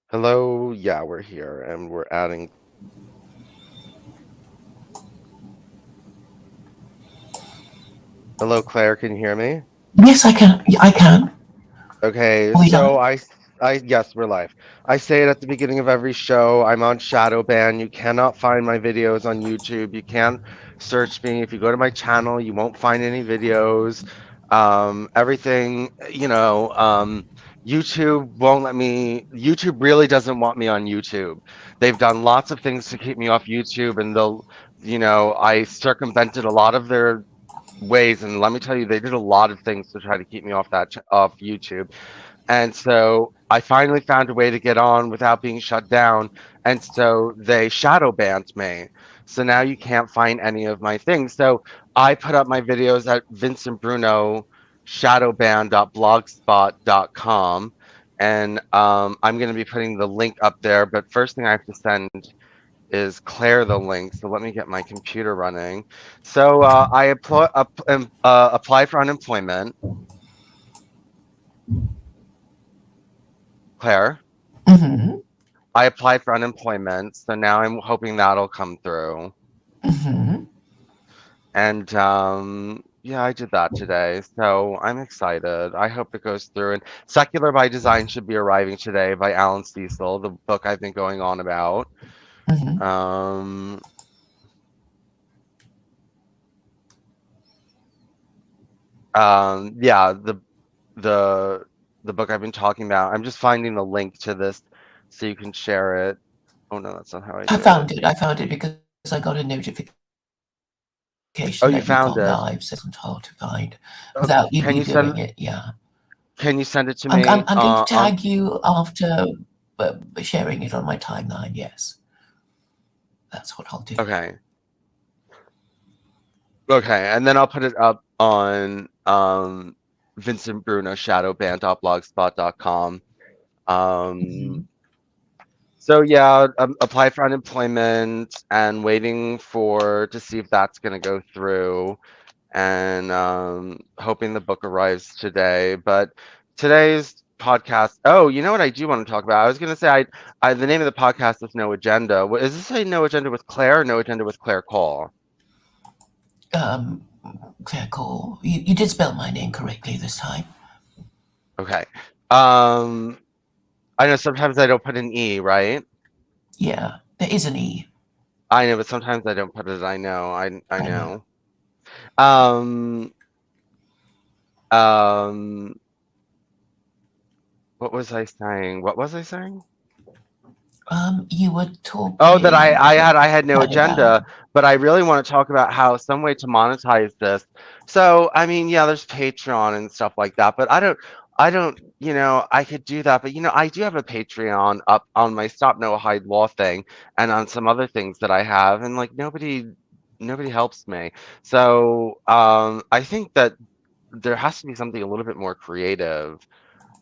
Hello, yeah, we're here and we're adding. Hello, Claire, can you hear me? Yes, I can. I can. Okay, Are we so live? yes, we're live. I say it at the beginning of every show. I'm on shadow ban. You cannot find my videos on YouTube. You can't search me. If you go to my channel, you won't find any videos. Everything, YouTube won't let me. YouTube really doesn't want me on YouTube. They've done lots of things to keep me off YouTube, and I circumvented a lot of their ways. And let me tell you, they did a lot of things to try to keep me off YouTube. And so I finally found a way to get on without being shut down. And so they shadow banned me. So now you can't find any of my things. So I put up my videos at Vincent Bruno shadowban.blogspot.com. And I'm going to be putting the link up there. But first thing I have to send is Claire the link. So let me get my computer running. So apply for unemployment. Claire. Mm-hmm. I applied for unemployment, so now I'm hoping that'll come through. Mm-hmm. And yeah, I did that today, so I'm excited. I hope it goes through. And Secular by Design should be arriving today by Alan Cecil, the book I've been going on about. Mm-hmm. Um, yeah, the the book I've been talking about. I'm just finding the link to this so you can share it. Oh no, that's not how I I do it. found it. I found it because I got a notification that you'd gone live, so it's Oh, not you hard found to it. find without you Okay. doing it. Yeah. Can you send it to I'm me going to tag on you after sharing it on my timeline. Yes, that's what I'll do. okay. Okay, and then I'll put it up on Vincent Bruno shadowban.blogspot.com. Um Mm-hmm. so yeah, apply for unemployment and waiting for to see if that's gonna go through and hoping the book arrives today. But today's podcast, oh, you know what I do want to talk about? I was gonna say I the name of the podcast is No Agenda. Is this a No Agenda with Claire or No Agenda with Claire Cole? Um, Claire Khaw, you did spell my name correctly this time. Okay. Um, I know sometimes I don't put an E, right? Yeah, there is an E. I know, but sometimes I don't put it. I know. I I know. know. Um, um, what was I saying? What was I saying? You were Oh, that talking I had no shadow ban. agenda, but I really want to talk about how some way to monetize this. So, I mean, yeah, there's Patreon and stuff like that, but I don't, I could do that, but I do have a Patreon up on my Stop No Hide Law thing and on some other things that I have, and like nobody helps me. So, I think that there has to be something a little bit more creative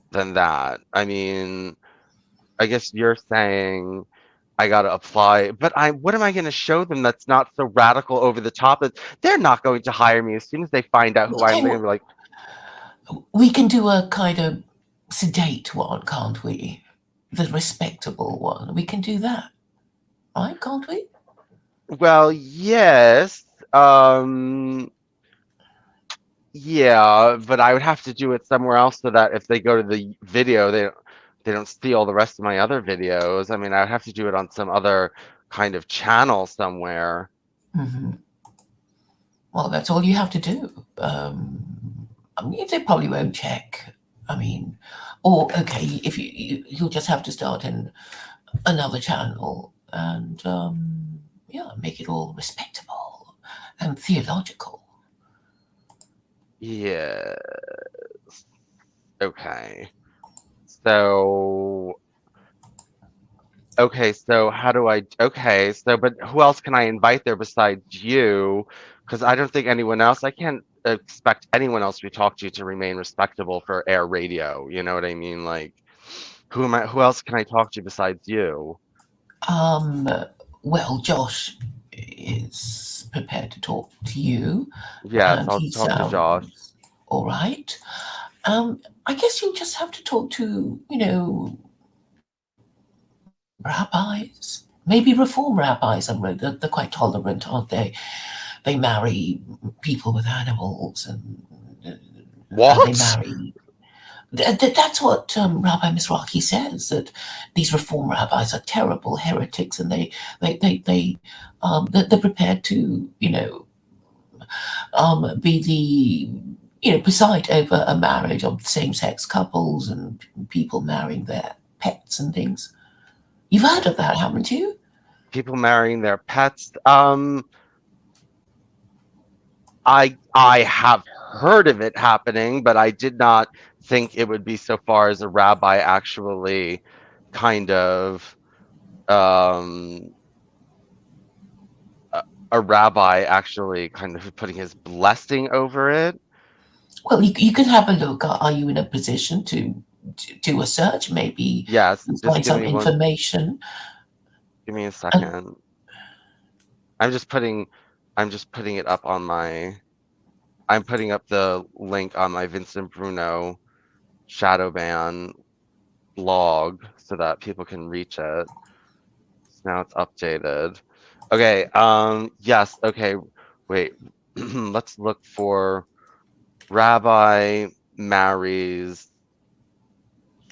than that. I mean, I guess you're saying I gotta apply, but what am I gonna show them that's not so radical over the top that they're not going to hire me as soon as they find out who I am. Okay, They're gonna be like, we can do a kind of sedate one, can't we? The respectable one. We can do that, right? Can't we? well, yes, yeah, but I would have to do it somewhere else so that if they go to the video, they don't steal the rest of my other videos. I mean, I would have to do it on some other kind of channel somewhere. Hmm. Well, that's all you have to do. I mean, they probably won't check. I mean, or okay, if you'll just have to start in another channel and yeah, make it all respectable and theological. Yeah. Okay. So so how do okay, so but who else can I invite there besides you? Because I don't think anyone else, I can't expect anyone else we talk to remain respectable for air radio. You know what I mean? Like, who else can I talk to besides you? Um, well, Josh is prepared to talk to you, Yes, and I'll he talk to Josh. sounds all right. I guess you just have to talk to, rabbis, maybe reform rabbis. They're quite tolerant, aren't they? They marry people with animals, and they What? marry. That's what Rabbi Mizrahi says, that these reform rabbis are terrible heretics, and they're prepared to be preside over a marriage of same-sex couples and people marrying their pets and things. You've heard of that, haven't you? People marrying their pets? I have heard of it happening, but I did not think it would be so far as a rabbi actually kind of um a rabbi actually kind of putting his blessing over it. Well, you can have a look. Are you in a position to do a search? Maybe Yes, you just find some information. give me a And second. I'm just putting I'm just putting it up on my I'm putting up the link on my Vincent Bruno shadow ban blog so that people can reach it. So now it's updated. Okay, yes, okay, wait. Let's look for rabbi marries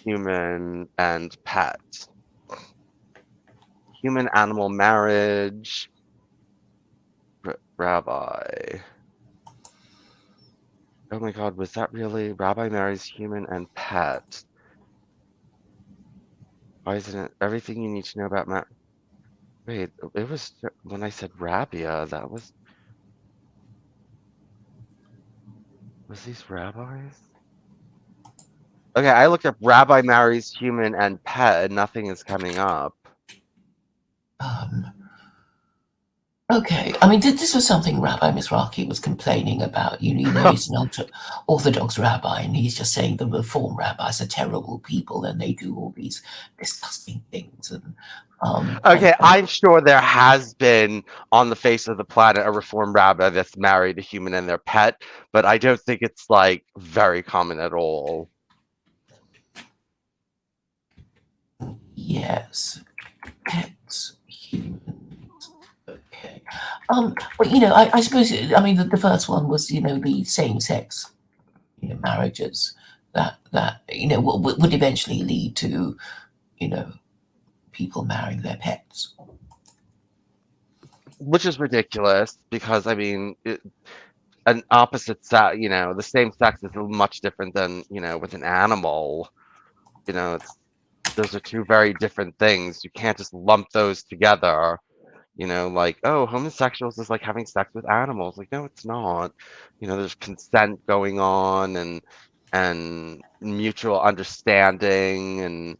human and pet. Human animal marriage, rabbi. Oh my God, was that really rabbi marries human and pet? Why isn't it everything you need to know about Wait, it was when I said Rabia, that was these rabbis? Okay, I looked up rabbi marries human and pet and nothing is coming up. um, okay, I mean, this was something Rabbi Mizrahi was complaining about. He's an ultra-Orthodox rabbi, and he's just saying the Reform rabbis are terrible people, and they do all these disgusting things. And Okay, I'm sure there has been on the face of the planet a reform rabbi that's married a human and their pet, but I don't think it's like very common at all. yes, pets, humans. Okay. But I suppose the first one was the same-sex marriages that would eventually lead to you know people marrying their pets. Which is ridiculous because I mean, an opposite sex, the same sex is much different than, with an animal. It's those are two very different things. You can't just lump those together. Like, oh, homosexuals is like having sex with animals. Like, no, it's not. There's consent going on and mutual understanding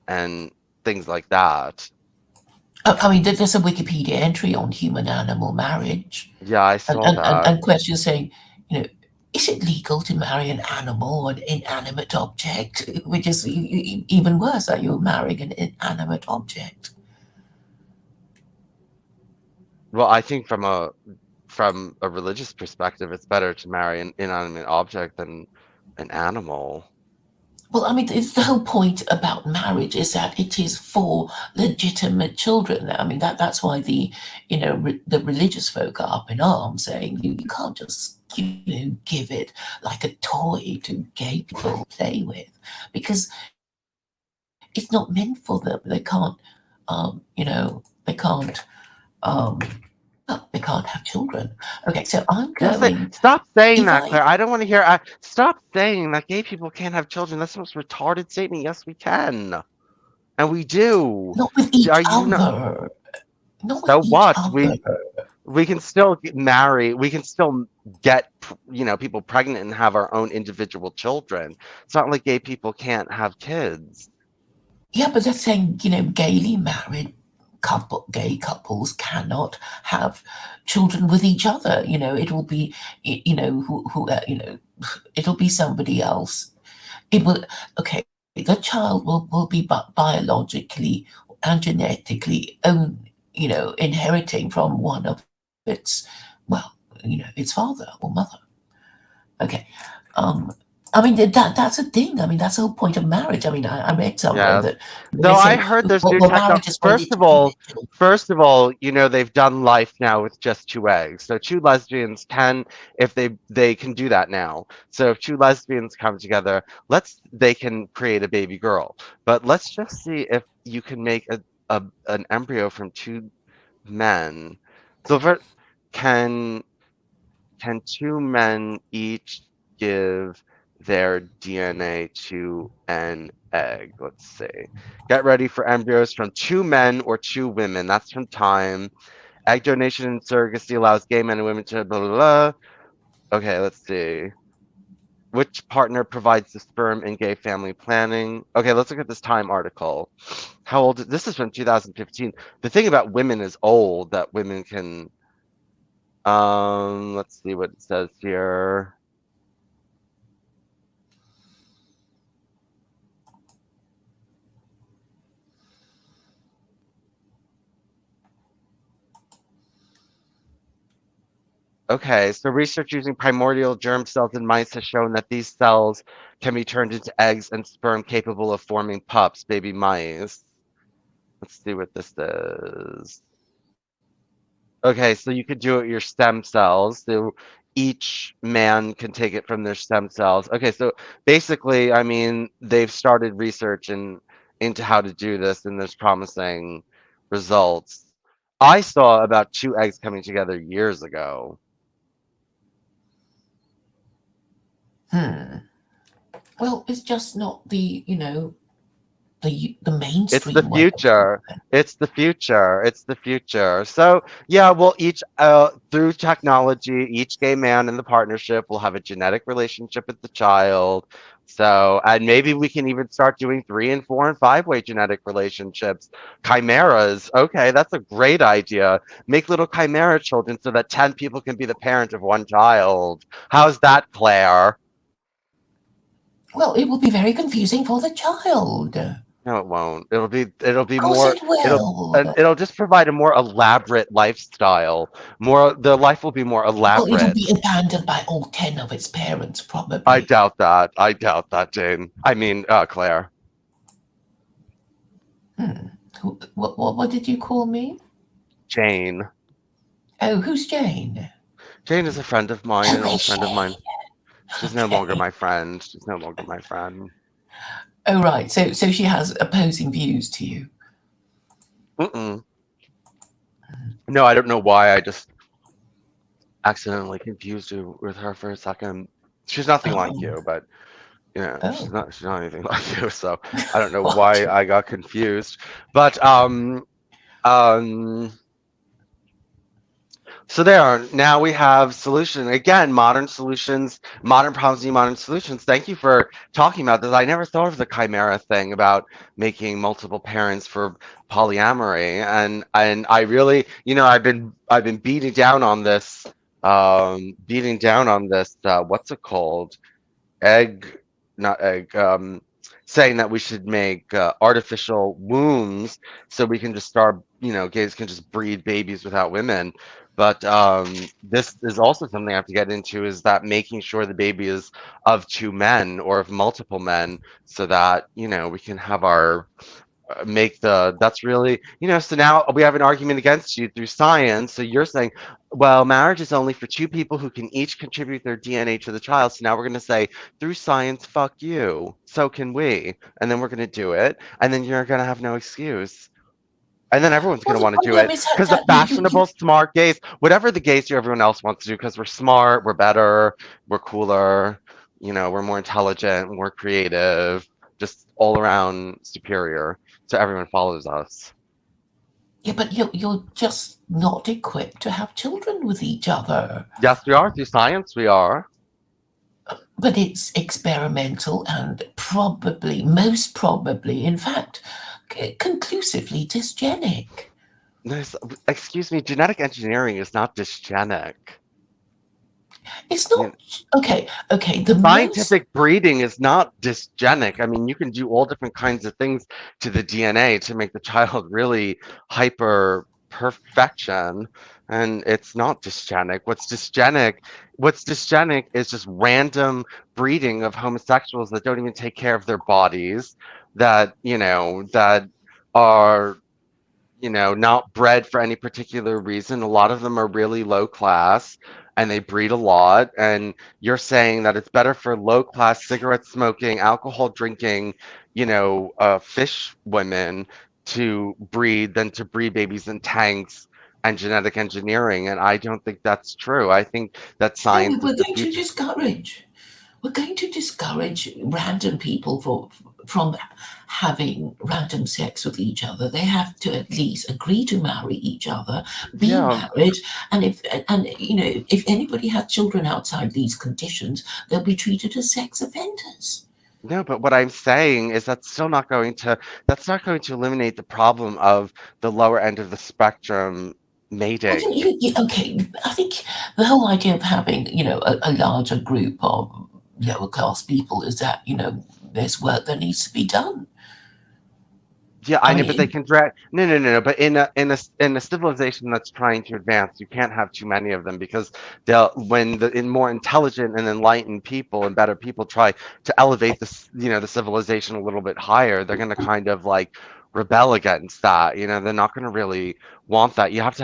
and things like that. I mean, there's a Wikipedia entry on human animal marriage, Yeah, I and, saw and, and, that. and questions saying, you know, is it legal to marry an animal or an inanimate object? Which is even worse, that you're marrying an inanimate object. Well, I think from a religious perspective, it's better to marry an inanimate object than an animal. Well, I mean, it's the whole point about marriage is that it is for legitimate children. I mean, that's why the religious folk are up in arms, saying you can't just give it like a toy to gay people play with, because it's not meant for them. They can't, um, well, they can't have children. Okay, so I'm Yes, going. stop saying If that, I Claire. I don't want to hear. Stop saying that gay people can't have children. That's the most retarded statement. Yes, we can, and we do. not with each Are you not? other, not with So each what? other. We can still get married. We can still get people pregnant and have our own individual children. It's not like gay people can't have kids. Yeah, but they're saying, gaily married gay couples cannot have children with each other. It will be, it'll be somebody else. It will, okay, the child will be biologically and genetically inheriting from one of its, well, its father or mother. Okay. Um, I mean, that's a thing. I mean, that's the whole point of marriage. I mean, I read somewhere Yes. that they Though I say, heard there's well, new techno marriage is for you to keep the children. first of all, they've done life now with just two eggs. So two lesbians can, if they can do that now. So if two lesbians come together, they can create a baby girl. But let's just see if you can make an embryo from two men. So can can two men each give their DNA to an egg? Let's see. Get ready for embryos from two men or two women. That's from Time. Egg donation and surrogacy allows gay men and women to blah, blah, blah. Okay, let's see. Which partner provides the sperm in gay family planning? Okay, let's look at this Time article. How old? This is from 2015. The thing about women is old that women can. Let's see what it says here. Okay, so research using primordial germ cells in mice has shown that these cells can be turned into eggs and sperm capable of forming pups, baby mice. Let's see what this is. Okay, so you could do it with your stem cells. So each man can take it from their stem cells. Okay, so basically, I mean, they've started research into how to do this, and there's promising results. I saw about two eggs coming together years ago. Hmm. Well, it's just not the It's the mainstream way of doing future. it. It's the future. It's the future. So yeah, well, each through technology, each gay man in the partnership will have a genetic relationship with the child. So, and maybe we can even start doing 3 and 4 and 5 way genetic relationships. Chimeras. Okay, that's a great idea. Make little chimera children so that 10 people can be the parent of one child. How's that, Claire? Well, it will be very confusing for the child. Of No, it won't. It'll be course, more it will. it'll just provide a more elaborate lifestyle. The life will be more Well, it'll elaborate. be abandoned by all 10 of its parents, I probably. doubt that. I doubt that, Jane. I mean, Claire. Hmm. What did you call me? Jane. Oh, who's Jane? Jane is a friend of mine, Oh, an is old friend of she? mine. She's no longer Okay. my friend. She's no longer my friend. Oh, right. So she has opposing views to you. Mm-mm. No, I don't know why. I just accidentally confused you with her for a second. She's nothing like Oh, you, but she's oh. not anything like you. So I don't know What? why I got confused. But um so there, now we have solution. Again, modern solutions, modern problems need modern solutions. Thank you for talking about this. I never thought of the chimera thing about making multiple parents for polyamory. And I really, I've been beating down on this, what's it called? Egg, not egg, saying that we should make artificial wombs so we can just start, gays can just breed babies without women. But this is also something I have to get into is that making sure the baby is of two men or of multiple men so that, we can have our make the that's really so now we have an argument against you through science. So you're saying, well, marriage is only for two people who can each contribute their DNA to the child. So now we're going to say through science, fuck you, so can we, and then we're going to do it, and then you're going to have no excuse, and then everyone's going Well, to the want to do problem it is because the that fashionable smart gays, whatever the gays do, everyone else wants to do because we're smart, we're better, we're cooler, we're more intelligent, more creative, just all around superior, so everyone follows us. yeah, but you're just not equipped to have children with each other. Yes, we are. Through science, we are. But it's experimental and probably, most probably, in fact, conclusively dysgenic. There's, excuse me, genetic engineering is not dysgenic. It's You not okay. Okay, the most Scientific breeding is not dysgenic. I mean, you can do all different kinds of things to the DNA to make the child really hyper perfection, and it's not dysgenic. What's dysgenic what's dysgenic is just random breeding of homosexuals that don't even take care of their bodies, that, that are, not bred for any particular reason. A lot of them are really low class and they breed a lot. And you're saying that it's better for low class cigarette smoking, alcohol drinking, fish women to breed than to breed babies in tanks and genetic engineering. And I don't think that's true. I think that No, science is we're the going to future. discourage. We're going to discourage random people from having random sex with each other. They have to at least agree to marry each other, be Yeah. married, and if anybody has children outside these conditions, they'll be treated as sex offenders. No, but what I'm saying is that's not going to eliminate the problem of the lower end of the spectrum Well, mating. okay, I think the whole idea of having, a larger group of lower class people is that, there's work that needs to be done. Yeah, I I know, but they mean, can drag. No, no, no, no. But in a civilization that's trying to advance, you can't have too many of them because when the in more intelligent and enlightened people and better people try to elevate the civilization a little bit higher, they're going to kind of like rebel against that. They're not going to really want that. You have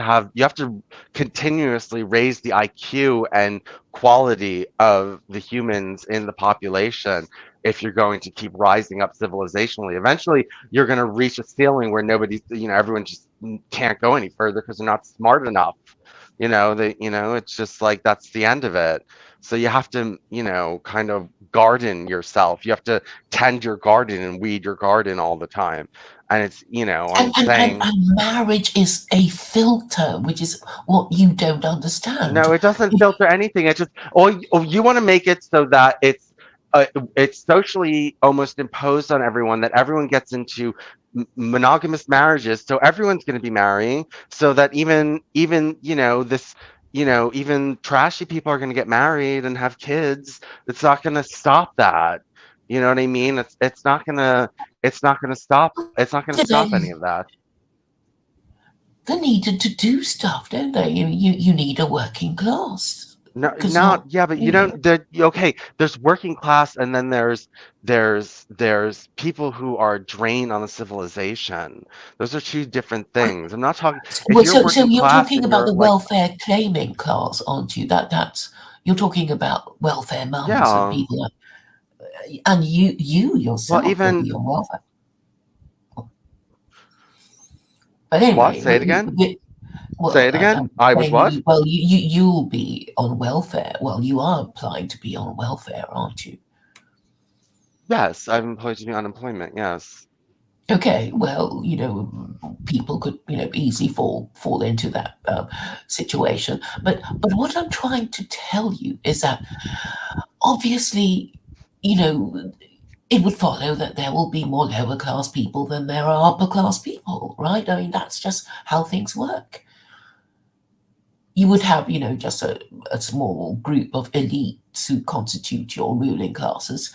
to continuously raise the IQ and quality of the humans in the population if you're going to keep rising up civilizationally. Eventually you're going to reach a ceiling where everyone just can't go any further because they're not smart enough. It's just like that's the end of it. So you have to, kind of garden yourself. You have to tend your garden and weed your garden all the time. And it's, and, I'm and, and, saying, and marriage is a filter, which is what you don't understand. no, it doesn't filter anything. It just, or you want to make it so that it's socially almost imposed on everyone that everyone gets into monogamous marriages. So everyone's going to be marrying, so that even even trashy people are going to get married and have kids. It's not going to stop that. You know what I mean? It's not going to stop any Today, of that. they needed to do stuff, don't they? You need a working class No, because not not, yeah, but you you know, don't. Okay, there's working class, and then there's people who are drained on the civilization. Those are two different things. I'm not talking. If well, you're so working you're class talking and about you're the like, welfare claiming class, aren't you? That's you're talking about welfare mums and yeah, people like, and you well, yourself will be even on welfare. But what? anyway, Say it again. Say well, it again. I'm I was saying what? you'll be on welfare. Well, you are applying to be on welfare, aren't you? Yes, I'm employed to do unemployment. Yes. Okay, well, people could, easily fall into that situation. But what I'm trying to tell you is that obviously, you know, it would follow that there will be more lower class people than there are upper class people, right? I mean, that's just how things work. You would have, just a small group of elites who constitute your ruling classes,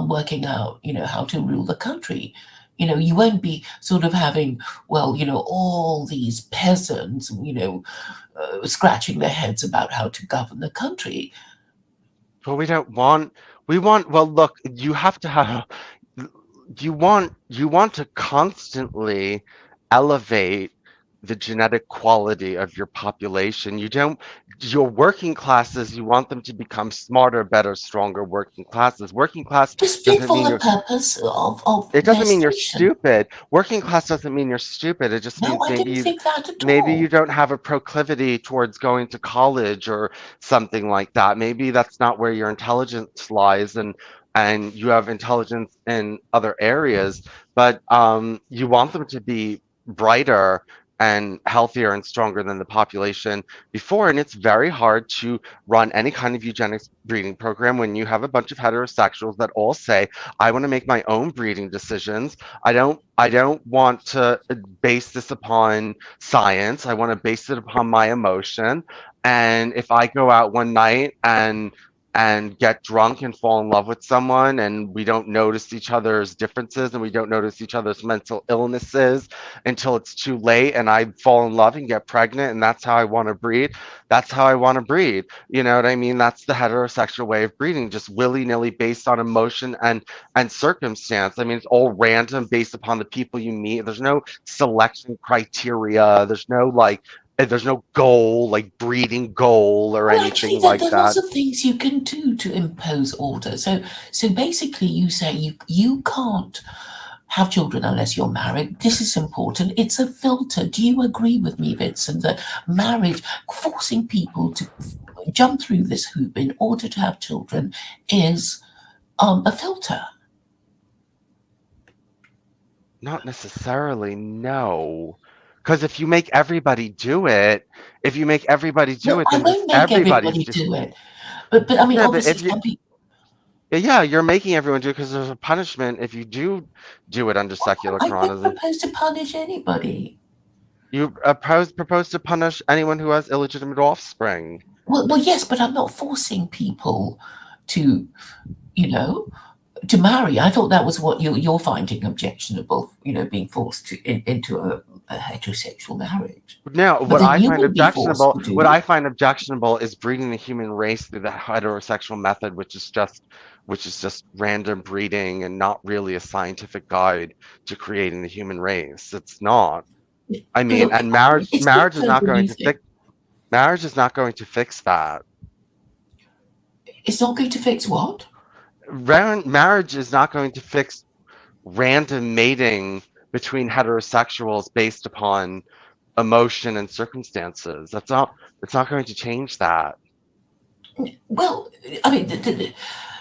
working out, how to rule the country. You won't be sort of having, well, all these peasants, scratching their heads about how to govern the country. Well, we don't want. We want. Well, look, you have to have. You want to constantly elevate the genetic quality of your population. You don't Your working classes, you want them to become smarter, better, stronger working classes. Working class Just fit doesn't for mean the you're purpose of it their doesn't mean you're station. stupid. Working class doesn't mean you're stupid. It just No, means I didn't think that at maybe you all. don't have a proclivity towards going to college or something like that. Maybe that's not where your intelligence lies, and you have intelligence in other areas, but you want them to be brighter and healthier and stronger than the population before. And it's very hard to run any kind of eugenics breeding program when you have a bunch of heterosexuals that all say, I want to make my own breeding decisions. I don't want to base this upon science. I want to base it upon my emotion. And if I go out one night and get drunk and fall in love with someone, and we don't notice each other's differences and we don't notice each other's mental illnesses until it's too late, and I fall in love and get pregnant, and that's how I want to breed. That's how I want to breed. You know what I mean? That's the heterosexual way of breeding, just willy-nilly based on emotion and circumstance. I mean, it's all random based upon the people you meet. There's no selection criteria. There's no goal, like breeding goal or Well, actually, anything like there are lots that. of things you can do to impose order. So basically, you say you can't have children unless you're married. This is important. It's a filter. Do you agree with me, Vincent, that marriage, forcing people to jump through this hoop in order to have children, is a filter? Not necessarily, no. Because if you make everybody do it, if you make everybody do No, it, I then just won't make everybody's everybody just, do it. But I mean, yeah, but obviously, if you, some people. yeah, you're making everyone do it because there's a punishment if you do it under secular I don't Quranism. propose to punish anybody. You propose to punish anyone who has illegitimate offspring. Well, yes, but I'm not forcing people to, you know, to marry. I thought that was what you're finding objectionable, being forced into a heterosexual marriage. Now, But what then I you find would be forced objectionable, to what do. I find objectionable is breeding the human race through the heterosexual method, which is just random breeding and not really a scientific guide to creating the human race. It's not. I mean, Look, and marriage it's not marriage is so not when going you to think fix marriage is not going to fix that. it's not going to fix what? Marriage is not going to fix random mating between heterosexuals based upon emotion and circumstances. It's not going to change that. Well, I mean,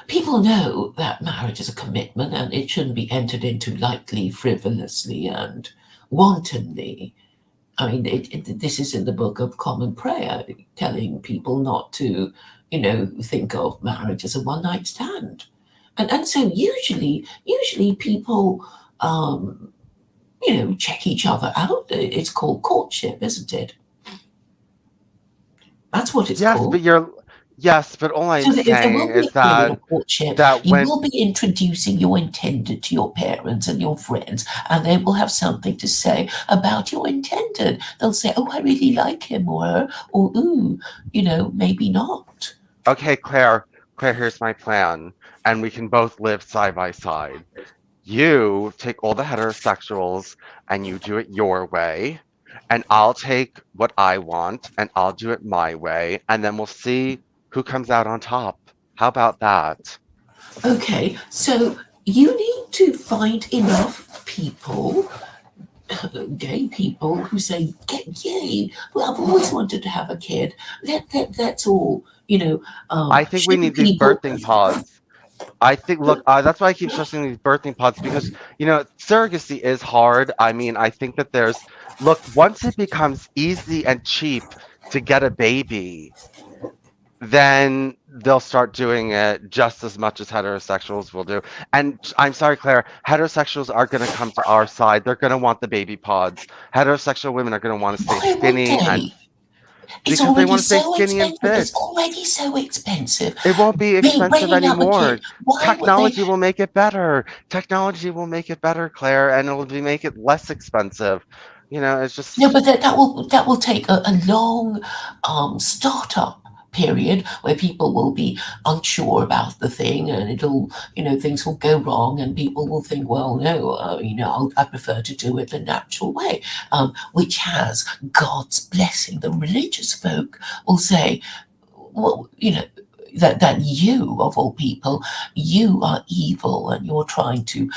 people know that marriage is a commitment and it shouldn't be entered into lightly, frivolously, and wantonly. I mean, this is in the Book of Common Prayer, telling people not to, think of marriage as a one night stand. And so usually people, check each other out. It's called courtship, isn't it? That's what it's Yes, called. but you're yes, but all I'm So that if there saying will be is a period of courtship, that you when will be introducing your intended to your parents and your friends, and they will have something to say about your intended. They'll say, "Oh, I really like him," or her, or "Ooh, maybe not." okay, Claire, here's my plan, and we can both live side by side. You take all the heterosexuals and you do it your way, and I'll take what I want and I'll do it my way, and then we'll see who comes out on top. How about that? Okay, so you need to find enough people, gay people, who say, "Yay! Well, I've always wanted to have a kid." That's all. I think we Shouldn't need these people? birthing pods. I think, look, that's why I keep stressing these birthing pods because, surrogacy is hard. I mean, I think that look, once it becomes easy and cheap to get a baby, then they'll start doing it just as much as heterosexuals will do. And I'm sorry, Claire, heterosexuals are going to come to our side. They're going to want the baby pods. Heterosexual women are going to want to stay Why would skinny and they? It's because they already want to stay so skinny and expensive. fit. It's already so expensive. It won't be expensive Bringing up a anymore. kid. Why would they? Technology will make it better. Technology will make it better, Claire, and make it less expensive. It's No, just but that will take a long startup period where people will be unsure about the thing, and things will go wrong, and people will think, well, no, I prefer to do it the natural way, which has God's blessing. The religious folk will say, well, that you, of all people, you are evil and you're trying to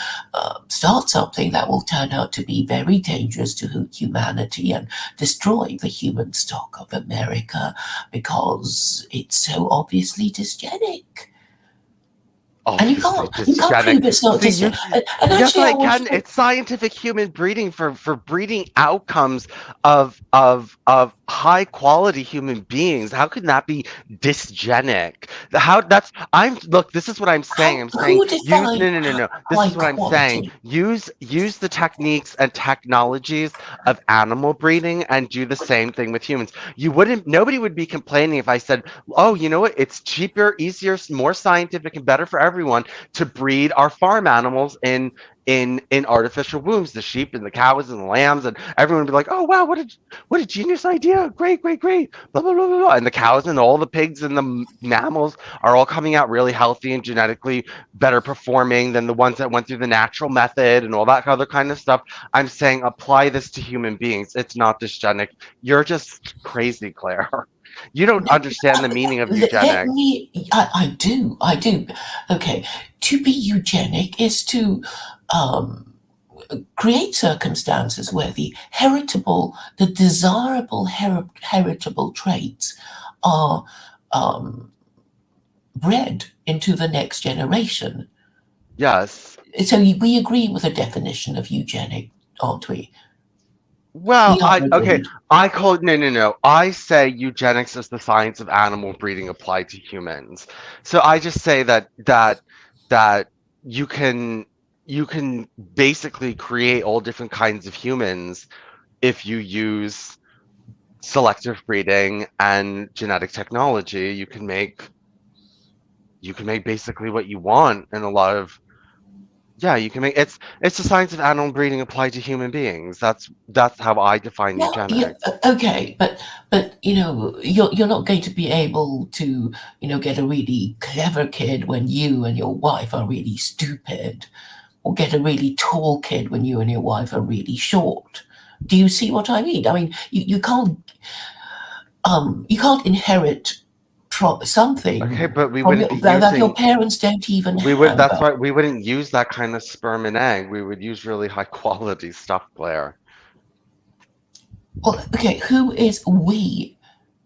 start something that will turn out to be very dangerous to humanity and destroy the human stock of America because it's so obviously dysgenic. And you obviously can't you can't dysgenic. prove it's not See, dysgenic. And yes, actually, I I want can. to. It's scientific human breeding for breeding outcomes of high quality human beings. How can that be dysgenic? How that's I'm look, this is what I'm saying. How, I'm saying who use defined no. This high is what I'm saying. quality? Use the techniques and technologies of animal breeding and do the same thing with humans. You wouldn't Nobody would be complaining if I said, "Oh, you know what? It's cheaper, easier, more scientific and better for everyone to breed our farm animals in artificial wombs, the sheep and the cows and the lambs," and everyone would be like, "Oh wow, what a genius idea. Great, great, great. Blah, blah, blah, blah, blah." And the cows and all the pigs and the mammals are all coming out really healthy and genetically better performing than the ones that went through the natural method and all that other kind of stuff. I'm saying apply this to human beings. It's not dysgenic. You're just crazy, Claire. You don't No, understand the meaning of let eugenics. me. I do. Okay, to be eugenic is to um, create circumstances where the desirable heritable traits are um, bred into the next generation. Yes. So we agree with the definition of eugenic, aren't we? Well, We are okay. agreed. I call it no. I say eugenics is the science of animal breeding applied to humans. So I just say that you can you can basically create all different kinds of humans if you use selective breeding and genetic technology. You can make basically what you want in a lot of yeah, you can make it's the science of animal breeding applied to human beings. That's how I define Yeah, yeah, eugenics. okay, but you're not going to be able to get a really clever kid when you and your wife are really stupid, or get a really tall kid when you and your wife are really short. Do you see what I mean? I mean, you can't inherit Okay, something but we from wouldn't be that your using parents don't even we would have. that's why we wouldn't use that kind of sperm and egg. We would use really high quality stuff, Claire. Well, okay, who is we?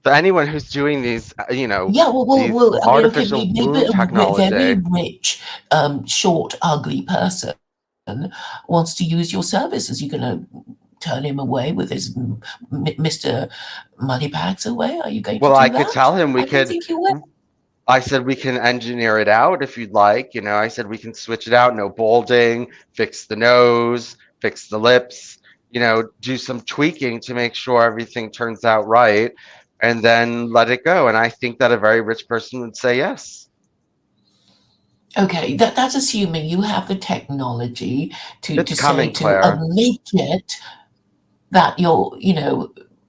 So anyone who's doing these, Yeah, these I mean, okay, artificial maybe womb a very technology. rich, short, ugly person wants to use your services. You're going to turn him away with his Mr. Moneybags away? Are you going to Well, I do could that? tell him we I don't could. think you will. I said we can engineer it out if you'd like. I said we can switch it out, no balding, fix the nose, fix the lips, do some tweaking to make sure everything turns out right, and then let it go. And I think that a very rich person would say yes. Okay, that's assuming you have the technology It's to say coming, to a Claire. midget that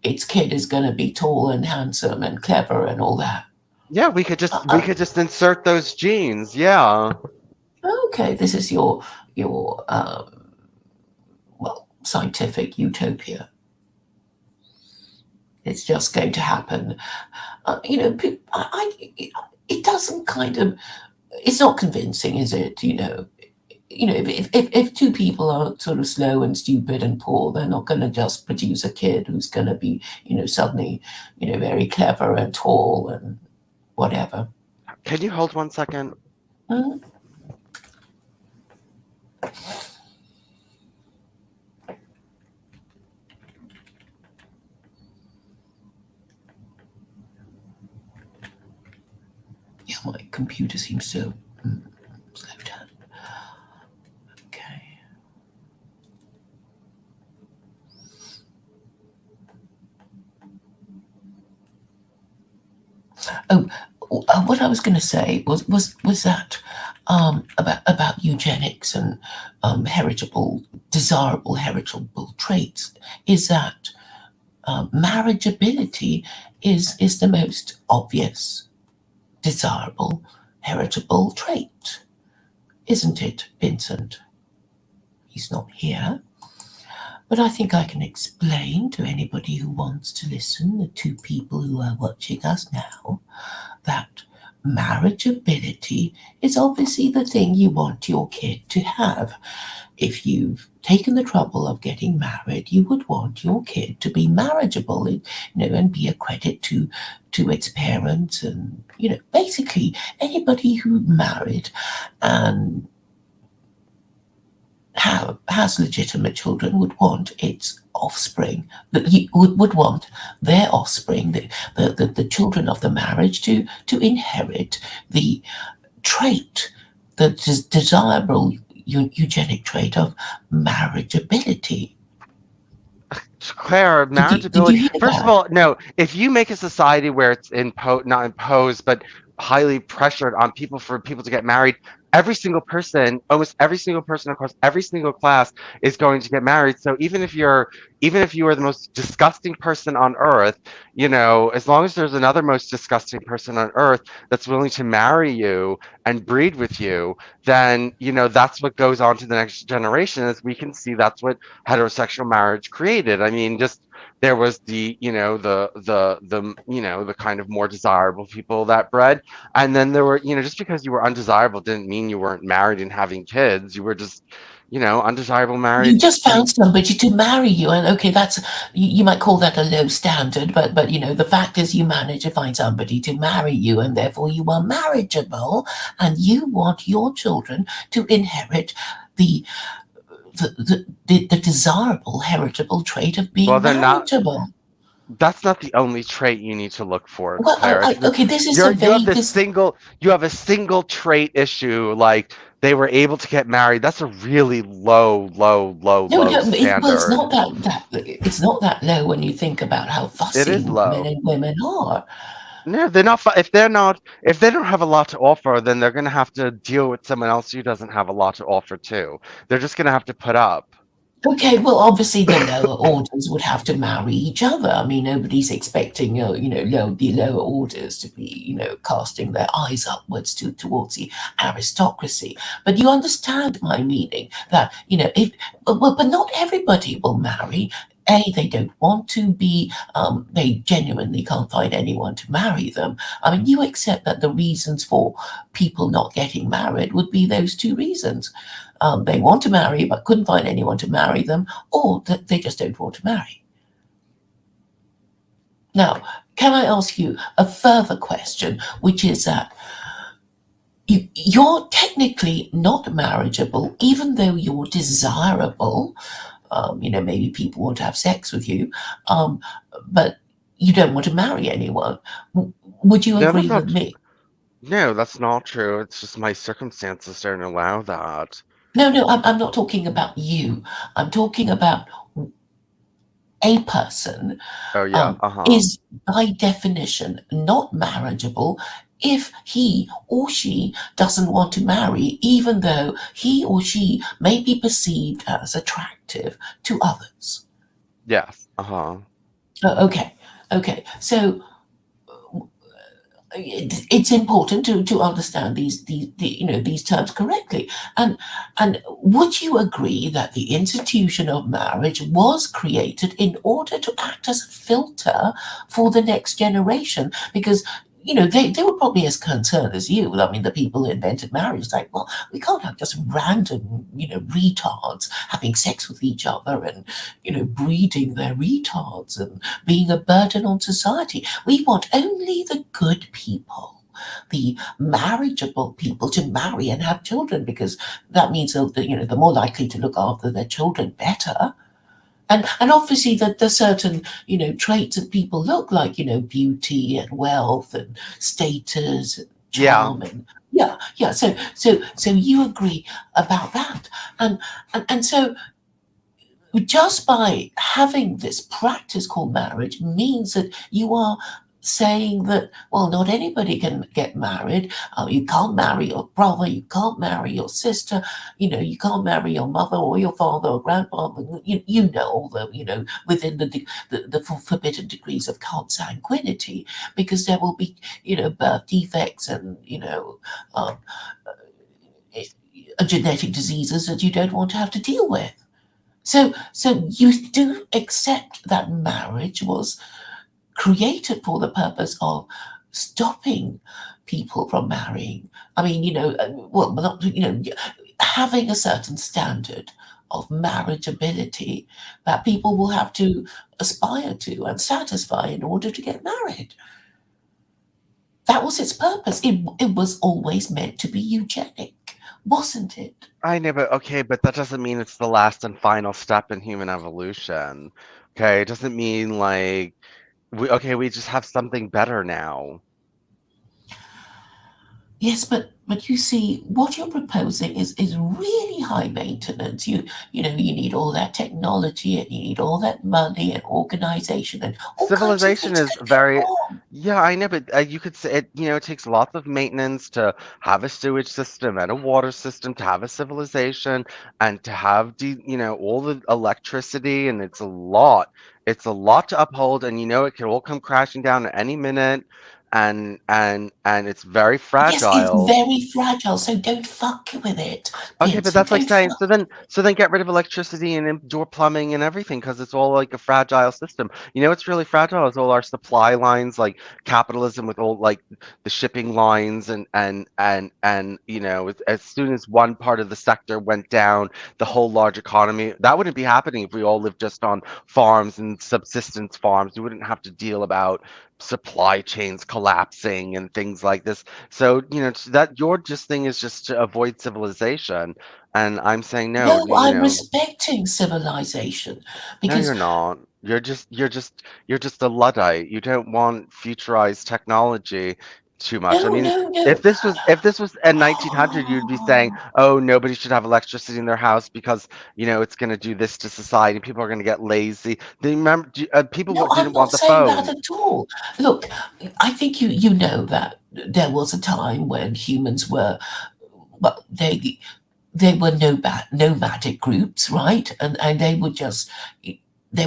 its kid is going to be tall and handsome and clever and all that. Yeah, we could just we Uh, could just insert those genes. Yeah. okay, this is your well, scientific utopia. It's just going to happen. It doesn't kind of. It's not convincing, is it? If two people are sort of slow and stupid and poor, they're not going to just produce a kid who's going to be, suddenly, very clever and tall and whatever. Can you hold 1 second? Mm. Yeah, my computer seems so slow down. Okay. Oh, what I was going to say was that about eugenics and desirable heritable traits is that marriageability is the most obvious desirable heritable trait, isn't it, Vincent? He's not here, but I think I can explain to anybody who wants to listen, the two people who are watching us now, that marriageability is obviously the thing you want your kid to have. If you've taken the trouble of getting married, you would want your kid to be marriageable, and be a credit to its parents, and basically anybody who married and has legitimate children would want its offspring, that he would want their offspring, the children of the marriage, to inherit the trait, the desirable eugenic trait of marriageability. Claire, Did you marriageability. hear First of that? all, no. If you make a society where it's not imposed, but highly pressured on people for people to get married, every single person, almost every single person across every single class is going to get married. So even if you are the most disgusting person on earth, as long as there's another most disgusting person on earth that's willing to marry you and breed with you, then that's what goes on to the next generation. As we can see, that's what heterosexual marriage created. I mean, just there was the kind of more desirable people that bred, and then there were, just because you were undesirable didn't mean you weren't married and having kids. You were just, undesirable, You married, just having. found somebody to marry you, and okay, that's, you might call that a low standard, but the fact is you managed to find somebody to marry you, and therefore you are marriageable, and you want your children to inherit the the desirable heritable trait of Well, being they're not. marriageable. That's not the only trait you need to look for, Well, Claire. okay, this is the vaguest. You have a single trait issue, like they were able to get married. That's a really low, low, low, No, low no, well, it's standard. not it's not that low when you think about how It fussy is men low. and women are. No, they're not. If they don't have a lot to offer, then they're going to have to deal with someone else who doesn't have a lot to offer too. They're just going to have to put up. Okay, well, obviously the lower orders would have to marry each other. I mean, nobody's expecting, the lower orders to be, casting their eyes upwards towards the aristocracy. But you understand my meaning that, if, but not everybody will marry. A, they don't want to be, they genuinely can't find anyone to marry them. I mean, you accept that the reasons for people not getting married would be those two reasons. They want to marry but couldn't find anyone to marry them, or that they just don't want to marry. Now, can I ask you a further question, which is that you're technically not marriageable, even though you're desirable. Maybe people want to have sex with you, um, but you don't want to marry anyone. Would you No, agree that's with not. me? No, that's not true. It's just my circumstances don't allow that. No, no, I'm not talking about you. I'm talking about a person Oh yeah. Uh-huh. is by definition not marriageable if he or she doesn't want to marry, even though he or she may be perceived as attractive to others. Yes. Uh-huh. Okay, okay. So it's important to understand these terms correctly. And would you agree that the institution of marriage was created in order to act as a filter for the next generation? Because they were probably as concerned as you. I mean, the people who invented marriage, like, well, we can't have just random, retards having sex with each other and, breeding their retards and being a burden on society. We want only the good people, the marriageable people, to marry and have children, because that means they're more likely to look after their children better. And obviously that there's certain traits that people look like, beauty and wealth and status and Yeah. charm, and yeah. So you agree about that, and so just by having this practice called marriage means that you are saying that, well, not anybody can get married. You can't marry your brother, you can't marry your sister, you can't marry your mother or your father or grandfather. All the, within the forbidden degrees of consanguinity, because there will be, birth defects and, um, genetic diseases that you don't want to have to deal with. So you do accept that marriage was created for the purpose of stopping people from marrying. I mean, well, not, having a certain standard of marriageability that people will have to aspire to and satisfy in order to get married. That was its purpose. It was always meant to be eugenic. wasn't it? I know, but okay, but that doesn't mean it's the last and final step in human evolution. Okay, it doesn't mean like we just have something better now. Yes, but you see, what you're proposing is really high maintenance. You need all that technology and you need all that money and organization and all kinds of Civilization things is that get very, wrong. yeah, I know, but you could say it, it takes lots of maintenance to have a sewage system and a water system, to have a civilization and to have, all the electricity, and it's a lot. It's a lot to uphold, and it can all come crashing down at any minute, and it's very Yes, it's fragile. very fragile, so don't fuck with it, Okay, but Vince. You that's like don't saying fuck. so then get rid of electricity and indoor plumbing and everything because it's all like a fragile system. It's really fragile is all our supply lines, like capitalism with all like the shipping lines and as soon as one part of the sector went down, the whole large economy that wouldn't be happening if we all lived just on farms and subsistence farms. We wouldn't have to deal about supply chains collapsing and things like this. So, that your just thing is just to avoid civilization. And I'm saying no, No, I'm respecting civilization no, because you're not. You're just a Luddite. You don't want futurized technology too much. I no, mean, no, if no. this was if this was in 1900, you'd be saying, "Oh, nobody should have electricity in their house because it's going to do this to society. People are going to get lazy." They remember people No, I'm didn't not want the saying that phone. at all. Look, I think you know that there was a time when humans were, well, they were nomadic groups, right? And they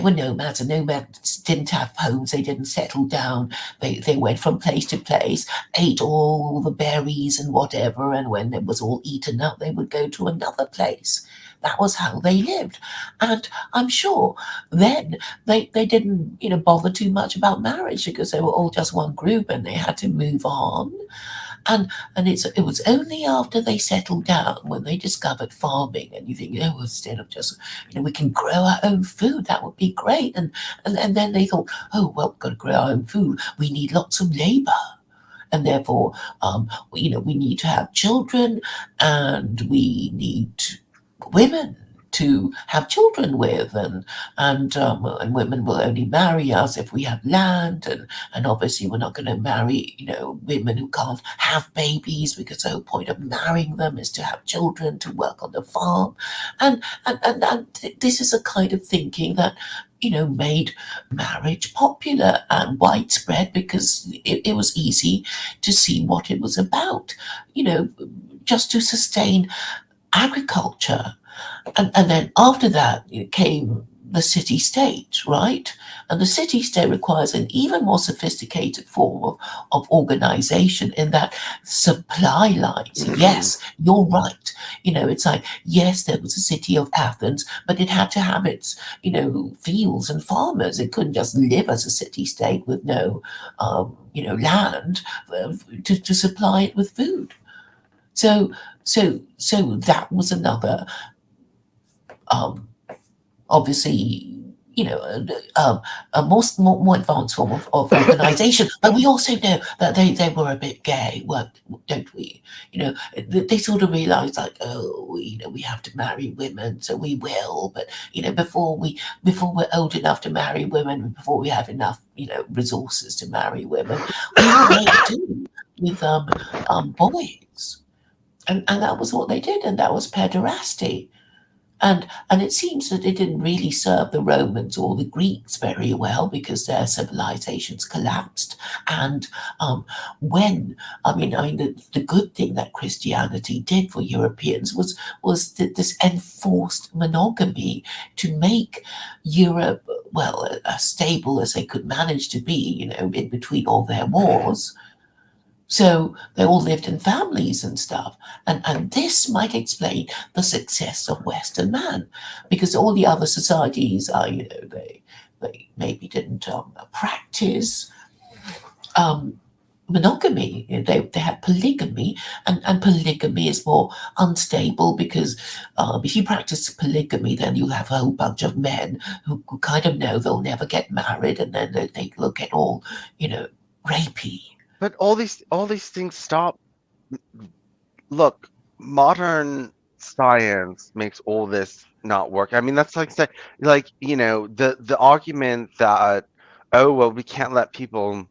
were nomads, and nomads didn't have homes. They didn't settle down. They went from place to place, ate all the berries and whatever, and when it was all eaten up, they would go to another place. That was how they lived. And I'm sure then they didn't, bother too much about marriage because they were all just one group and they had to move on. And it was only after they settled down when they discovered farming, and you think, oh, instead of just, we can grow our own food, that would be great. And then they thought, oh, well, we've got to grow our own food. We need lots of labor. And therefore, we need to have children, and we need women to have children with, and women will only marry us if we have land, and obviously we're not going to marry women who can't have babies, because the whole point of marrying them is to have children to work on the farm. And this is a kind of thinking that made marriage popular and widespread because it was easy to see what it was about, you know just to sustain agriculture. And then after that came the city state, right? And the city state requires an even more sophisticated form of organization, in that supply lines. Yes, you're right. It's like, yes, there was a city of Athens, but it had to have its, fields and farmers. It couldn't just live as a city state with no, land to supply it with food. So, so that was another, um, obviously, a more advanced form of organization. But we also know that they were a bit gay, don't we? They sort of realized, like, oh, we have to marry women, so we will. But before we're old enough to marry women, before we have enough resources to marry women, we will make do with boys. And that was what they did, and that was pederasty. And it seems that it didn't really serve the Romans or the Greeks very well, because their civilizations collapsed. And when the good thing that Christianity did for Europeans was this enforced monogamy to make Europe, well, as stable as they could manage to be, in between all their wars. So they all lived in families and stuff. And this might explain the success of Western man, because all the other societies they maybe didn't practice um, monogamy. They had polygamy, and polygamy is more unstable, because if you practice polygamy, then you'll have a whole bunch of men who kind of know they'll never get married, and then they look at all, rapey. But all these things stop. Look. modern science makes all this not work. I mean, that's like say, like, the argument that, oh, well, we can't let people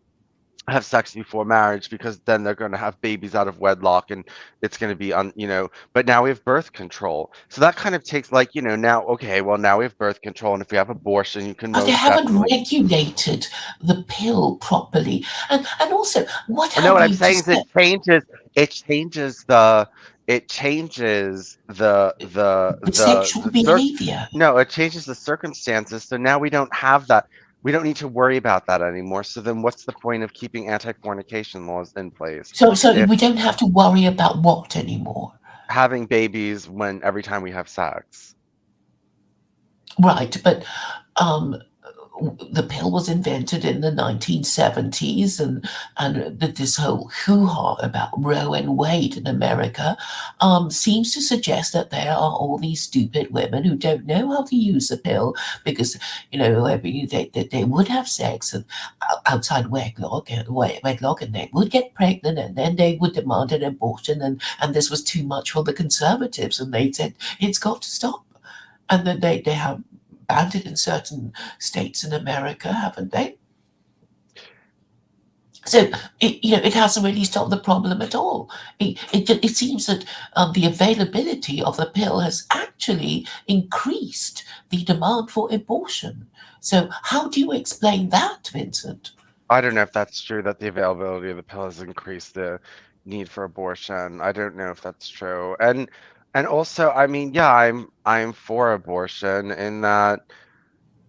have sex before marriage because then they're going to have babies out of wedlock and it's going to be but now we have birth control. So that kind of takes, like, now, okay, well, now we have birth control, and if we have abortion, you can But they most haven't definitely. regulated the pill properly. And also, what No, have what I'm you to saying is say? it changes The sexual the cir behavior. no, it changes the circumstances. So now we don't have that. We don't need to worry about that anymore. So then what's the point of keeping anti-fornication laws in place So if we don't have to worry about what anymore. having babies when every time we have sex? Right, but um, the pill was invented in the 1970s, and this whole hoo-ha about Roe and Wade in America seems to suggest that there are all these stupid women who don't know how to use the pill because, I mean, they would have sex and outside wedlock, and they would get pregnant, and then they would demand an abortion, and this was too much for the conservatives, and they said it's got to stop. And then they have banned it in certain states in America, haven't they? So it hasn't really stopped the problem at all. It seems that the availability of the pill has actually increased the demand for abortion. So how do you explain that, Vincent? I don't know if that's true that the availability of the pill has increased the need for abortion. I don't know if that's true. And also, I mean, yeah, I'm for abortion in that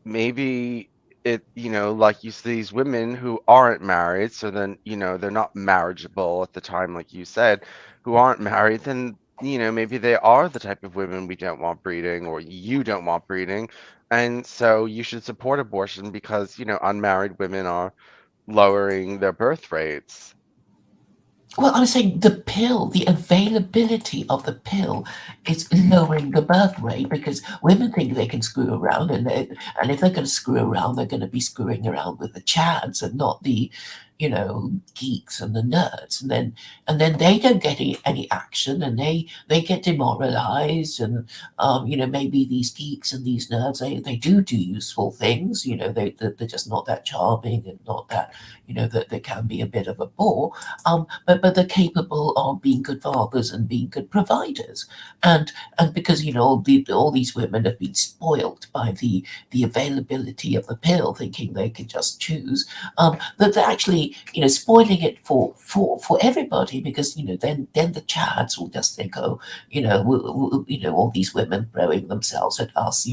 maybe like you see these women who aren't married, so then, they're not marriageable at the time, like you said, who aren't married, then, maybe they are the type of women we don't want breeding, or you don't want breeding. And so you should support abortion because, unmarried women are lowering their birth rates. Well, I'm saying the pill, the availability of the pill is lowering the birth rate because women think they can screw around, and if they're going to screw around, they're going to be screwing around with the chads and not the, geeks and the nerds, and then they don't get any action, and they get demoralized, and maybe these geeks and these nerds they do useful things, they're just not that charming and not that, that they can be a bit of a bore, but they're capable of being good fathers and being good providers, and because all these women have been spoiled by the availability of the pill, thinking they can just choose, that they're actually spoiling it for everybody because then the chads will just think, oh, all these women throwing themselves at us,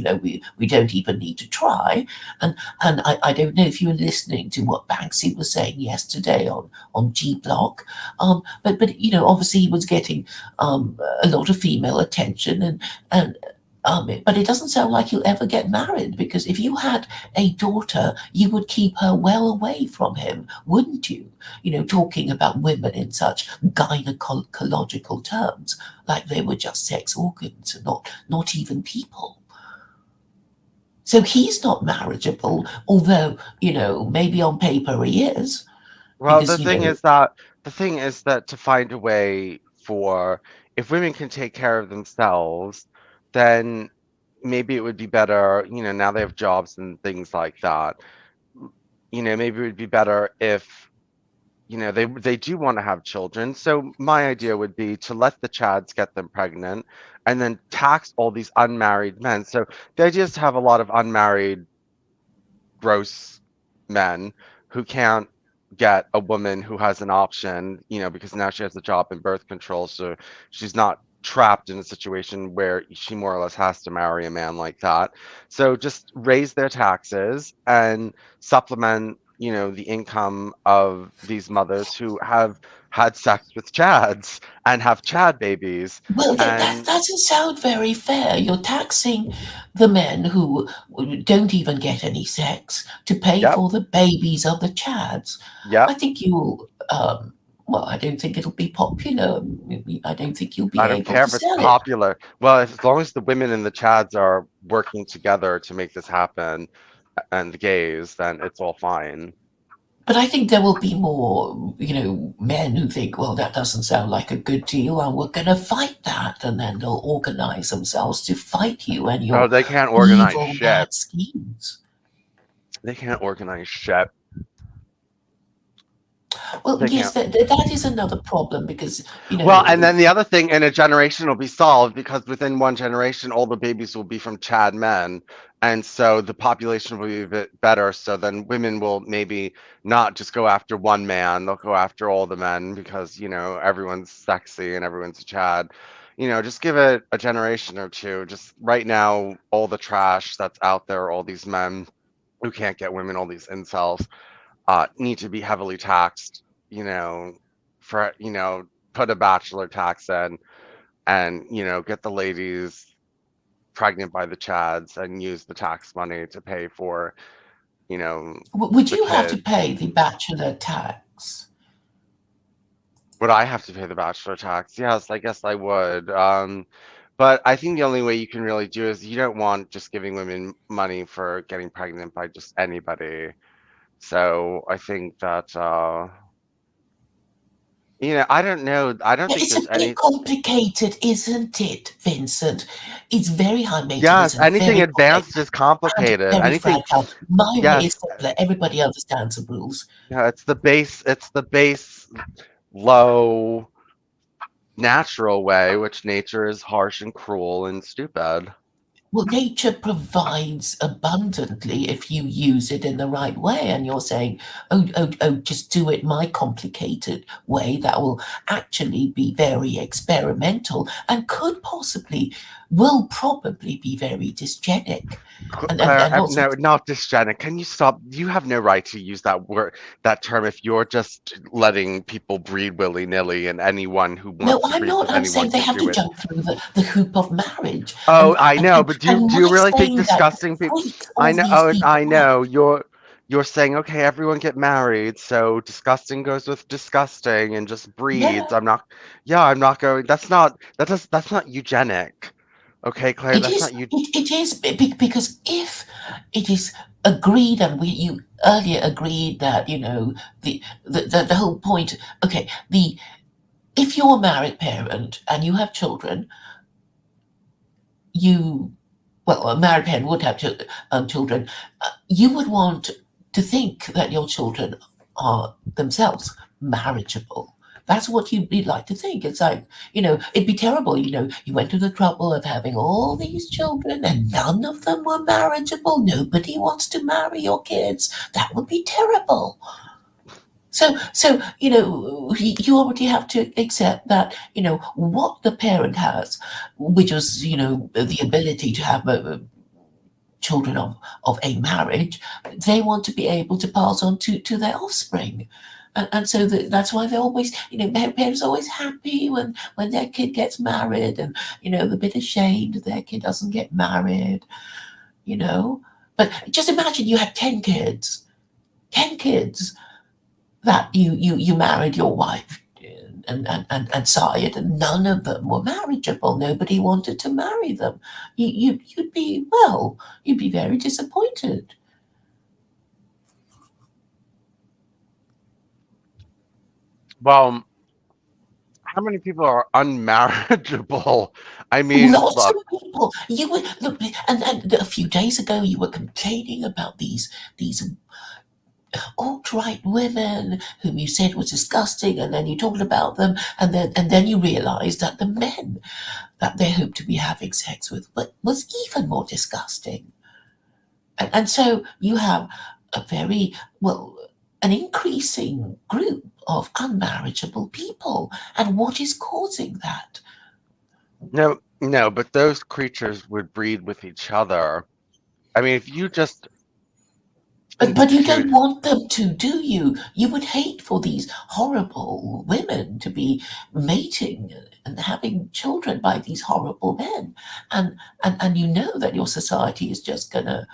we don't even need to try, and I don't know if you were listening to what Banksy was saying yesterday on G Block, but obviously he was getting a lot of female attention, and but it doesn't sound like he'll ever get married because if you had a daughter, you would keep her well away from him, wouldn't you? Talking about women in such gynecological terms, like they were just sex organs and not even people. So he's not marriageable, although maybe on paper he is, Well, because the thing is that to find a way for, if women can take care of themselves, then maybe it would be better, now they have jobs and things like that. Maybe it would be better if, they do want to have children. So my idea would be to let the Chads get them pregnant and then tax all these unmarried men. So the idea is to have a lot of unmarried gross men who can't get a woman who has an option, because now she has a job in birth control, so she's not trapped in a situation where she more or less has to marry a man like that. So just raise their taxes and supplement, the income of these mothers who have had sex with Chads and have Chad babies. well, that And doesn't sound very fair. You're taxing the men who don't even get any sex to pay yep, for the babies of the Chads. I yep. think well, I don't think it'll be popular. I don't think you'll be I don't able care to if it's sell it. popular. Well, as long as the women and the Chads are working together to make this happen, and the gays, then it's all fine. But I think there will be more, men who think, well, that doesn't sound like a good deal, and we're going to fight that, and then they'll organize themselves to fight you and Oh, your they can't organize evil, shit. mad schemes. They can't organize shit. Well, They yes, can't. that is another problem because, Well, and then the other thing in a generation will be solved because within one generation, all the babies will be from Chad men. And so the population will be a bit better. So then women will maybe not just go after one man, they'll go after all the men because, everyone's sexy and everyone's a Chad. Just give it a generation or two. Just right now, all the trash that's out there, all these men who can't get women, all these incels, need to be heavily taxed, for, put a bachelor tax in and, get the ladies pregnant by the Chads and use the tax money to pay for, you know, would the you have to kids. pay the bachelor tax? Would I have to pay the bachelor tax? Yes, I guess I would. But I think the only way you can really do is you don't want just giving women money for getting pregnant by just anybody. So I think that, I don't know. I don't Yeah, think it's a there's bit any. complicated, isn't it, Vincent? It's very high maintenance Yes, and anything very complex advanced is and complicated. very Anything, fragile. My way yes, is simpler. Everybody understands the rules. yeah, it's the base low natural way, which nature is harsh and cruel and stupid. Well, nature provides abundantly if you use it in the right way. And you're saying, oh, just do it my complicated way. That will actually be very experimental and will probably be very dysgenic. Claire, And also, no, not dysgenic. Can you stop? You have no right to use that word, that term, if you're just letting people breed willy-nilly, and anyone who no, wants to I'm breed not. with I'm anyone saying they can have do to it. jump through the hoop of marriage. Oh, And, I and, know, and, but do you and do you my really think saying that disgusting people? freaks all these Oh, people I out. know. You're saying, okay, everyone get married, so disgusting goes with disgusting and just breeds. Yeah. Yeah, I'm not going. That's not eugenic. Okay, Claire, It that's is. not you. It is because if it is agreed, and you earlier agreed that the whole point. Okay, the if you're a married parent and you have children, you a married parent would have children. You would want to think that your children are themselves marriageable. That's what you'd like to think. It's like, it'd be terrible. You went to the trouble of having all these children and none of them were marriageable. Nobody wants to marry your kids. That would be terrible. So you already have to accept that what the parent has, which was the ability to have children of a marriage, they want to be able to pass on to their offspring. And so that's why they're always, parents are always happy when their kid gets married, and a bit ashamed their kid doesn't get married, you know. But just imagine you had 10 kids that you married your wife and sired, and none of them were marriageable. Nobody wanted to marry them. You'd be very disappointed. Well, how many people are unmarriageable? I mean, Lots of look, people. You were look, and a few days ago you were complaining about these alt-right women whom you said was disgusting, and then you talked about them, and then you realised that the men that they hoped to be having sex with was even more disgusting. And so you have a very, an increasing group of unmarriageable people. And what is causing that? no, no, but those creatures would breed with each other. I mean, if you just But you don't institute, want them to, do you? You would hate for these horrible women to be mating and having children by these horrible men. And you know that your society is just going to,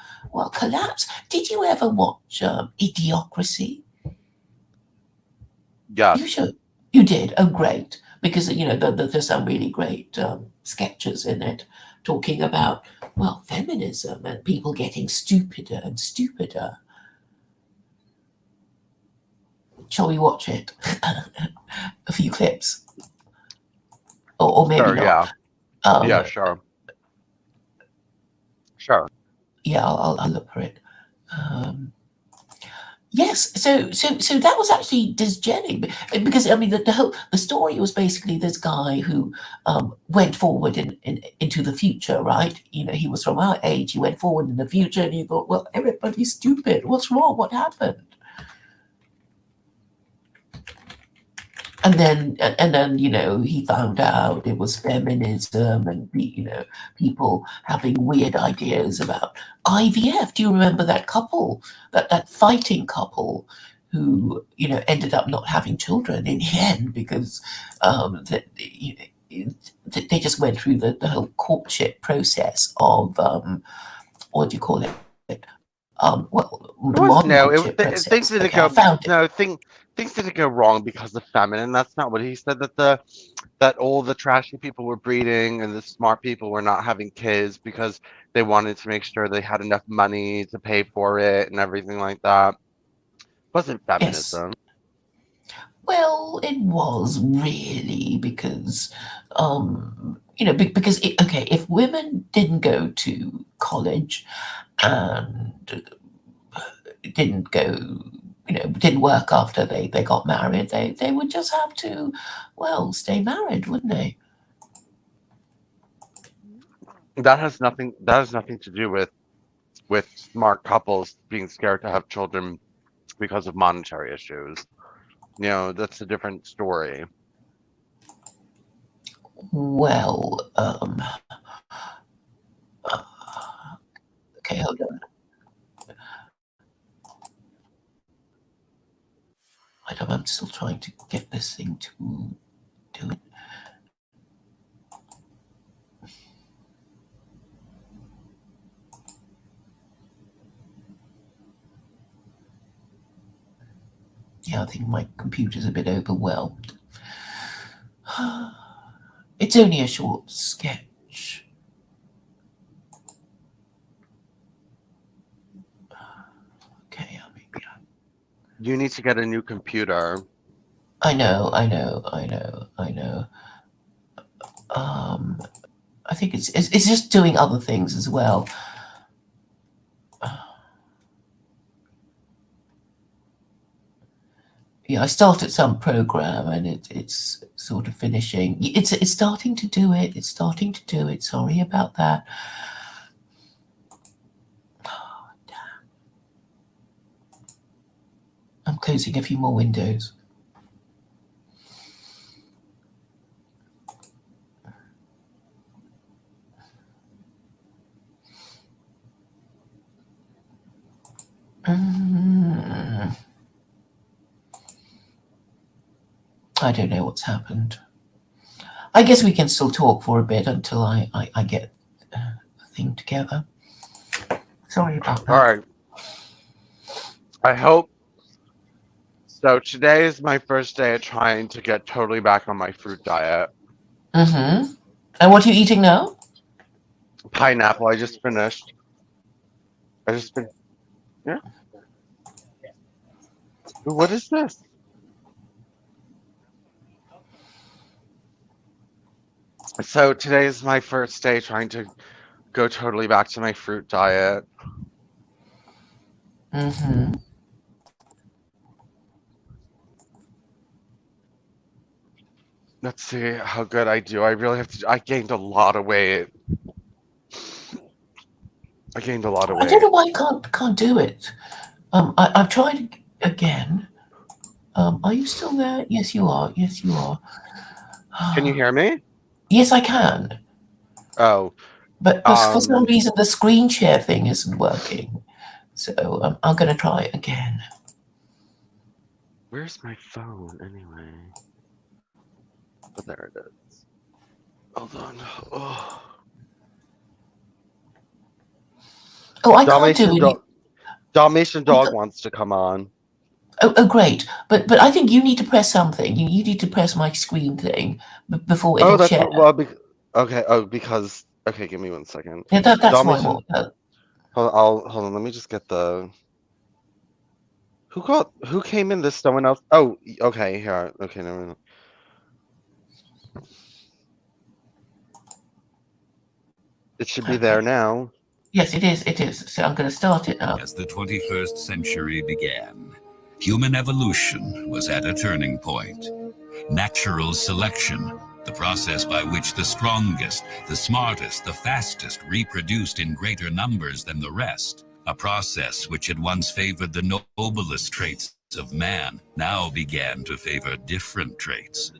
collapse. Did you ever watch Idiocracy? You yes. should. You did. Oh, great. Because there's some really great sketches in it talking about feminism and people getting stupider and stupider. Shall we watch it? A few clips, or maybe Sure, not. yeah. Um, Yeah, sure. Sure. yeah, I'll look for it. Um, yes, so that was actually disgenic because I mean the story was basically this guy who went forward into the future, right? You know, he was from our age. He went forward in the future, and he thought, well, everybody's stupid. What's wrong? What happened? And then you know he found out it was feminism and you know people having weird ideas about IVF. Do you remember that couple, that fighting couple, who you know ended up not having children in the end because that you know, they just went through the whole courtship process of what do you call it? Well, the It was modern no, courtship things process. didn't Okay, I go found it. no things didn't go wrong because of feminine. That's not what he said. That all the trashy people were breeding and the smart people were not having kids because they wanted to make sure they had enough money to pay for it and everything like that. It wasn't Yes. feminism. Well, it was really because, you know, because okay, if women didn't go to college and didn't go, you know, didn't work after they got married, they would just have to, well, stay married, wouldn't they? That has nothing to do with smart couples being scared to have children because of monetary issues. That's a different story. Well, okay, hold on. I'm still trying to get this thing to do it. Yeah, I think my computer's a bit overwhelmed. It's only a short sketch. Okay, maybe You need to get a new computer. I know, I know, I know, I know. Um, I think it's just doing other things as well. Yeah, I started some program and it's sort of finishing. It's starting to do it. It's starting to do it. Sorry about that. I'm closing a few more windows. Mm, I don't know what's happened. I guess we can still talk for a bit until I get the thing together. Sorry about All that. right. I hope so. Today is my first day of trying to get totally back on my fruit diet. Mm-hmm. And what are you eating now? Pineapple. I just finished. I just been. Yeah. What is this? So today is my first day trying to go totally back to my fruit diet. Mm-hmm. Let's see how good I do. I really have to. I gained a lot of weight. I gained a lot of I don't weight. know why I can't do it. I've tried again. Are you still there? Yes, you are. Yes, you are. Can you hear me? Yes, I can. Oh, But for some um, reason the screen share thing isn't working. So I'm going to try again. where's my phone anyway? Oh, there it is. Hold on. Oh. Oh, I can't do Dalmatian it. dog. Dalmatian Oh, dog wants to come on. great. But I think you need to press something. You need to press my screen thing before Oh, it'll that's share. what. Well, okay. Oh, because okay. Give me one second. Yeah, that's why I Dalmatian. want. Hold on. Hold on. Let me just get the. Who came in? This someone else? Oh, okay, here. Okay, no. It should be there Okay. now. Yes, it is. It is. So I'm going to start it up. As the 21st century began, human evolution was at a turning point. Natural selection, the process by which the strongest, the smartest, the fastest reproduced in greater numbers than the rest, a process which had once favored the noblest traits of man, now began to favor different traits.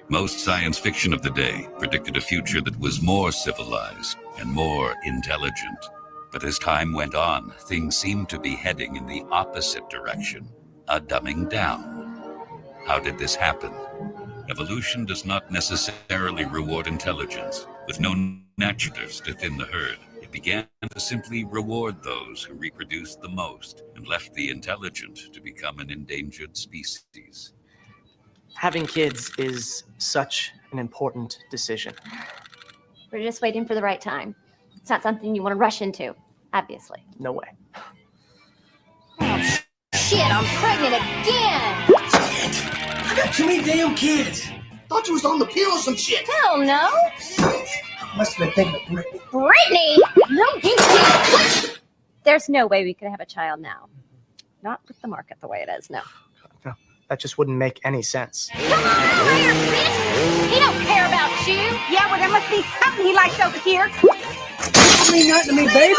Most science fiction of the day predicted a future that was more civilized and more intelligent. But as time went on, things seemed to be heading in the opposite direction, a dumbing down. How did this happen? Evolution does not necessarily reward intelligence. With no naturalists to thin the herd, it began to simply reward those who reproduced the most and left the intelligent to become an endangered species. Having kids is such an important decision. We're just waiting for the right time. It's not something you want to rush into, obviously. No way. Oh, shit, I'm pregnant again! I got too many damn kids. Thought you was on the pill or some shit. Hell no! Must have been thinking of Brittany. Brittany! No, you can't! There's no way we could have a child now. Not with the market the way it is, no. No, that just wouldn't make any sense. Come on over here, bitch! He don't care about you! Yeah, well, there must be something he likes over here. You mean nothing to me, baby?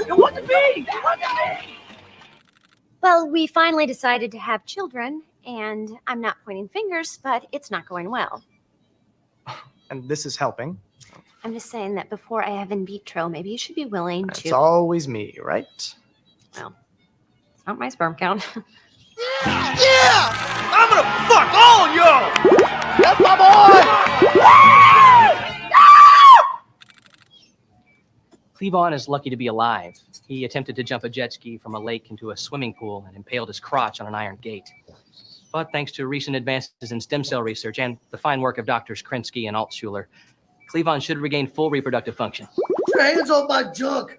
It wasn't me! It wasn't me! Well, we finally decided to have children, and I'm not pointing fingers, but it's not going well. And this is helping. I'm just saying that before I have in vitro, maybe you should be willing to... It's always me, right? Well, it's not my sperm count. Yeah! I'm gonna fuck all y'all! That's my boy! Cleavon is lucky to be alive. He attempted to jump a jet ski from a lake into a swimming pool and impaled his crotch on an iron gate. But thanks to recent advances in stem cell research and the fine work of Doctors Krinsky and Altschuler, Cleavon should regain full reproductive function. Get your hands off my junk!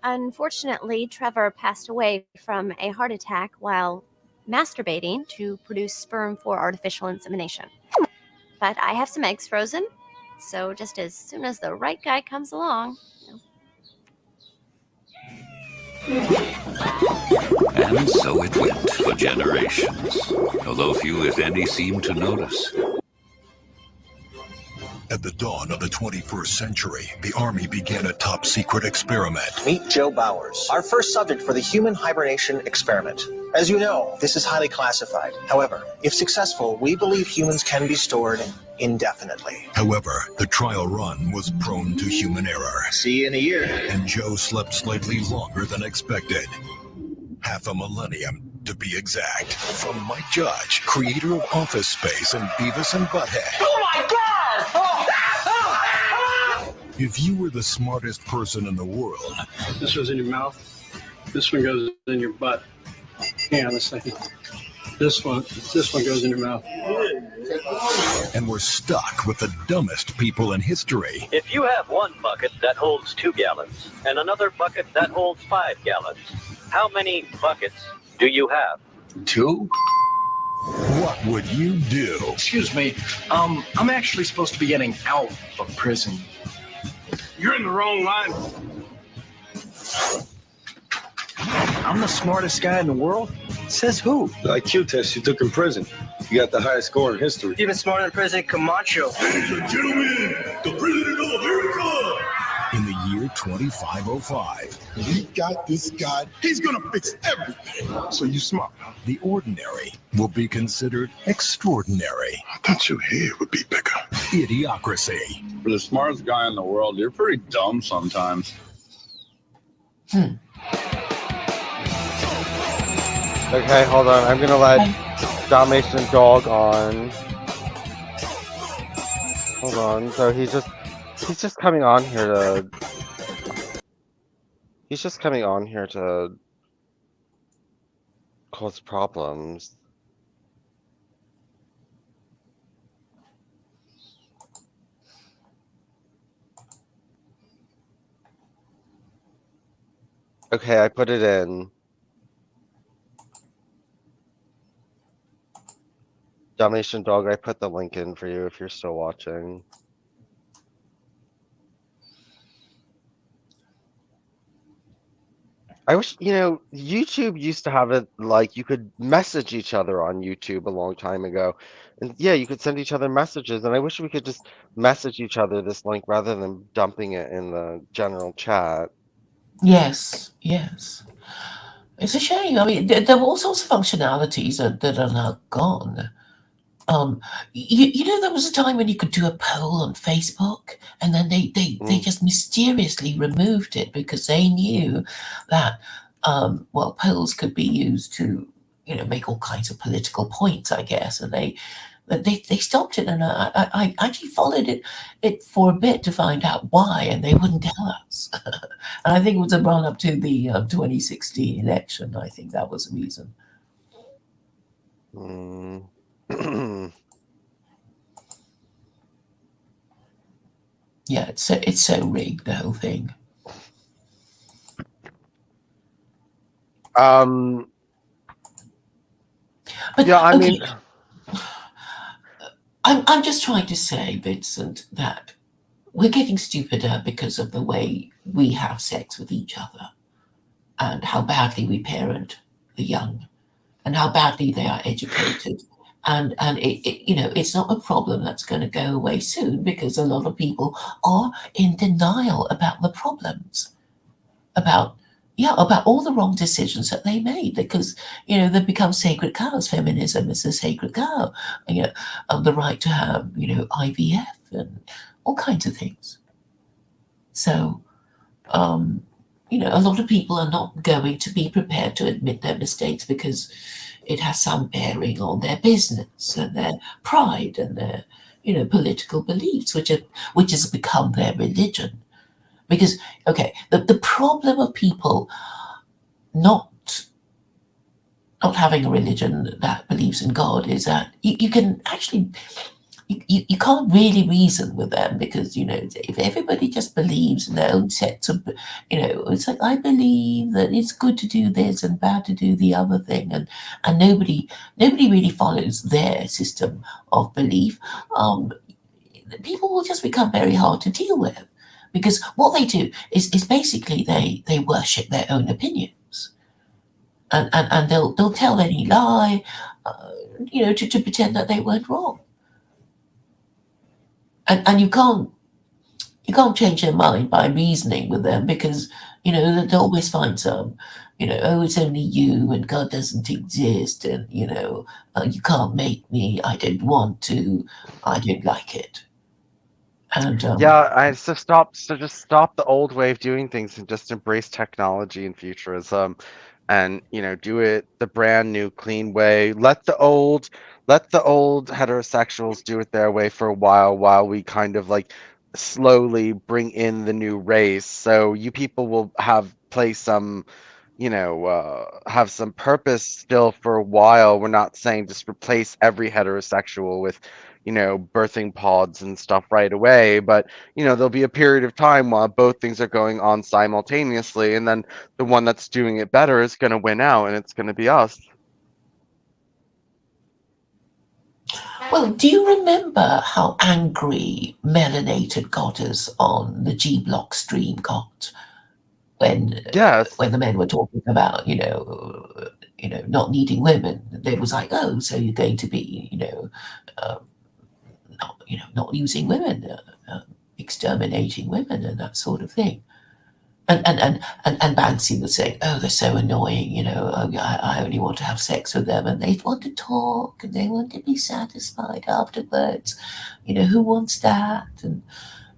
Unfortunately, Trevor passed away from a heart attack while masturbating to produce sperm for artificial insemination. But I have some eggs frozen, so just as soon as the right guy comes along... And so it went for generations, although few, if any, seemed to notice. At the dawn of the 21st century, the Army began a top-secret experiment. Meet Joe Bowers, our first subject for the human hibernation experiment. As you know, this is highly classified. However, if successful, we believe humans can be stored indefinitely. However, the trial run was prone to human error. See you in a year. And Joe slept slightly longer than expected. Half a millennium, to be exact. From Mike Judge, creator of Office Space and Beavis and Butthead. Oh my God! If you were the smartest person in the world, This goes in your mouth. This one goes in your butt. Hang on a second. This one goes in your mouth. and were stuck with the dumbest people in history, If you have one bucket that holds 2 gallons and another bucket that holds 5 gallons, how many buckets do you have? 2? What would you do? Excuse me, I'm actually supposed to be getting out of prison. You're in the wrong line. I'm the smartest guy in the world? Says who? The IQ test you took in prison. You got the highest score in history. Even smarter than President Camacho. Ladies and gentlemen, the President of America! In the year 2505, we got this guy. He's gonna fix everything. So you smart, huh? The ordinary will be considered extraordinary. I thought your head would be bigger. Idiocracy. For the smartest guy in the world, you're pretty dumb sometimes. Okay, hold on. I'm gonna let Dalmatian Dog on. Hold on. So he's just coming on here to. He's just coming on here to cause problems. Okay, I put it in. Dalmatian Dog, I put the link in for you if you're still watching. I wish, YouTube used to have it like you could message each other on YouTube a long time ago. And yeah, you could send each other messages. And I wish we could just message each other this link rather than dumping it in the general chat. Yes, yes. It's a shame. I mean, there were all sorts of functionalities that are now gone. There was a time when you could do a poll on Facebook, and then they just mysteriously removed it because they knew that, polls could be used to, make all kinds of political points, I guess, and they stopped it, and I actually followed it for a bit to find out why, and they wouldn't tell us. And I think it was a run up to the 2016 election. I think that was the reason. Yeah, it's so rigged, the whole thing. But yeah, I okay. mean, I'm just trying to say, Vincent, that we're getting stupider because of the way we have sex with each other, and how badly we parent the young, and how badly they are educated. And it's not a problem that's going to go away soon, because a lot of people are in denial about the problems, about all the wrong decisions that they made, because they become sacred cows. Feminism is a sacred cow. The right to have IVF and all kinds of things. So a lot of people are not going to be prepared to admit their mistakes, because it has some bearing on their business and their pride and their political beliefs, which has become their religion. Because the problem of people not having a religion that believes in God is that you can actually you can't really reason with them, because if everybody just believes in their own sets of it's like, I believe that it's good to do this and bad to do the other thing, and nobody really follows their system of belief. People will just become very hard to deal with, because what they do is basically they worship their own opinions, and they'll tell any lie, to pretend that they weren't wrong, and you can't change their mind by reasoning with them, because they'll always find some, oh, it's only you and God doesn't exist, and you can't make me, I don't want to, I don't like it. And yeah, just stop the old way of doing things and just embrace technology and futurism, and do it the brand new clean way. Let the old heterosexuals do it their way for a while we kind of like slowly bring in the new race, so you people will have some purpose still for a while. We're not saying just replace every heterosexual with birthing pods and stuff right away, but there'll be a period of time while both things are going on simultaneously, and then the one that's doing it better is going to win out, and it's going to be us. well, do you remember how angry melanated goddess on the G Block stream got when Yes. when the men were talking about not needing women? They was like, oh, so you're going to be not using women, exterminating women, and that sort of thing. And Banksy was saying, oh, they're so annoying, I only want to have sex with them, and they want to talk, and they want to be satisfied afterwards. Who wants that?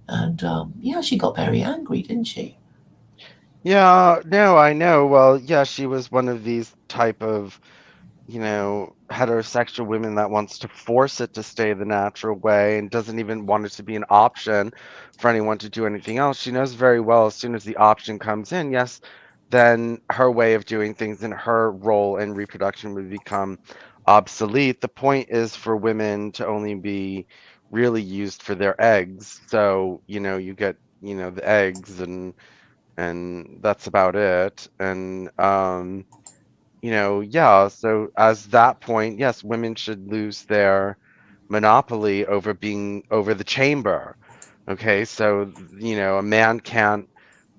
And she got very angry, didn't she? Yeah, no, I know. Well, yeah, she was one of these type of heterosexual women that wants to force it to stay the natural way and doesn't even want it to be an option for anyone to do anything else. She knows very well as soon as the option comes in, yes, then her way of doing things and her role in reproduction would become obsolete. The point is for women to only be really used for their eggs. So, you get, the eggs and and that's about it. And yeah, so as that point, yes, women should lose their monopoly over the chamber. Okay, so a man can't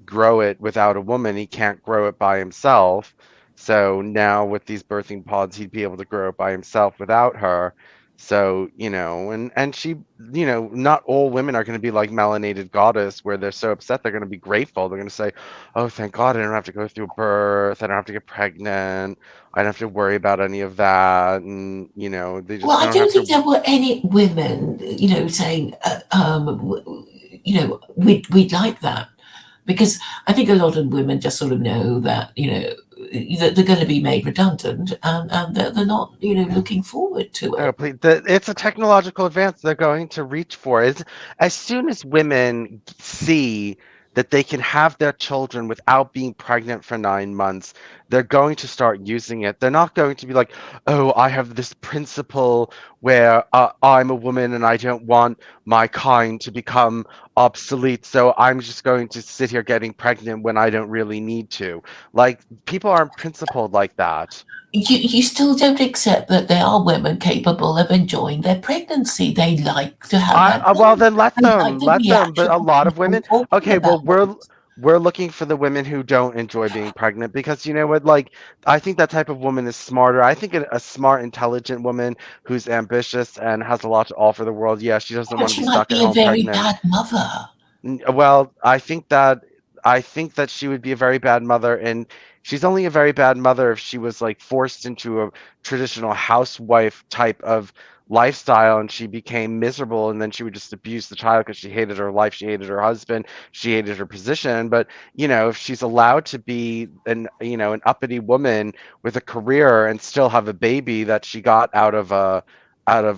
grow it without a woman. He can't grow it by himself. So now with these birthing pods, he'd be able to grow it by himself without her. So, and she, not all women are going to be like melanated goddess where they're so upset they're going to be grateful. They're going to say, "Oh, thank God I don't have to go through birth. I don't have to get pregnant. I don't have to worry about any of that." And, they Well, just I don't have don't think to. there were any women, saying, we'd like that, because I think a lot of women just sort of know that, that they're going to be made redundant, and they're not, looking forward to No, it. please. It's a technological advance they're going to reach for. As soon as women see that they can have their children without being pregnant for 9 months, they're going to start using it. They're not going to be like, "Oh, I have this principle where I'm a woman and I don't want my kind to become obsolete, so I'm just going to sit here getting pregnant when I don't really need to." Like, people aren't principled like that. You still don't accept that there are women capable of enjoying their pregnancy. They like to have that Well, done. then let They like them, the let them. But reaction a of lot of people women, talking okay, well, about it. we're looking for the women who don't enjoy being pregnant because you know what, like, I think that type of woman is smarter. I think a smart, intelligent woman who's ambitious and has a lot to offer the world. Yeah, she doesn't But want to she be might stuck at be a home very pregnant. bad mother. Well, I think that she would be a very bad mother, and she's only a very bad mother if she was like forced into a traditional housewife type of lifestyle and she became miserable and then she would just abuse the child because she hated her life, she hated her husband, she hated her position. But if she's allowed to be an uppity woman with a career and still have a baby that she got out of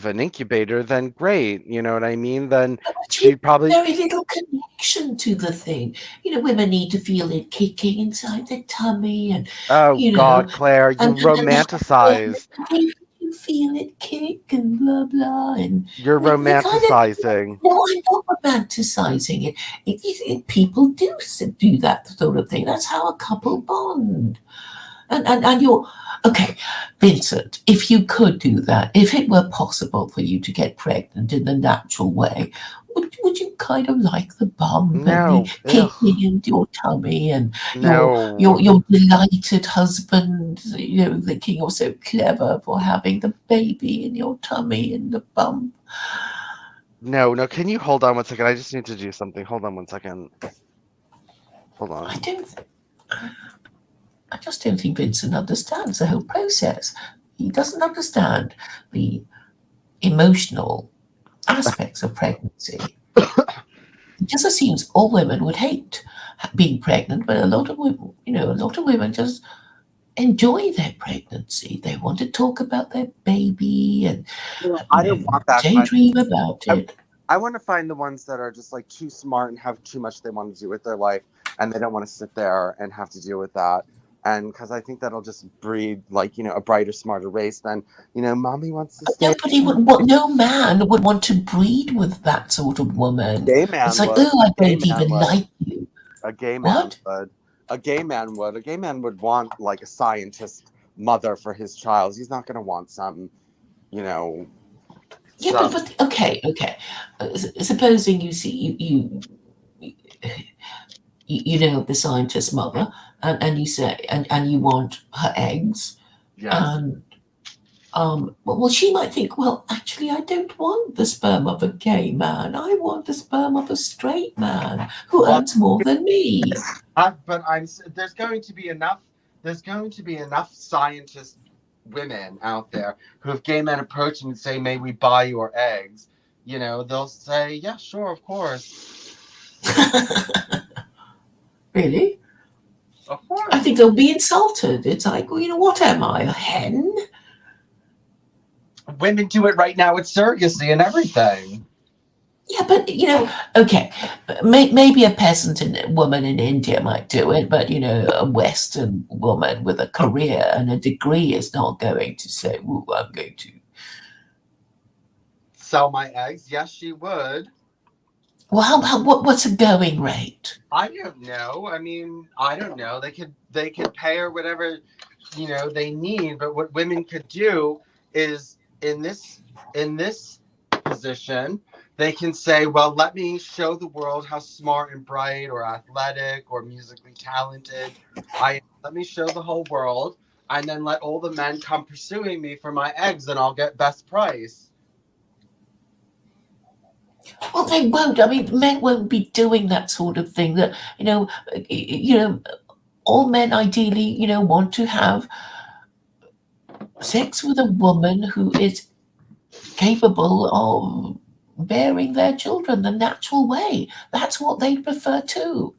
an incubator, then great. You know what I mean? Then But you she probably. have very little connection to the thing. Women need to feel it kicking inside their tummy, and Oh you know, God, Claire, you and they have to say, romanticize. "Hey, you feel it kick," and blah blah, and You're they kind of. romanticizing. No, I'm not romanticizing it. People do that sort of thing. That's how a couple bond. And you're okay, Vincent. If you could do that, if it were possible for you to get pregnant in the natural way, would you kind of like the bump and the No, kicking ugh, into your tummy and no, your delighted husband, thinking you're so clever for having the baby in your tummy and the bump? no, no. Can you hold on one second? I just need to do something. Hold on one second. Hold I on. don't. I just don't think Vincent understands the whole process. He doesn't understand the emotional aspects of pregnancy. It just assumes all women would hate being pregnant, but a lot of women, a lot of women just enjoy their pregnancy. They want to talk about their baby and, I don't want that kind. daydream about I, it. I want to find the ones that are just like too smart and have too much they want to do with their life, and they don't want to sit there and have to deal with that. And because I think that'll just breed like a brighter, smarter race than mommy wants to But stay. nobody would want, no man would want to breed with that sort of woman. Gay It's man like, would. oh, I Gay don't man even would. like you. A gay man What? would. A gay man would. A gay man would want like a scientist mother for his child. He's not going to want some, you know, Yeah, some. but okay. Supposing you see the scientist mother, and you say, and you want her eggs, Yes. and well, she might think, well, actually, I don't want the sperm of a gay man. I want the sperm of a straight man who Well, earns more than me. but there's going to be enough. There's going to be enough scientist women out there who, if gay men approach them and say, "May we buy your eggs?" they'll say, "Yeah, sure, of course." Really? Of I course. think they'll be insulted. It's like, well, what am I, a hen? Women do it right now with surrogacy and everything. Yeah, but okay, maybe a peasant woman in India might do it, but a Western woman with a career and a degree is not going to say, "Ooh, I'm going to." Sell my eggs? Yes, she would. Well, what's a going rate? I don't know. I mean, I don't know. They could pay her whatever, they need. But what women could do is in this position, they can say, well, let me show the world how smart and bright or athletic or musically talented I am. Let me show the whole world, and then let all the men come pursuing me for my eggs, and I'll get best price. Well, they won't. I mean, men won't be doing that sort of thing. That all men ideally, want to have sex with a woman who is capable of bearing their children the natural way. That's what they prefer too.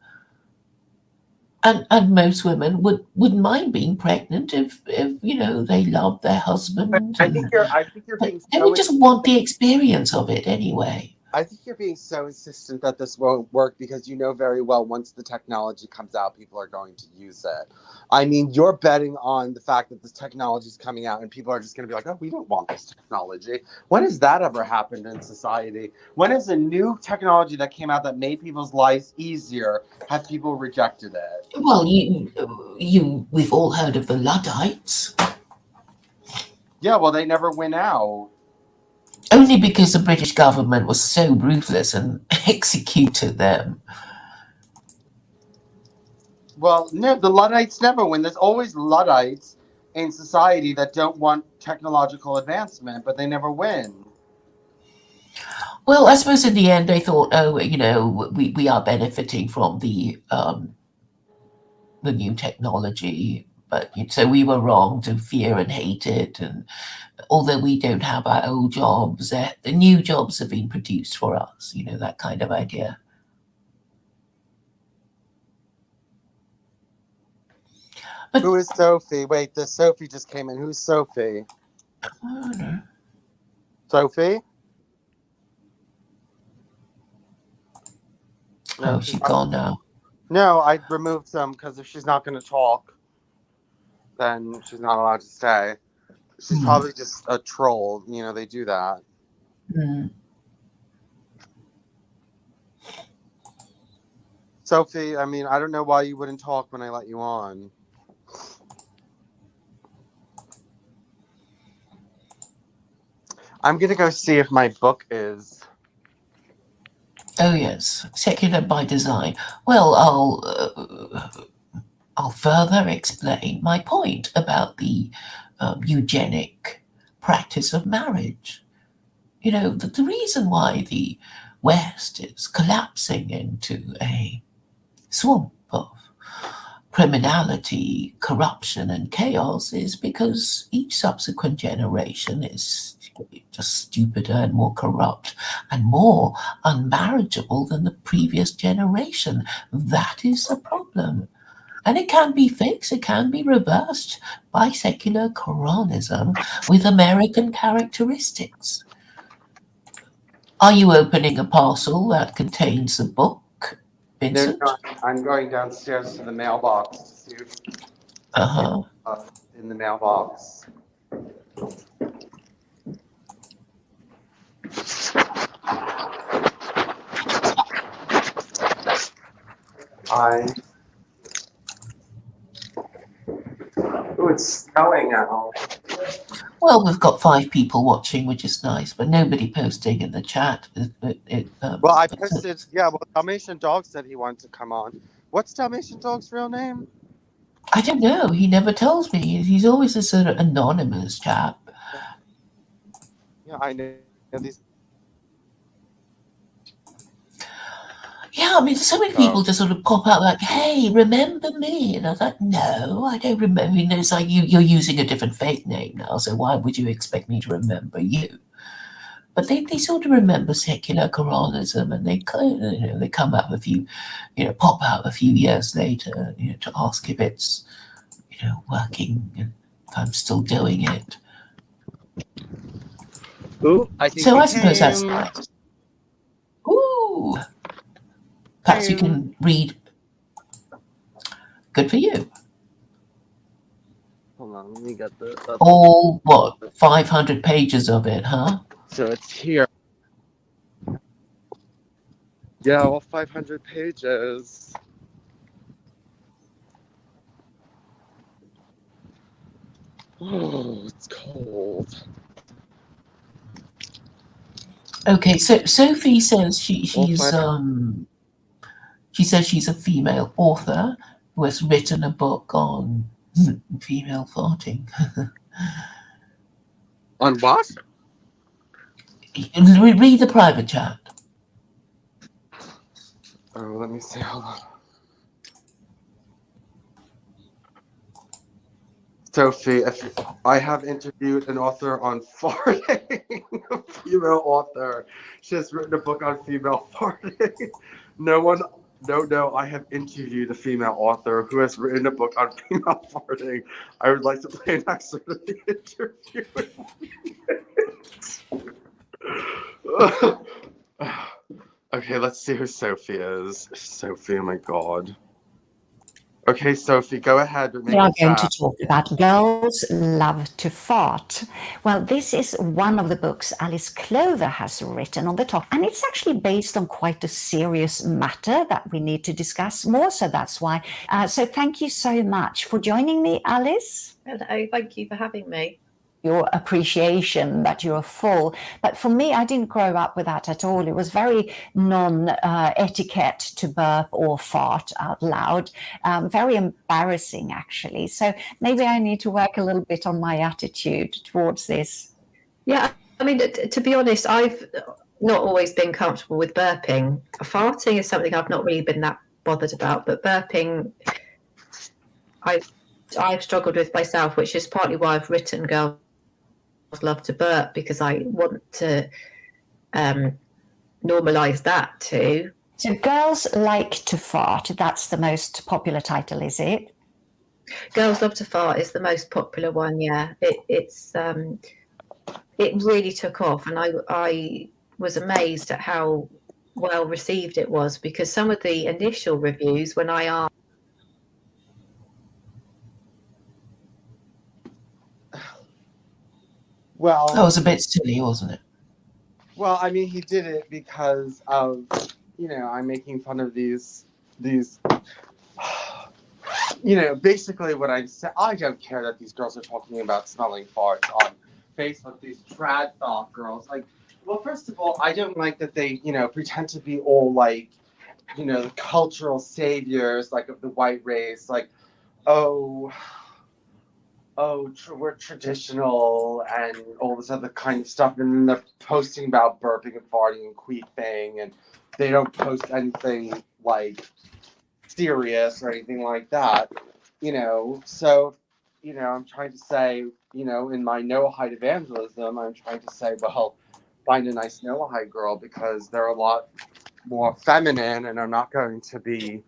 And most women wouldn't mind being pregnant if they love their husband. I think you're being They so would just want the experience of it anyway. I think you're being so insistent that this won't work because you know very well once the technology comes out, people are going to use it. I mean, you're betting on the fact that this technology is coming out and people are just going to be like, oh, we don't want this technology. When has that ever happened in society? When has a new technology that came out that made people's lives easier, have people rejected it? Well, we've all heard of the Luddites. Yeah, well, they never win out. Only because the British government was so ruthless and executed them. Well, no, the Luddites never win. There's always Luddites in society that don't want technological advancement, but they never win. Well, I suppose in the end they thought, oh, we are benefiting from the new technology, but so we were wrong to fear and hate it. And although we don't have our old jobs, the new jobs have been produced for us, that kind of idea. But who is Sophie? Wait, this Sophie just came in. Who's Sophie? I don't know. Sophie? No, she's gone now. No, I removed some because if she's not going to talk, then she's not allowed to stay. She's probably just a troll. They do that. Sophie, I mean, I don't know why you wouldn't talk when I let you on. I'm going to go see if my book is... Oh, yes. Secular by design. Well, I'll further explain my point about the eugenic practice of marriage. The reason why the West is collapsing into a swamp of criminality, corruption, and chaos is because each subsequent generation is just stupider and more corrupt and more unmarriageable than the previous generation. That is the problem. And it can be fixed, it can be reversed by secular Quranism with American characteristics. Are you opening a parcel that contains a book, Vincent? No, I'm going downstairs to the mailbox to see if in the mailbox. Oh, it's snowing now. Well, we've got 5 people watching, which is nice, but nobody posting in the chat. Well, I posted, Dalmatian Dog said he wanted to come on. What's Dalmatian Dog's real name? I don't know. He never tells me. He's always a sort of anonymous chap. Yeah, I know these. Yeah, I mean, so many people just sort of pop out like, hey, remember me? And I was like, no, I don't remember. It's like you're using a different fake name now, so why would you expect me to remember you? But they sort of remember secular Quranism, and they come out a few, pop out a few years later, to ask if it's, working, and if I'm still doing it. Ooh, I suppose that's nice. Ooh. Perhaps you can read. Good for you. Hold on, let me get the... All, 500 pages of it, huh? So it's here. Yeah, all 500 pages. Oh, it's cold. Okay, so Sophie says All she's 500. she says she's a female author who has written a book on female farting. On what? Read the private chat. Oh, let me see. Hold on. Sophie, I have interviewed an author on farting, a female author. She has written a book on female farting. No, I have interviewed a female author who has written a book on female farting. I would like to play an excerpt of the interview. Okay, let's see who Sophie is. Sophie, oh my god. Okay, Sophie, go ahead. We are going to talk about Girls Love to Fart. Well, this is one of the books Alice Clover has written on the top, and it's actually based on quite a serious matter that we need to discuss more, so that's why. So thank you so much for joining me, Alice. Hello, thank you for having me. Your appreciation that you're full. But for me, I didn't grow up with that at all. It was very non-etiquette to burp or fart out loud. Very embarrassing, actually. So maybe I need to work a little bit on my attitude towards this. Yeah, I mean, to be honest, I've not always been comfortable with burping. Farting is something I've not really been that bothered about, but burping, I've struggled with myself, which is partly why I've written Girls Love to Burp, because I want to normalize that too. So Girls Like to Fart, that's the most popular title, is it? Girls Love to Fart is the most popular one, yeah. It really took off, and I was amazed at how well received it was, because some of the initial reviews, when I asked, well, that was a bit silly, wasn't it? Well, I mean, he did it because of, I'm making fun of these, basically what I'm saying. I don't care that these girls are talking about smelling farts on Facebook, these trad thought girls. Like, well, first of all, I don't like that they, pretend to be all like, the cultural saviors, like of the white race, like, we're traditional and all this other kind of stuff, and then they're posting about burping and farting and queefing, and they don't post anything like serious or anything like that, So, I'm trying to say, in my Noahide evangelism, I'm trying to say, well, find a nice Noahide girl, because they're a lot more feminine and are not going to be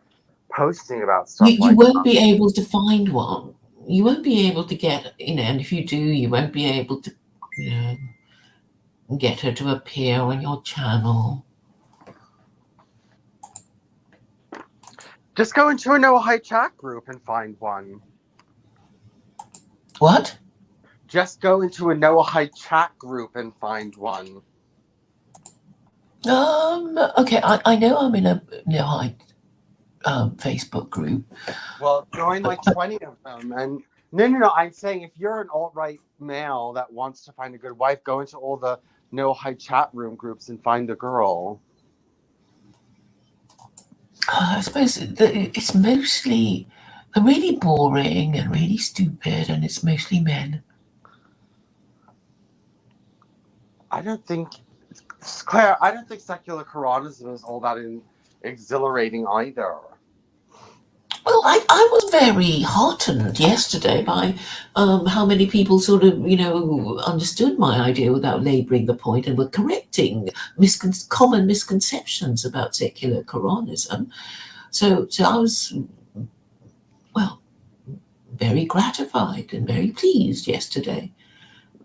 posting about stuff like that. You won't be able to find one. You won't be able to get, and if you do, you won't be able to, get her to appear on your channel. Just go into a Noahide chat group and find one. What? Just go into a Noahide chat group and find one. Okay, I know I'm in a Noahide Facebook group. Well, join like 20 of them. And no, I'm saying if you're an alt-right male that wants to find a good wife, go into all the Noahide chat room groups and find a girl. I suppose it's mostly really boring and really stupid, and it's mostly men. Claire, I don't think secular Quranism is all that exhilarating either. Well, I was very heartened yesterday by how many people sort of, understood my idea without labouring the point and were correcting common misconceptions about secular Quranism. So I was, very gratified and very pleased yesterday.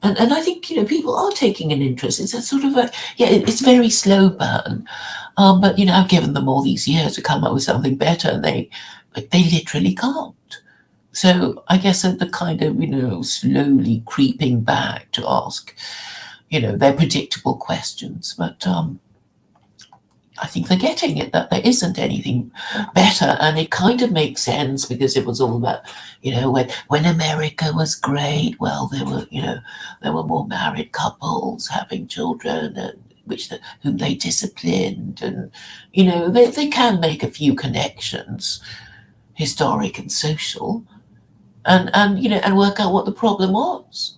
And I think, people are taking an interest. It's a sort of it's very slow burn. But, I've given them all these years to come up with something better, and they literally can't. So I guess they're kind of, slowly creeping back to ask, their predictable questions. But I think they're getting it, that there isn't anything better. And it kind of makes sense because it was all about, when America was great, well, there were more married couples having children and whom they disciplined, and they can make a few connections, historic and social, and work out what the problem was.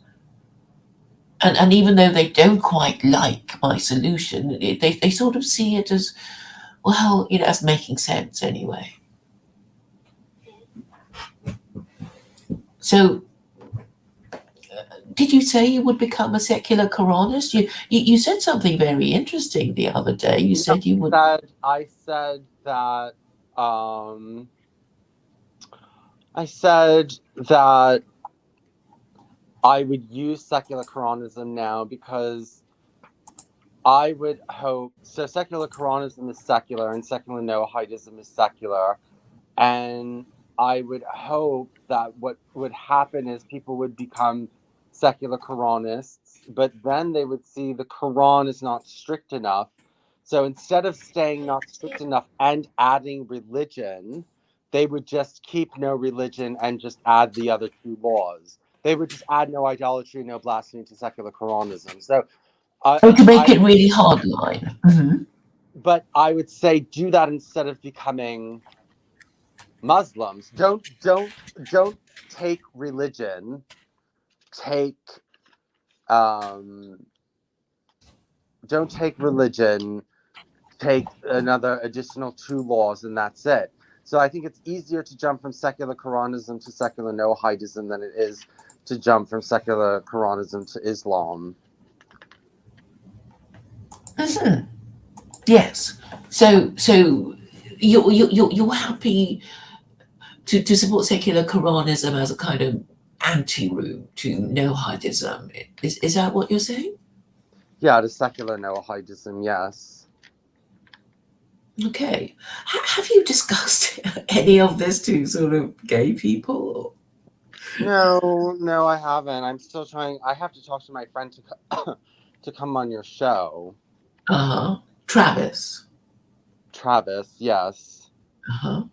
And even though they don't quite like my solution, they sort of see it as, well, as making sense anyway. So, did you say you would become a secular Quranist? You said something very interesting the other day. You said you would. I said that. I said that I would use secular Quranism now because I would hope. So secular Quranism is secular, and secular Noahidism is secular, and I would hope that what would happen is people would become secular Quranists, but then they would see the Quran is not strict enough. So instead of staying not strict enough and adding religion, they would just keep no religion and just add the other two laws. They would just add no idolatry, no blasphemy to secular Quranism. So, to make it really hardline. Mm-hmm. But I would say do that instead of becoming Muslims. Don't take religion. Don't take religion. Take another additional two laws, and that's it. So I think it's easier to jump from secular Quranism to secular Noahidism than it is to jump from secular Quranism to Islam. Mm-hmm. Yes. So you're happy to support secular Quranism as a kind of anti-route to Noahidism. Is that what you're saying? Yeah, to secular Noahidism, yes. Okay. Have you discussed any of this to sort of gay people? No, I haven't. I'm still trying. I have to talk to my friend to come on your show. Uh-huh. Travis, yes. Uh-huh.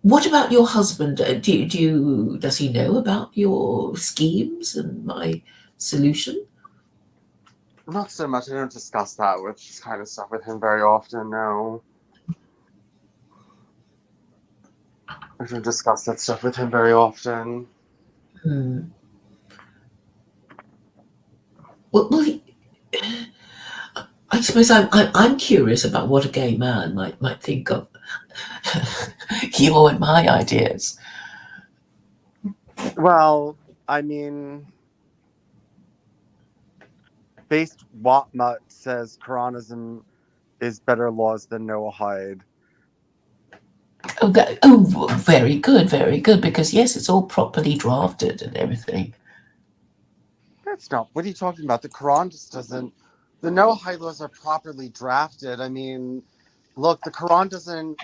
What about your husband? Does he know about your schemes and my solution? Not so much. I don't discuss that kind of stuff with him very often, no. I don't discuss that stuff with him very often. Well, I suppose I'm curious about what a gay man might think of you and my ideas. Well, I mean, based Watmut says Quranism is better laws than Noahide. Very good, because yes, it's all properly drafted and everything. That's not. What are you talking about? The Quran just doesn't. The Noahide laws are properly drafted. I mean, look, the Quran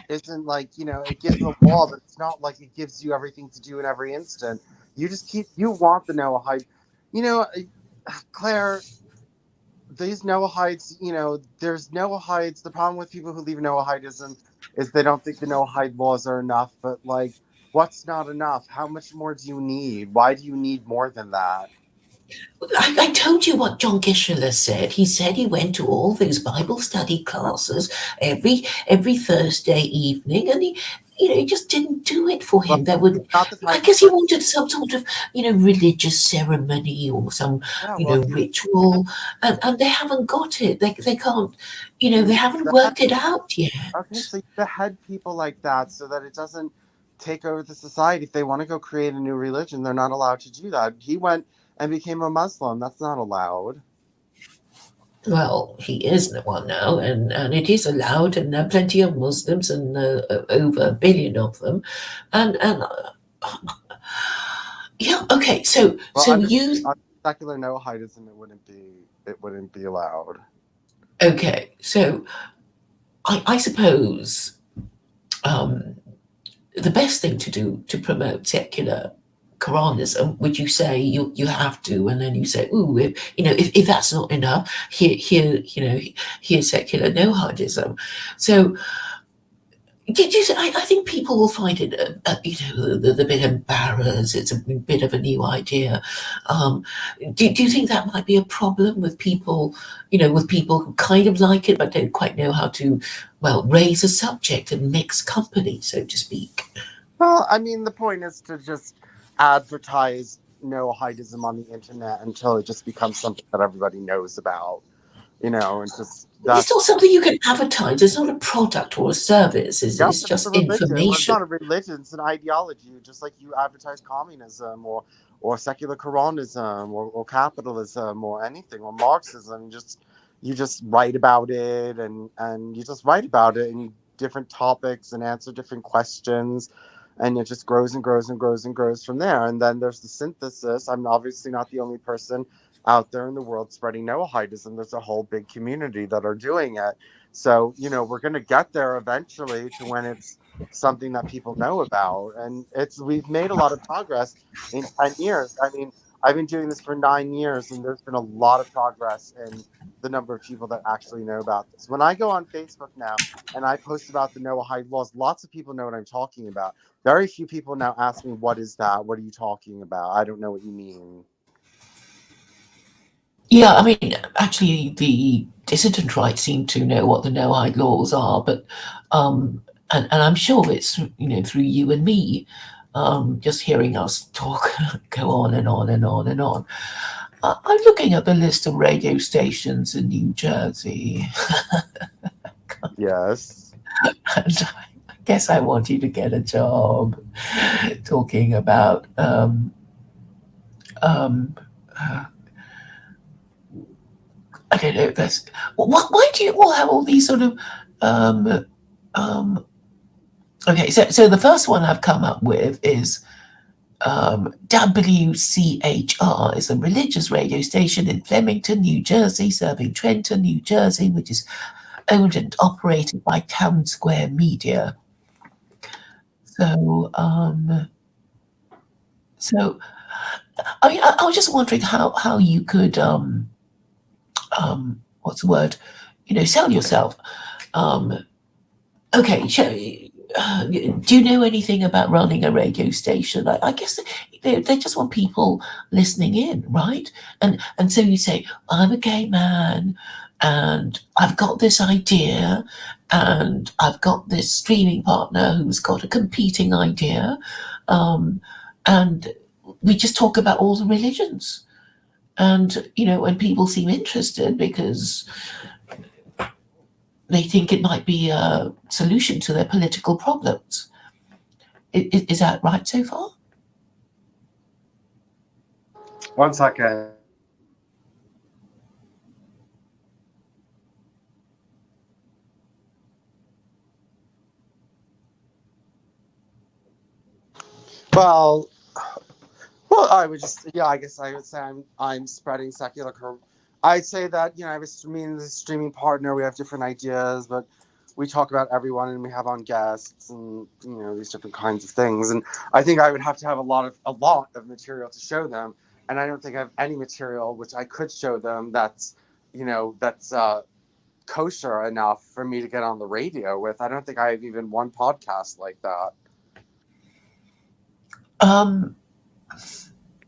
isn't like, it gives a law, but it's not like it gives you everything to do in every instant. You want the Noahide. Claire, these Noahides, there's Noahides. The problem with people who leave Noahidism is they don't think the Noahide laws are enough, but like, what's not enough? How much more do you need? Why do you need more than that? I told you what John Gisheler said. He said he went to all those Bible study classes every Thursday evening, and he just didn't do it for him. I guess he wanted some sort of religious ceremony or some ritual, and they haven't got it. They can't, they haven't worked it out yet. Okay, so you behead people like that so that it doesn't take over the society. If they want to go create a new religion, they're not allowed to do that. He went and became a Muslim. That's not allowed. Well, he is one now, and it is allowed, and there are plenty of Muslims, and over 1 billion of them, and yeah, okay. So you secular Noahidism, it wouldn't be allowed. Okay, so I suppose the best thing to do to promote secular Quranism, which you say you have to, and then you say, "Ooh, if that's not enough, here's secular no-hardism." So, I think people will find it, a bit embarrassed. It's a bit of a new idea. Do you think that might be a problem with people, with people who kind of like it but don't quite know how to, raise a subject and mix company, so to speak? Well, I mean, the point is to just advertise no-hidism on the internet until it just becomes something that everybody knows about. And just it's not something you can advertise. It's not a product or a service. It's but just it's a religion. Well, it's information. not a religion; it's an ideology. Just like you advertise communism or secular Quranism or capitalism or anything or Marxism. You just write about it and you just write about it in different topics and answer different questions. And it just grows and grows and grows and grows from there. And then there's the synthesis. I'm obviously not the only person out there in the world spreading no-hidism. There's a whole big community that are doing it. So, we're going to get there eventually to when it's something that people know about. And we've made a lot of progress in 10 years. I mean, I've been doing this for 9 years, and there's been a lot of progress in the number of people that actually know about this. When I go on Facebook now and I post about the no-hide laws, lots of people know what I'm talking about. Very few people now ask me, what is that? What are you talking about? I don't know what you mean. Yeah, I mean, actually, the dissident right seem to know what the no-hide laws are, but and I'm sure it's through you and me, just hearing us talk, go on and on and on and on. I'm looking at the list of radio stations in New Jersey. Yes. And I guess I want you to get a job talking about I don't know. That's why do you all have all these sort of okay, so the first one I've come up with is WCHR is a religious radio station in Flemington, New Jersey, serving Trenton, New Jersey, which is owned and operated by Town Square Media. So I mean, I was just wondering how you could what's the word? Sell yourself. Okay, do you know anything about running a radio station? I guess they just want people listening in, right? And so you say, I'm a gay man, and I've got this idea, and I've got this streaming partner who's got a competing idea, and we just talk about all the religions. And, when people seem interested because they think it might be a solution to their political problems. Is that right so far? 1 second. Well, I would just, I guess I would say I'm spreading secular. I'd say that, I have a streaming partner. We have different ideas, but we talk about everyone and we have on guests and, these different kinds of things. And I think I would have to have a lot of material to show them. And I don't think I have any material which I could show them that's kosher enough for me to get on the radio with. I don't think I have even one podcast like that.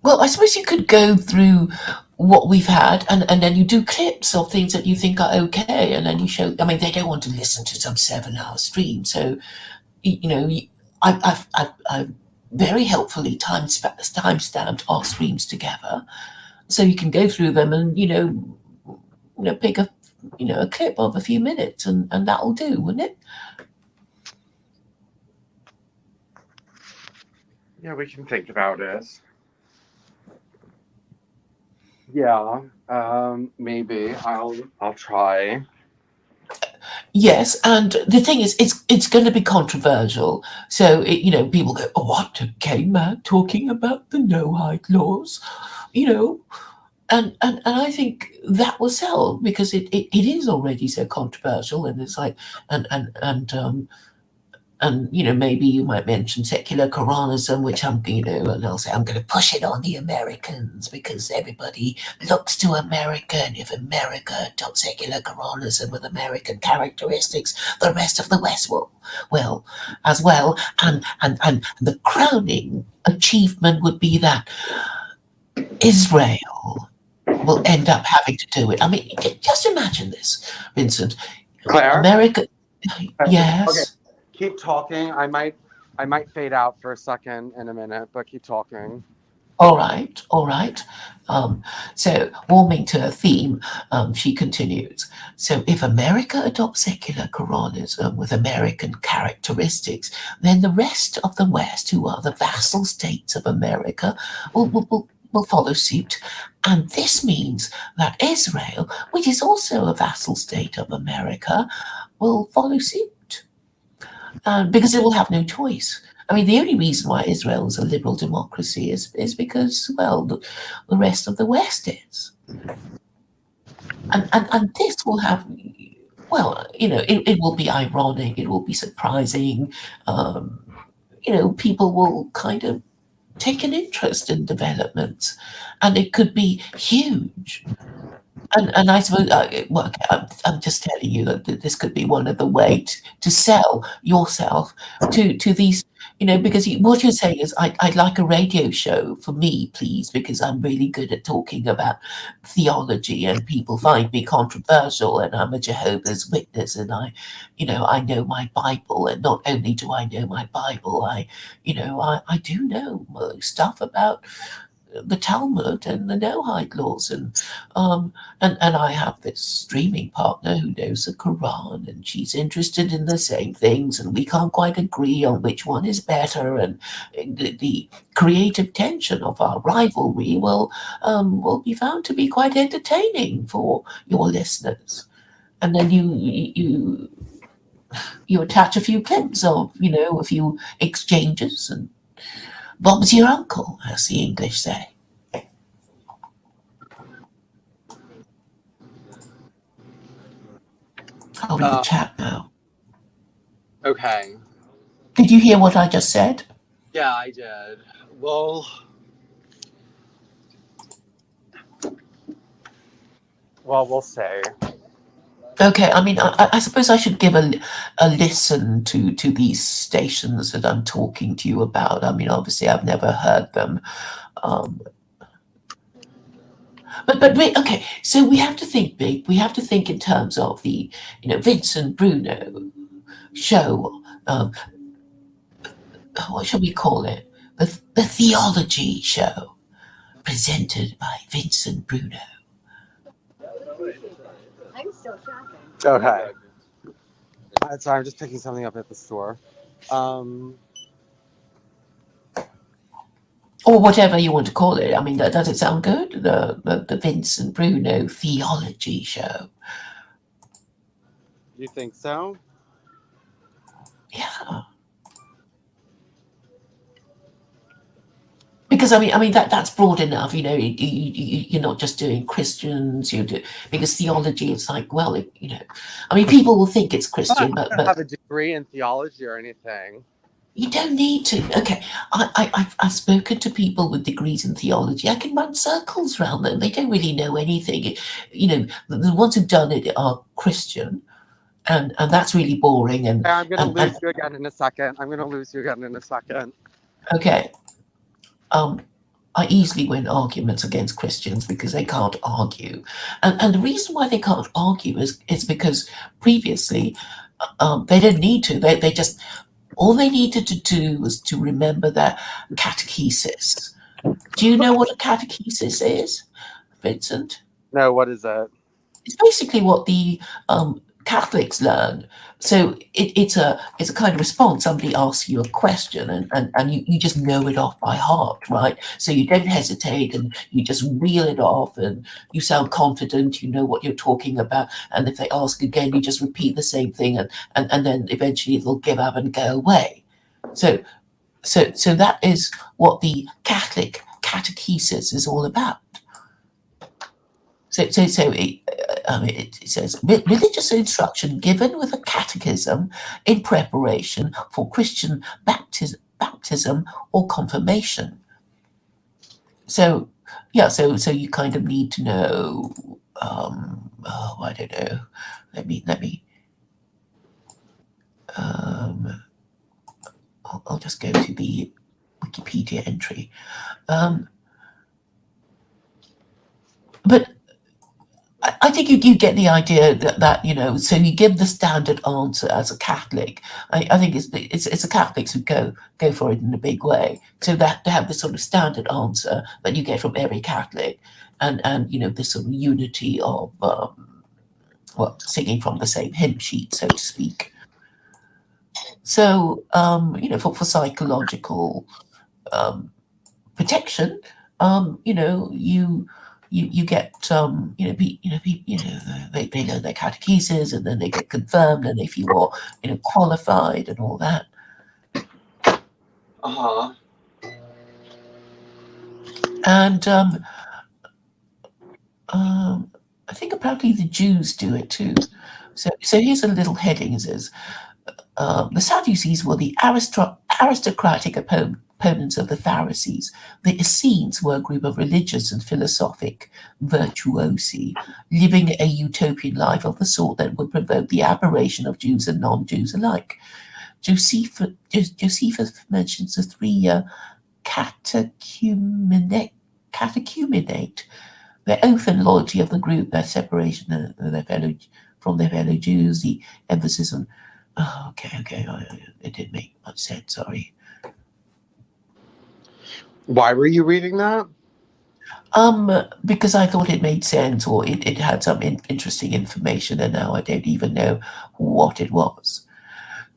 Well, I suppose you could go through what we've had and then you do clips of things that you think are okay, and then you show. I mean, they don't want to listen to some 7-hour stream, so I've very helpfully time-stamped our streams together, so you can go through them and pick a clip of a few minutes, and that'll do, wouldn't it? Yeah, we can think about it. Yeah, maybe I'll try. Yes, and the thing is, it's going to be controversial. So people go, "Oh, what, a gay man talking about the no-hide laws?" And I think that will sell because it is already so controversial, and it's like and maybe you might mention secular Quranism, which and they'll say, I'm going to push it on the Americans because everybody looks to America, and if America adopts secular Quranism with American characteristics, the rest of the West will as well. And the crowning achievement would be that Israel will end up having to do it. I mean, just imagine this, Vincent. Claire? America. Yes. Okay. Keep talking. I might fade out for a second in a minute, but keep talking. All right. So, warming to her theme, she continues. So, if America adopts secular Quranism with American characteristics, then the rest of the West, who are the vassal states of America, will follow suit. And this means that Israel, which is also a vassal state of America, will follow suit. Because it will have no choice. I mean, the only reason why Israel is a liberal democracy is because, well, the rest of the West is. And this will have, well, it will be ironic, it will be surprising. People will kind of take an interest in developments, and it could be huge. And I suppose, I'm just telling you that this could be one of the ways to sell yourself to these, because what you're saying is, I'd like a radio show for me, please, because I'm really good at talking about theology, and people find me controversial, and I'm a Jehovah's Witness, and I know my Bible, and not only do I know my Bible, I do know stuff about the Talmud and the Noahide laws, and I have this streaming partner who knows the Quran, and she's interested in the same things, and we can't quite agree on which one is better, and the creative tension of our rivalry will be found to be quite entertaining for your listeners. And then you attach a few clips of a few exchanges, and Bob's your uncle, as the English say. I'll read the chat now. Okay. Did you hear what I just said? Yeah, I did. Well, we'll say. Okay, I mean, I suppose I should give a listen to these stations that I'm talking to you about. I mean, obviously, I've never heard them. But wait, okay, so we have to think big. We have to think in terms of the, Vincent Bruno show. What shall we call it? The theology show presented by Vincent Bruno. I'm still shopping. Okay. Sorry, I'm just picking something up at the store. Or whatever you want to call it. I mean, does it sound good? The Vincent Bruno theology show. You think so? Yeah. Because I mean that's broad enough. You're not just doing Christians. Because theology. It's like, well, I mean, people will think it's Christian, but have a degree in theology or anything. You don't need to. Okay, I've spoken to people with degrees in theology. I can run circles around them. They don't really know anything. The ones who've done it are Christian, and that's really boring. And I'm going to lose you again in a second. Okay. I easily win arguments against Christians because they can't argue, and the reason why they can't argue is because previously they didn't need to. They just. All they needed to do was to remember their catechesis. Do you know what a catechesis is, Vincent? No, what is it? It's basically what the Catholics learn. So it's a kind of response. Somebody asks you a question, and you just know it off by heart, right? So you don't hesitate, and you just reel it off, and you sound confident. You know what you're talking about, and if they ask again, you just repeat the same thing, and then eventually it'll give up and go away. So that is what the Catholic catechesis is all about. So it says religious instruction given with a catechism in preparation for Christian baptism or confirmation. So yeah, so you kind of need to know. I don't know. Let me. I'll just go to the Wikipedia entry. But I think you get the idea that so you give the standard answer as a Catholic. I think it's the Catholics who go for it in a big way. So that to have this sort of standard answer that you get from every Catholic, and this sort of unity of singing from the same hymn sheet, so to speak. So for psychological protection, you get they learn their catechesis, and then they get confirmed, and they feel more qualified and all that. And I think apparently the Jews do it too. So here's a little heading. It says the Sadducees were the aristocratic opponents of the Pharisees. The Essenes were a group of religious and philosophic virtuosi, living a utopian life of the sort that would provoke the aberration of Jews and non-Jews alike. Josephus mentions the three catechumenate, their oath and loyalty of the group, their separation from their fellow Jews, the emphasis on. Okay, it didn't make much sense. Sorry. Why were you reading that? Because I thought it made sense, or it had some interesting information, and now I don't even know what it was.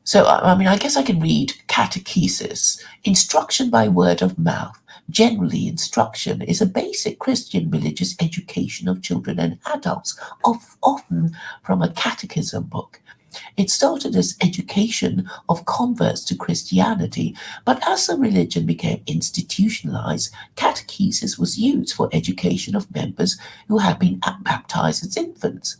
So, I guess I can read catechesis, instruction by word of mouth. Generally, instruction is a basic Christian religious education of children and adults, often from a catechism book. It started as education of converts to Christianity, but as the religion became institutionalized, catechesis was used for education of members who had been baptized as infants.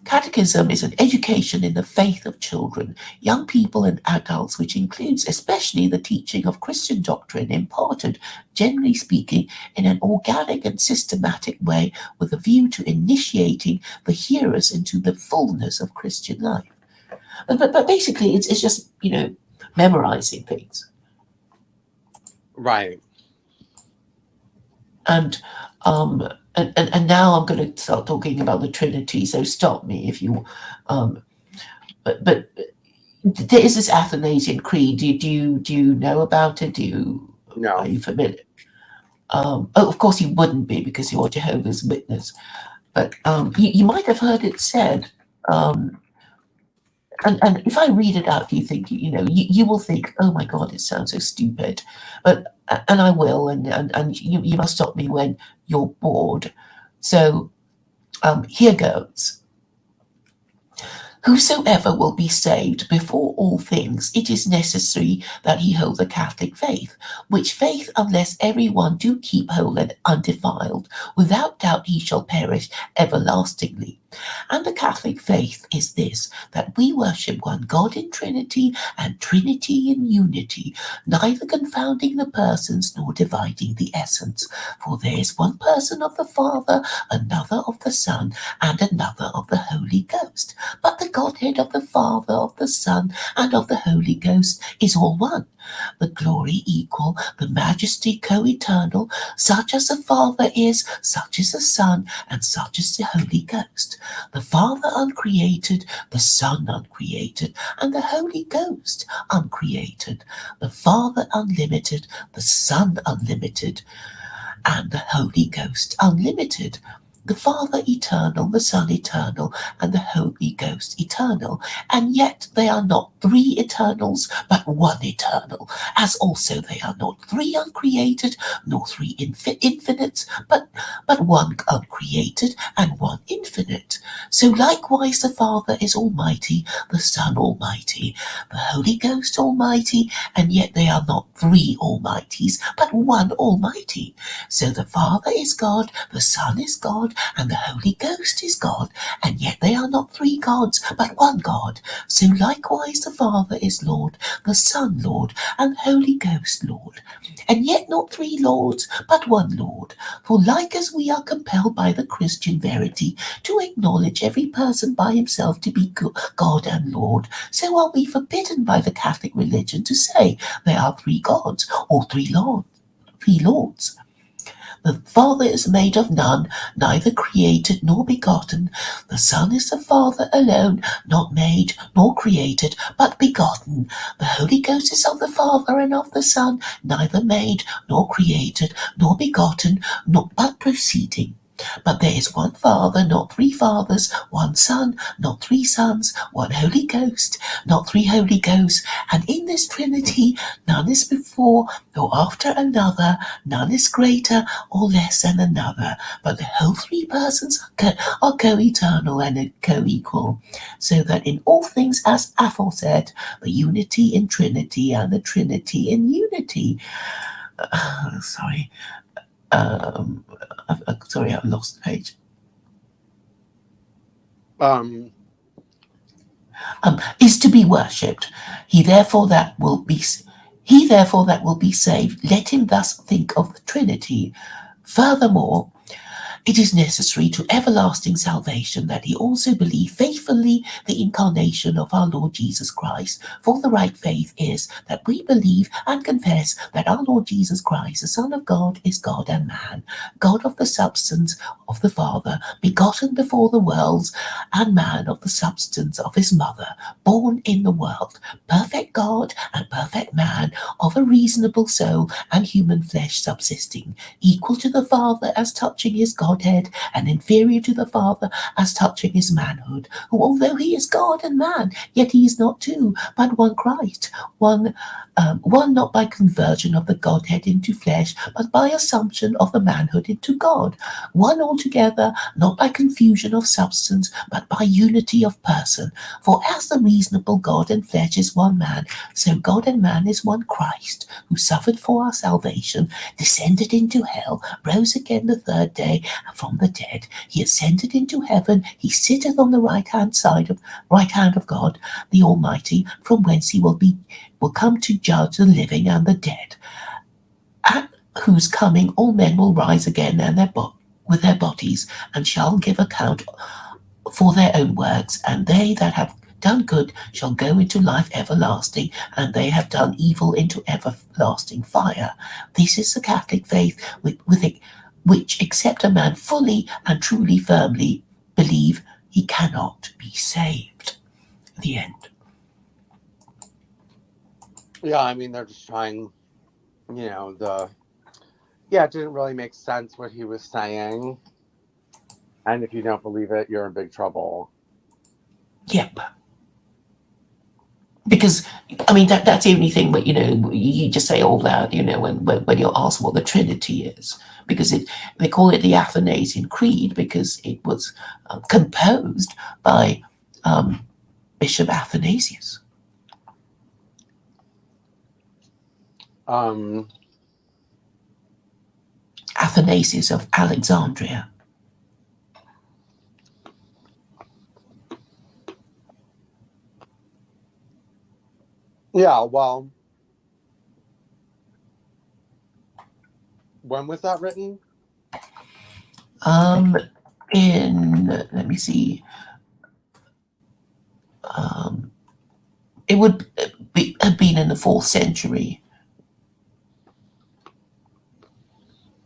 Catechism is an education in the faith of children, young people and adults, which includes especially the teaching of Christian doctrine imparted, generally speaking, in an organic and systematic way with a view to initiating the hearers into the fullness of Christian life. But basically, it's just, memorizing things. Right. And now I'm going to start talking about the Trinity. So stop me if you. But there is this Athanasian Creed. Do you know about it? No. Are you familiar? Of course you wouldn't be, because you're Jehovah's Witness. But you might have heard it said. And if I read it out, you think you will think, oh my God, it sounds so stupid. And I will, and you must stop me when you're bored. So here goes. Whosoever will be saved, before all things, it is necessary that he hold the Catholic faith, which faith, unless every one do keep whole and undefiled, without doubt he shall perish everlastingly. And the Catholic faith is this, that we worship one God in Trinity, and Trinity in unity, neither confounding the persons nor dividing the essence. For there is one person of the Father, another of the Son, and another of the Holy Ghost. But the Godhead of the Father, of the Son, and of the Holy Ghost is all one. The glory equal, the majesty co-eternal, such as the Father is, such is the Son, and such is the Holy Ghost. The Father uncreated, the Son uncreated, and the Holy Ghost uncreated. The Father unlimited, the Son unlimited, and the Holy Ghost unlimited. The Father eternal, the Son eternal, and the Holy Ghost eternal. And yet they are not three eternals, but one eternal, as also they are not three uncreated, nor three infinites, but one uncreated and one infinite. So likewise the Father is almighty, the Son almighty, the Holy Ghost almighty, and yet they are not three almighties, but one almighty. So the Father is God, the Son is God, God, and the Holy Ghost is God, and yet they are not three gods, but one God. So likewise the Father is Lord, the Son Lord, and the Holy Ghost Lord, and yet not three Lords, but one Lord. For like as we are compelled by the Christian verity to acknowledge every person by himself to be God and Lord, so are we forbidden by the Catholic religion to say there are three gods or three lords. The Father is made of none, neither created nor begotten. The Son is the Father alone, not made nor created, but begotten. The Holy Ghost is of the Father and of the Son, neither made nor created nor begotten, but proceeding. But there is one Father, not three fathers, one Son, not three sons, one Holy Ghost, not three Holy Ghosts, and in this Trinity none is before nor after another, none is greater or less than another, but the whole three persons are co-eternal and co-equal, so that in all things, as aforesaid, the unity in Trinity and the Trinity in unity. Sorry, I've lost the page. Is to be worshipped. He therefore that will be saved, let him thus think of the Trinity. Furthermore, it is necessary to everlasting salvation that he also believe faithfully the incarnation of our Lord Jesus Christ. For the right faith is that we believe and confess that our Lord Jesus Christ, the Son of God, is God and man, God of the substance of the Father, begotten before the worlds, and man of the substance of his mother, born in the world, perfect God and perfect man, of a reasonable soul and human flesh subsisting, equal to the Father as touching his Godhead, and inferior to the Father as touching his manhood, who although he is God and man, yet he is not two, but one Christ, one not by conversion of the Godhead into flesh, but by assumption of the manhood into God, one altogether, not by confusion of substance, but by unity of person. For as the reasonable God and flesh is one man, so God and man is one Christ, who suffered for our salvation, descended into hell, rose again the third day from the dead. He ascended into heaven. He sitteth on the right hand of God, the Almighty, from whence he will come to judge the living and the dead. At whose coming all men will rise again with their bodies, and shall give account for their own works, and they that have done good shall go into life everlasting, and they have done evil into everlasting fire. This is the Catholic faith which, except a man fully and truly firmly believe, he cannot be saved. The end. Yeah, I mean, they're just trying, it didn't really make sense what he was saying. And if you don't believe it, you're in big trouble. Yep. Because, I mean, that's the only thing, but, you just say all that, when you're asked what the Trinity is. Because they call it the Athanasian Creed because it was composed by Bishop Athanasius. Athanasius of Alexandria. Yeah, well, when was that written? Let me see. It would have been in the 4th century.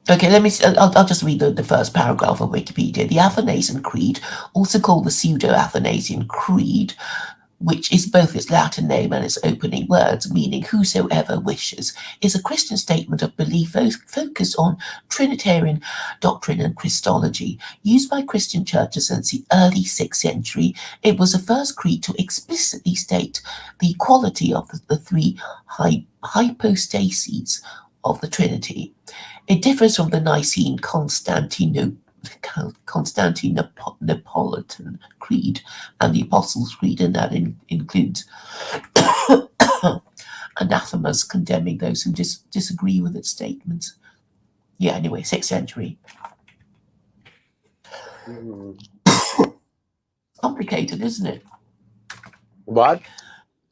Okay, let me. I'll just read the first paragraph of Wikipedia. The Athanasian Creed, also called the Pseudo-Athanasian Creed, which is both its Latin name and its opening words, meaning whosoever wishes, is a Christian statement of belief focused on Trinitarian doctrine and Christology. Used by Christian churches since the early 6th century, it was the first creed to explicitly state the equality of the three hypostases of the Trinity. It differs from the Nicene Constantinopolitan Creed and the Apostles' Creed, and that includes anathemas condemning those who disagree with its statements. Yeah, anyway, 6th century. Complicated, isn't it? What?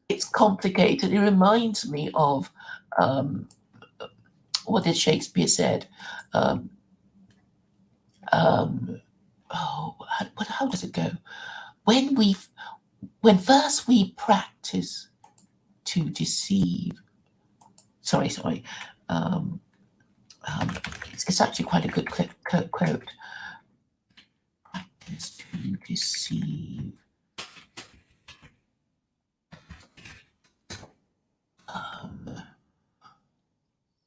It's complicated. It reminds me of what did Shakespeare said. How does it go? When first we practice to deceive. Sorry. It's actually quite a good quote. Practice to deceive.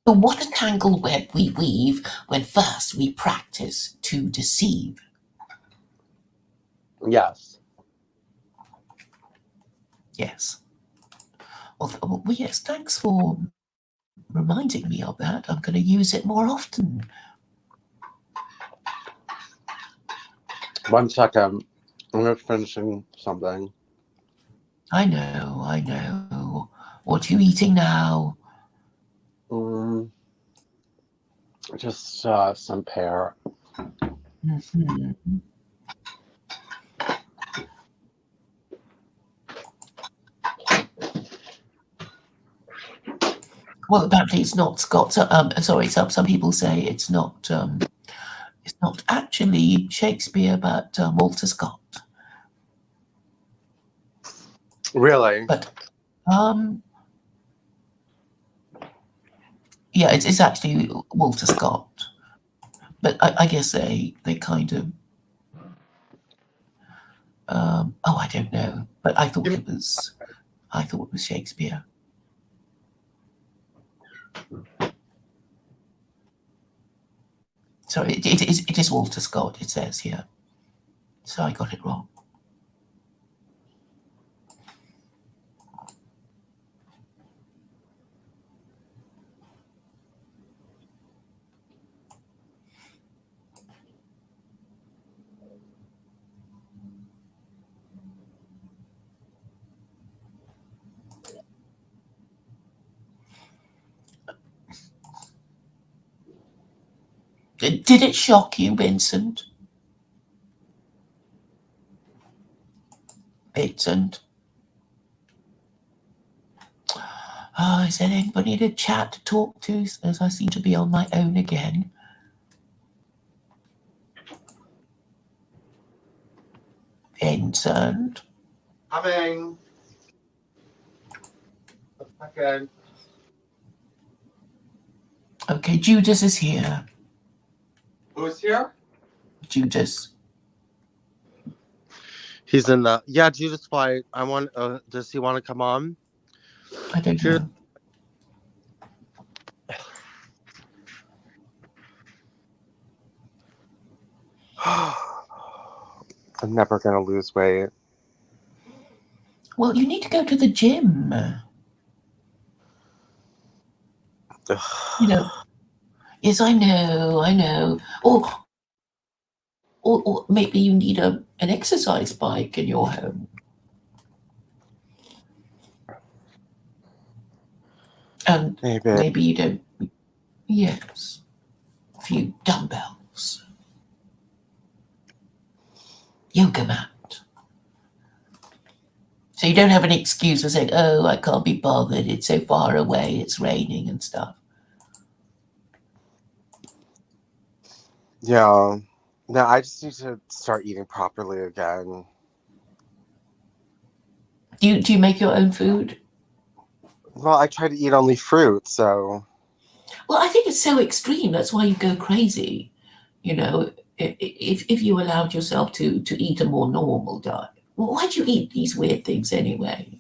But what a tangled web we weave when first we practice to deceive. Yes. Yes. Well, yes, thanks for reminding me of that. I'm going to use it more often. 1 second. I'm just finishing something. I know. What are you eating now? Just some pear. Mm-hmm. Well, apparently it's not Scott. Sorry, some people say it's not actually Shakespeare, but Walter Scott. Really? But yeah, it's actually Walter Scott. But I guess they kind of I don't know. But I thought it was Shakespeare. Sorry, it is Walter Scott, it says here. So I got it wrong. Did it shock you, Vincent? Oh, is there anybody to chat, to talk to, as I seem to be on my own again? Vincent? Coming. A second. Okay, Judas is here. Who's here? Judas. He's in the Judas flight. I want. Does he want to come on? I don't know. I'm never gonna lose weight. Well, you need to go to the gym. You know. Yes, I know. Or maybe you need an exercise bike in your home. And maybe you don't. Yes. A few dumbbells. Yoga mat. So you don't have an excuse for saying, oh, I can't be bothered. It's so far away. It's raining and stuff. Yeah. No, I just need to start eating properly again. Do you make your own food? Well, I try to eat only fruit, so. Well, I think it's so extreme. That's why you go crazy. You know, if you allowed yourself to eat a more normal diet. Well, why do you eat these weird things anyway?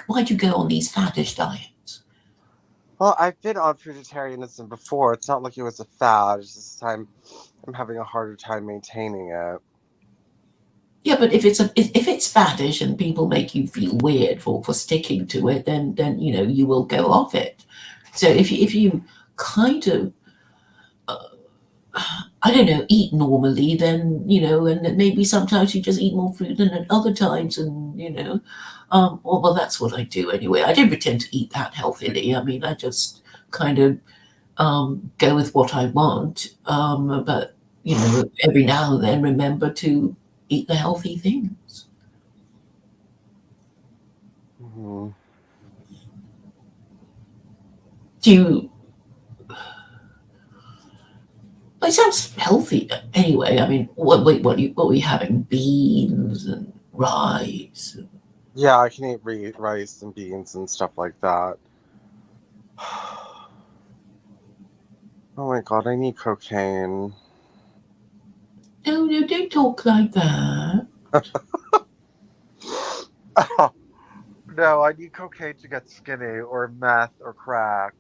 Why do you go on these faddish diets? Well, I've been on fruitarianism before. It's not like it was a fad. It's just I'm having a harder time maintaining it. Yeah, but if it's faddish and people make you feel weird for sticking to it, then you know you will go off it. So if you kind of I don't know, eat normally, then you know, and then maybe sometimes you just eat more fruit than at other times, and you know, well, that's what I do anyway. I don't pretend to eat that healthily. I mean, I just kind of go with what I want. But every now and then remember to eat the healthy things. Mm-hmm. Do you? It sounds healthy anyway. I mean, what were you having? Beans and rice. Yeah, I can eat rice and beans and stuff like that. Oh my god, I need cocaine. No, don't talk like that. No, I need cocaine to get skinny, or meth, or crack.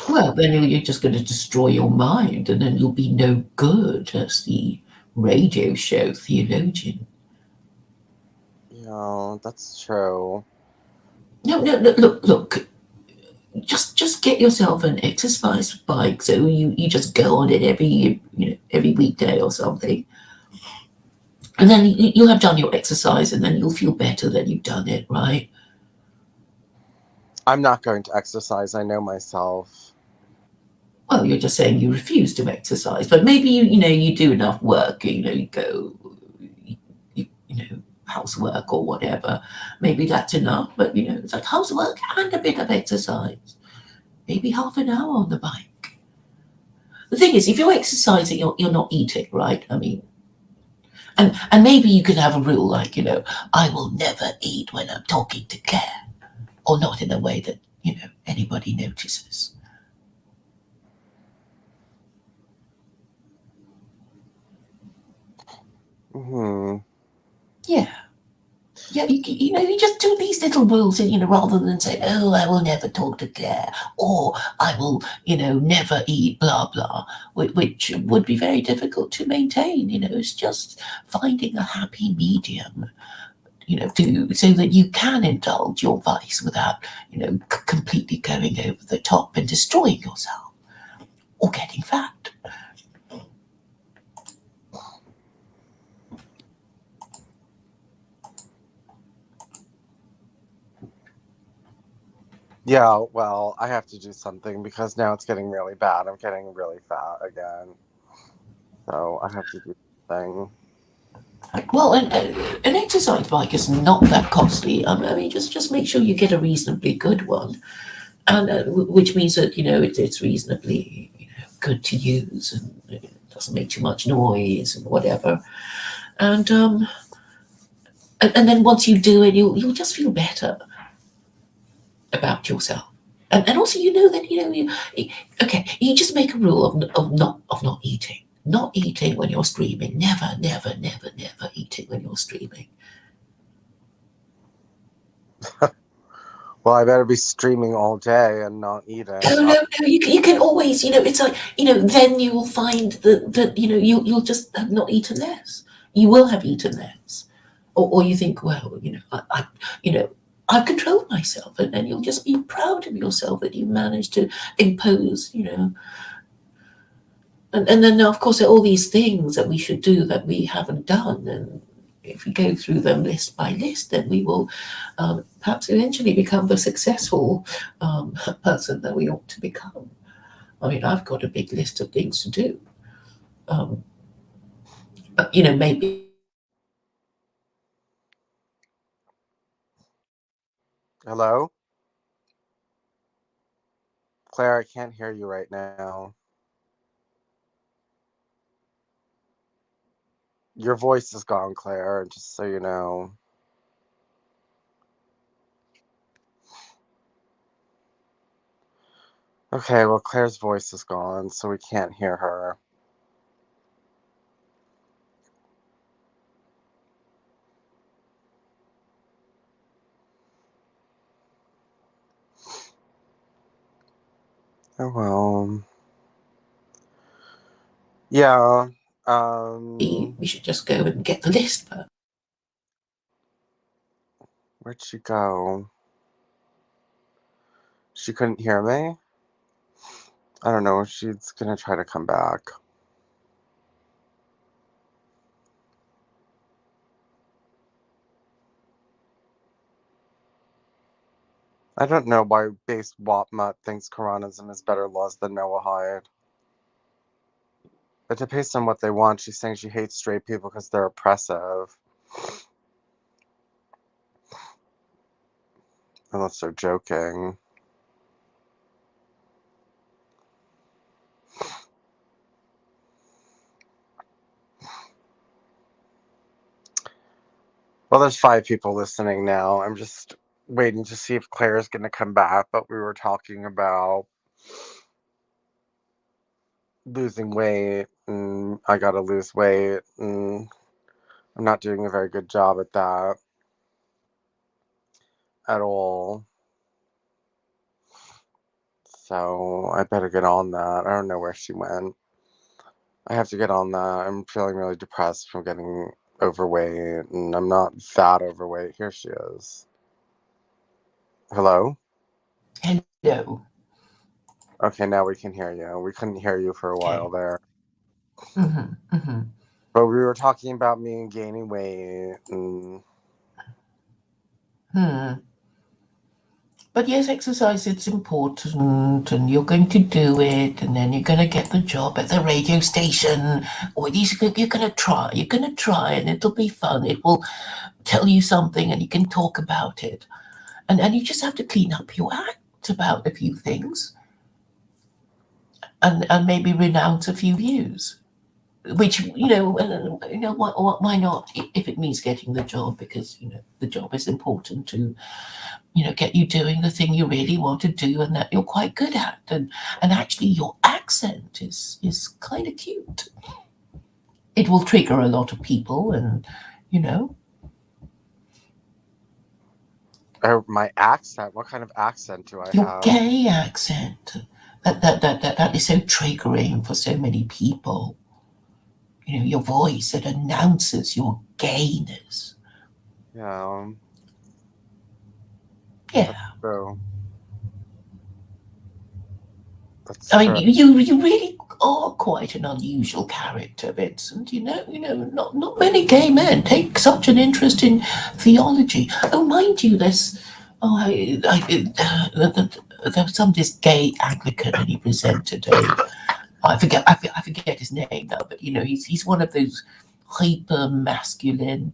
Well, then you're just going to destroy your mind, and then you'll be no good as the radio show theologian. Yeah, that's true. No, look. Just get yourself an exercise bike, so you just go on it every weekday or something, and then you'll have done your exercise, and then you'll feel better that you've done it, right? I'm not going to exercise. I know myself. Well, you're just saying you refuse to exercise, but maybe you do enough work. You go, housework or whatever. Maybe that's enough. But it's like housework and a bit of exercise. Maybe half an hour on the bike. The thing is, if you're exercising, you're not eating, right? I mean, and maybe you can have a rule like, I will never eat when I'm talking to Claire, or not in a way that anybody notices. Hmm. Yeah. Yeah, you just do these little rules, rather than say, oh, I will never talk to Claire, or I will, never eat blah, blah, which would be very difficult to maintain. It's just finding a happy medium, so that you can indulge your vice without, completely going over the top and destroying yourself or getting fat. Yeah, well, I have to do something because now it's getting really bad. I'm getting really fat again. So I have to do something. Well, an exercise bike is not that costly. I mean, just make sure you get a reasonably good one, and which means that it's reasonably good to use, and it doesn't make too much noise and whatever. And then once you do it, you'll just feel better about yourself. And also, that you just make a rule of not eating. Not eating when you're streaming. Never eating when you're streaming. Well, I better be streaming all day and not eating. No. You can always, it's like, then you will find that you'll just have not eaten less. You will have eaten less, or you think, well, I've controlled myself, and then you'll just be proud of yourself that you managed to impose, and then of course there are all these things that we should do that we haven't done, and if we go through them list by list, then we will perhaps eventually become the successful person that we ought to become. I mean, I've got a big list of things to do. But, maybe. Hello? Claire, I can't hear you right now. Your voice is gone, Claire, just so you know. Okay, well, Claire's voice is gone, so we can't hear her. Oh, well. Yeah, We should just go and get the list. Where'd she go? She couldn't hear me? I don't know, she's gonna try to come back. I don't know why base Wapmut thinks Quranism is better laws than Noahide. It depends on what they want. She's saying she hates straight people because they're oppressive. Unless they're joking. Well, there's 5 people listening now. I'm just waiting to see if Claire's going to come back, but we were talking about losing weight, and I got to lose weight, and I'm not doing a very good job at that at all. So I better get on that. I don't know where she went. I have to get on that. I'm feeling really depressed from getting overweight, and I'm not that overweight. Here she is. Hello? Hello. Okay, now we can hear you. We couldn't hear you for a while there. Mm-hmm, mm-hmm. But we were talking about me gaining weight and... But yes, exercise, it's important, and you're going to do it, and then you're going to get the job at the radio station, or you're going to try, and it'll be fun. It will tell you something, and you can talk about it. And you just have to clean up your act about a few things, and maybe renounce a few views. Which, why not, if it means getting the job, because, the job is important to, get you doing the thing you really want to do and that you're quite good at. And actually your accent is kind of cute. It will trigger a lot of people, and, Oh, my accent? What kind of accent do I have? Your gay accent. That is so triggering for so many people. Your voice, it announces your gayness. Yeah. Yeah. That's I true. mean, you really are quite an unusual character, Vincent. Not many gay men take such an interest in theology. Oh, mind you, there was some this gay Anglican, and he presented I forget his name now, but he's one of those hyper masculine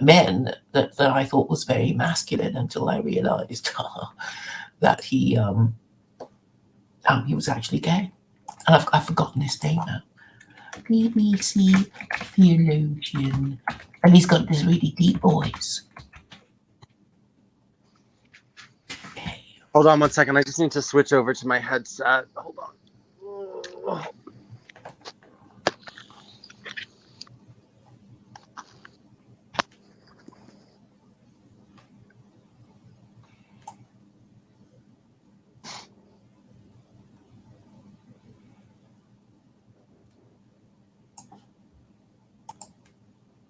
men that I thought was very masculine until I realised that he was actually gay, and I've forgotten his name now. BBC theologian, and he's got this really deep voice. Hold on 1 second. I just need to switch over to my headset. Hold on.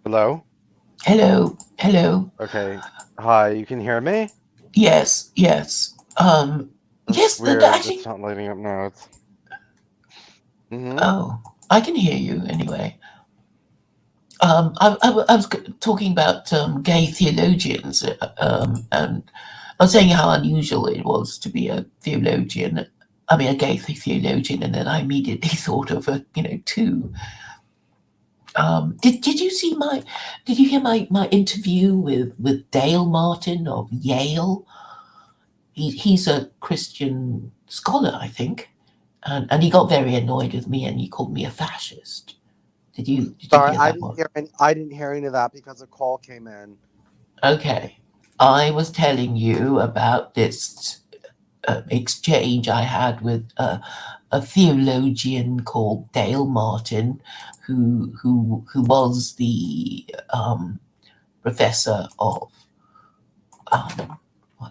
Hello? Hello. Okay. Hi, you can hear me? Yes. That's Yes, weird. actually. It's not lighting up now. Oh, I can hear you anyway. I was talking about gay theologians, and I was saying how unusual it was to be a theologian. I mean, a gay theologian, and then I immediately thought of two. Did you see Did you hear my interview with Dale Martin of Yale? He's a Christian scholar, I think, and he got very annoyed with me, and he called me a fascist. Did you Sorry, hear I that didn't one? hear I didn't hear any of that because a call came in. Okay, I was telling you about this exchange I had with a theologian called Dale Martin, who was the professor of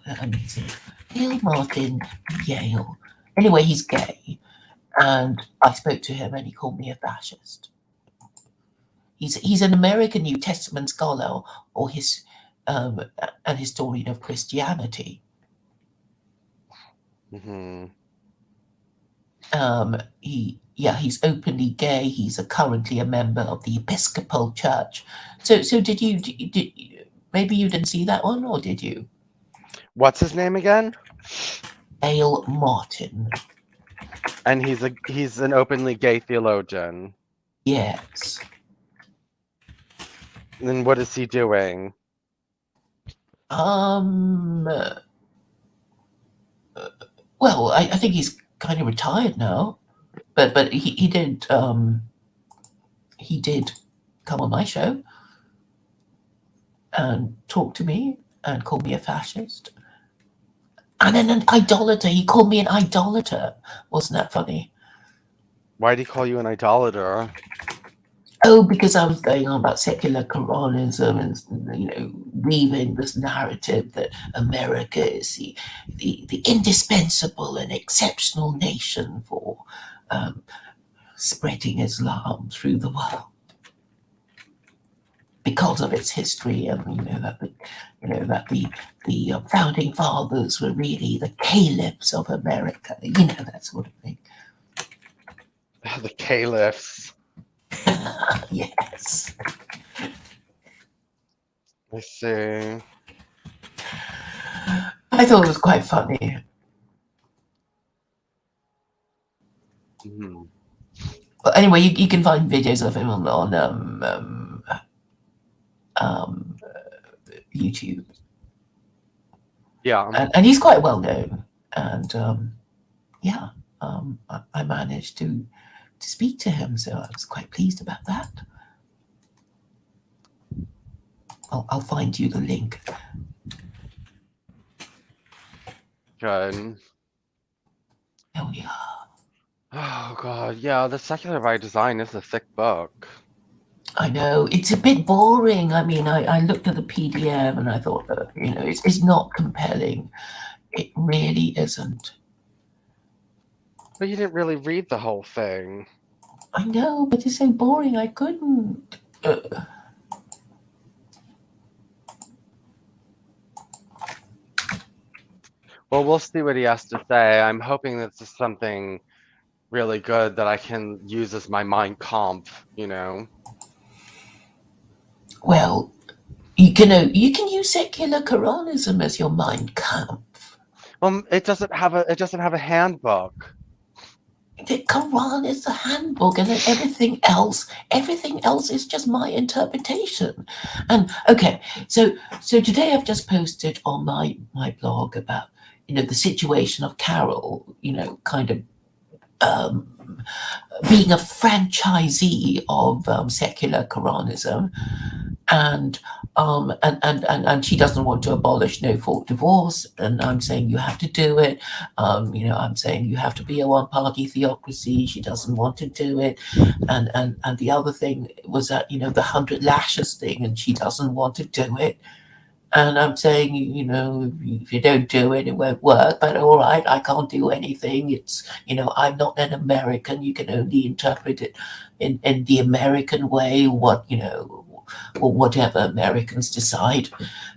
let me see, Dale Martin, Yale. Anyway, he's gay, and I spoke to him, and he called me a fascist. He's an American New Testament scholar, or an historian of Christianity. He's openly gay. He's currently a member of the Episcopal Church. So did maybe you didn't see that one, or did you? What's his name again? Dale Martin. And he's an openly gay theologian. Yes. And what is he doing? Well, I think he's kind of retired now, but he did come on my show and talk to me and call me a fascist and then an idolater. He called me an idolater. Wasn't that funny? Why did he call you an idolater? Oh, because I was going on about secular Quranism and weaving this narrative that America is the indispensable and exceptional nation for spreading Islam through the world because of its history, and that the founding fathers were really the caliphs of America, that sort of thing. The caliphs. Yes. I see. I thought it was quite funny. Mm-hmm. But anyway, you can find videos of him on YouTube. Yeah. And he's quite well known. And I managed to speak to him, so I was quite pleased about that. I'll find you the link. Good. Oh yeah. Oh god, yeah, The Secular by Design is a thick book. I know, it's a bit boring. I mean, I looked at the PDF and I thought, it's not compelling. It really isn't. But you didn't really read the whole thing. I know, but it's so boring, I couldn't. Well, we'll see what he has to say. I'm hoping this is something really good that I can use as my Mein Kampf, Well, you can use secular Quranism as your Mein Kampf. It doesn't have a handbook. The Quran is the handbook, and then everything else is just my interpretation. And okay, so today I've just posted on my blog about the situation of Carol, kind of being a franchisee of secular Quranism, and she doesn't want to abolish no-fault divorce, and I'm saying you have to do it. I'm saying you have to be a one-party theocracy. She doesn't want to do it, and the other thing was that the 100 lashes thing, and she doesn't want to do it. And I'm saying, if you don't do it, it won't work. But all right, I can't do anything. It's, I'm not an American. You can only interpret it in the American way, or whatever Americans decide.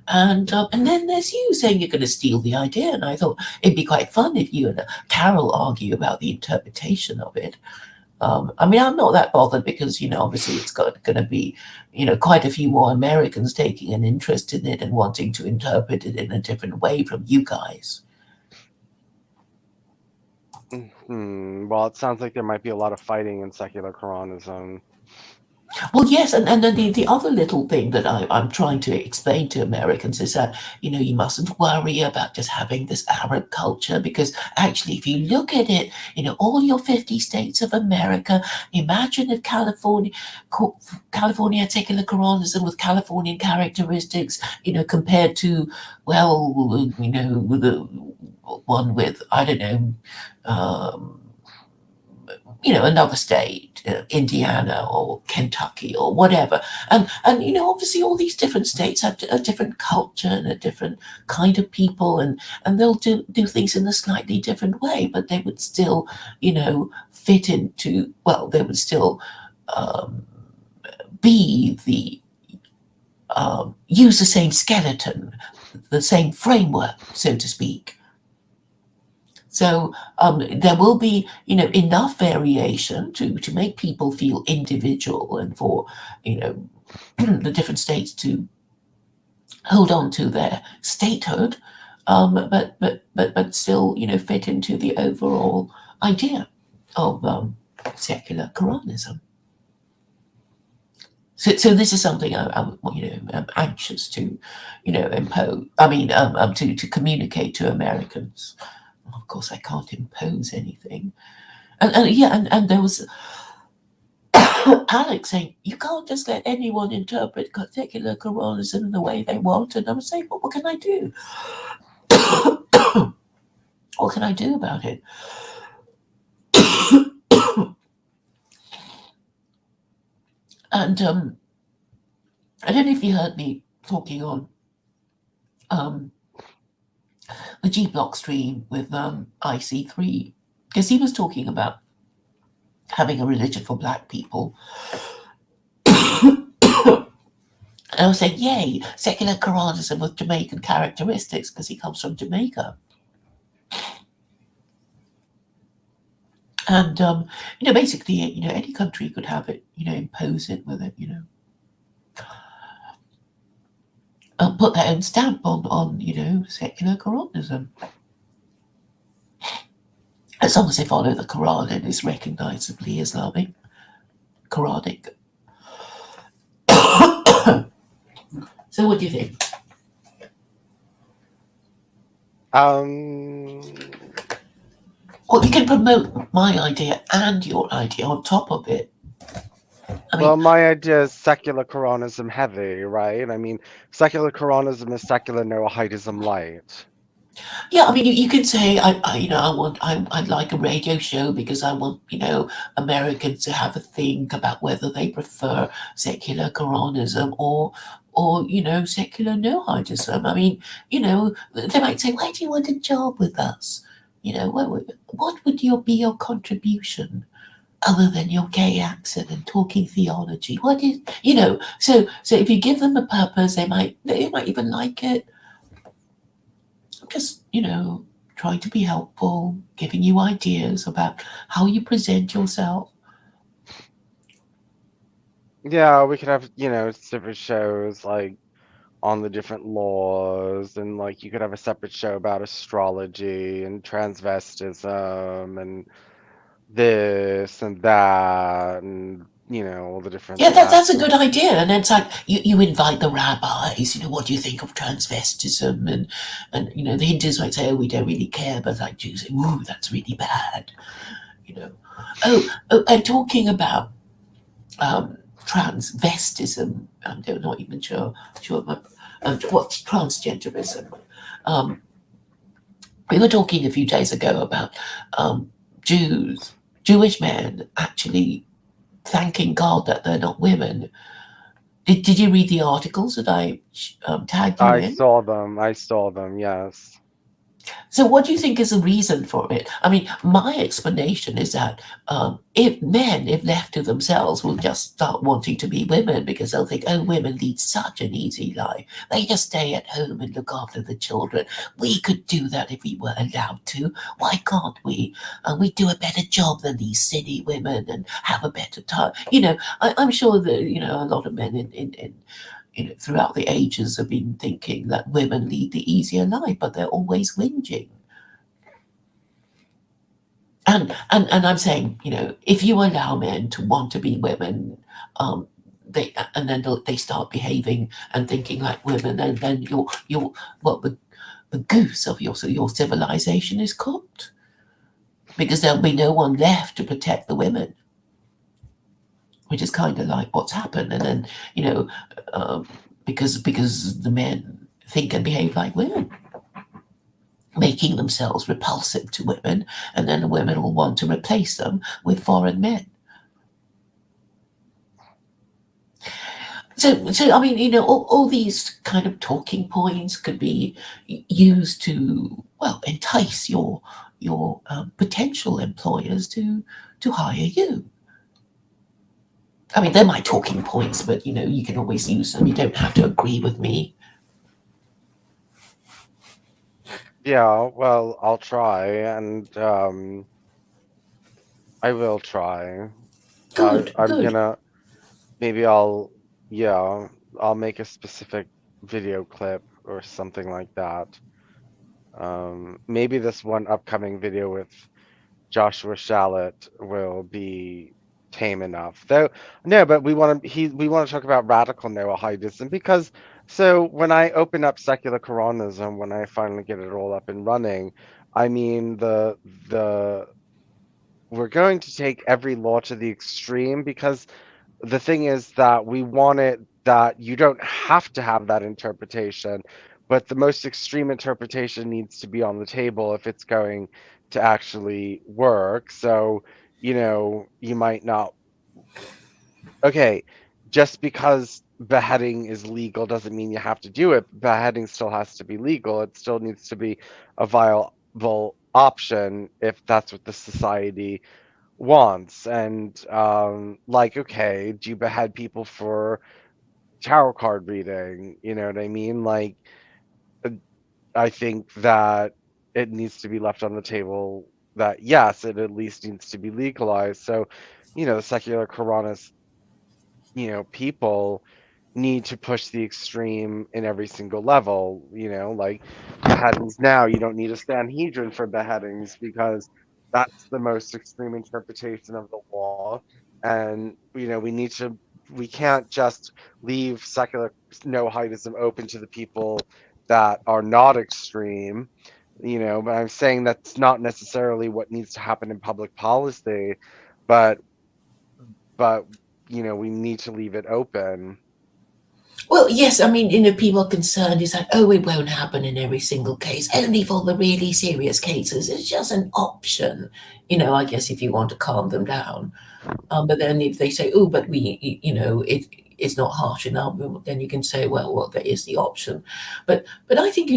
And then there's you saying you're going to steal the idea. And I thought it'd be quite fun if you and Carol argue about the interpretation of it. I mean, I'm not that bothered because, obviously it's going to be, quite a few more Americans taking an interest in it and wanting to interpret it in a different way from you guys. Well, it sounds like there might be a lot of fighting in secular Quranism. Well, yes, and then the other little thing that I'm trying to explain to Americans is that, you mustn't worry about just having this Arab culture, because actually, if you look at it, all your 50 states of America, imagine if California had secular Quranism with Californian characteristics, compared to, the one with, I don't know, another state, Indiana or Kentucky or whatever. And obviously all these different states have a different culture and a different kind of people, and they'll do things in a slightly different way, but they would still, fit into, they would still be use the same skeleton, the same framework, so to speak. So there will be, enough variation to make people feel individual, and for, the different states to hold on to their statehood, but still, fit into the overall idea. secular Quranism. So this is something I'm anxious to, impose. I mean, to communicate to Americans. Of course, I can't impose anything. And there was Alex saying you can't just let anyone interpret secular Quranism in the way they want. And I'm saying, well, what can I do? What can I do about it? And I don't know if you heard me talking on the G Block stream with IC3, because he was talking about having a religion for black people. And I was saying, yay, secular Quranism with Jamaican characteristics, because he comes from Jamaica. And basically, any country could have it, impose it with it, put their own stamp on secular Quranism. As long as they follow the Quran and is recognizably Islamic, Quranic. So what do you think? Well, you can promote my idea and your idea on top of it. Well, my idea is secular Quranism heavy, right? I mean, secular Quranism is secular Noahidism light. Yeah, I mean, you can say I'd like a radio show because I want Americans to have a think about whether they prefer secular Quranism or secular Noahidism. I mean, they might say, why do you want a job with us? What would be your contribution other than your gay accent and talking theology? What is so if you give them a purpose, they might even like it. Just trying to be helpful, giving you ideas about how you present yourself. Yeah, we could have separate shows like on the different laws, and like you could have a separate show about astrology and transvestism and this and that, and all the different That's a good idea. And it's like you invite the rabbis, what do you think of transvestism? And the Hindus might say, oh, we don't really care, but like Jews say, ooh, that's really bad. Oh, and talking about transvestism, I'm not even sure what's transgenderism. We were talking a few days ago about Jewish men actually thanking God that they're not women. Did you read the articles that I tagged you in? I saw them, yes. So what do you think is the reason for it? I mean, my explanation is that if left to themselves, will just start wanting to be women because they'll think, oh, women lead such an easy life. They just stay at home and look after the children. We could do that if we were allowed to. Why can't we? We do a better job than these city women and have a better time. I'm sure that, a lot of men in throughout the ages have been thinking that women lead the easier life, but they're always whinging. And I'm saying, if you allow men to want to be women, they start behaving and thinking like women, and then the goose of your civilization is cooked, because there'll be no one left to protect the women. Which is kind of like what's happened, and then because the men think and behave like women, making themselves repulsive to women, and then the women will want to replace them with foreign men. So I mean, all these kind of talking points could be used to entice your potential employers to hire you. I mean, they're my talking points, but you can always use them. You don't have to agree with me. Yeah, well, I'll try, and I will try. Good. I'm gonna I'll make a specific video clip or something like that. Maybe this one upcoming video with Joshua Shalit will be tame enough. Though no, but we want to talk about radical Noahidism because so when I open up secular Quranism, when I finally get it all up and running, I mean the we're going to take every law to the extreme because the thing is that we want it that you don't have to have that interpretation, but the most extreme interpretation needs to be on the table if it's going to actually work. So, you might not. Okay, just because beheading is legal doesn't mean you have to do it. Beheading still has to be legal. It still needs to be a viable option if that's what the society wants. And like, okay, do you behead people for tarot card reading? You know what I mean? Like, uh, I think that it needs to be left on the table that yes, it at least needs to be legalized. So, the secular Quranist, people need to push the extreme in every single level. Like beheadings now, you don't need a Sanhedrin for beheadings because that's the most extreme interpretation of the law. And we can't just leave secular Noahidism open to the people that are not extreme. But I'm saying that's not necessarily what needs to happen in public policy, but but we need to leave it open. Well, yes, I mean, people are concerned is that, oh, it won't happen in every single case, only for the really serious cases. It's just an option, I guess, if you want to calm them down. But then if they say, oh, but it's not harsh enough, then you can say, well, there is the option. But I think,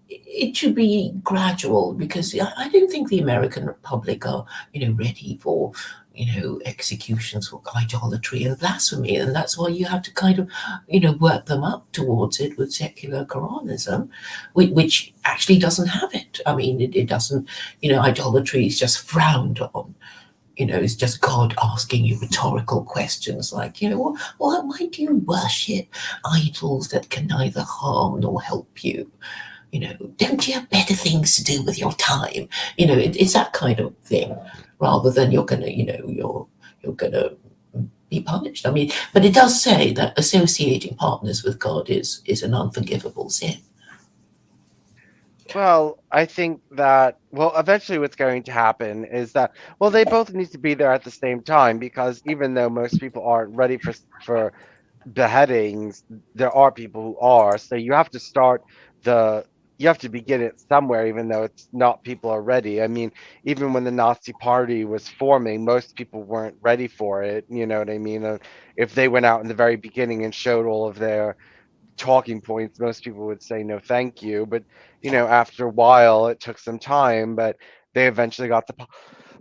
it should be gradual because I don't think the American public are, ready for, executions for idolatry and blasphemy. And that's why you have to kind of, work them up towards it with secular Quranism, which actually doesn't have it. I mean, it doesn't, idolatry is just frowned on. It's just God asking you rhetorical questions like, why do you worship idols that can neither harm nor help you? Don't you have better things to do with your time? It's that kind of thing, rather than you're gonna be punished. I mean, but it does say that associating partners with God is an unforgivable sin. Well, I think that, eventually what's going to happen is that, they both need to be there at the same time because even though most people aren't ready for beheadings, there are people who are. So you have to begin it somewhere, even though it's not people are ready. I mean, even when the Nazi Party was forming, most people weren't ready for it. You know what I mean? If they went out in the very beginning and showed all of their talking points, most people would say no thank you. But after a while it took some time, but they eventually got the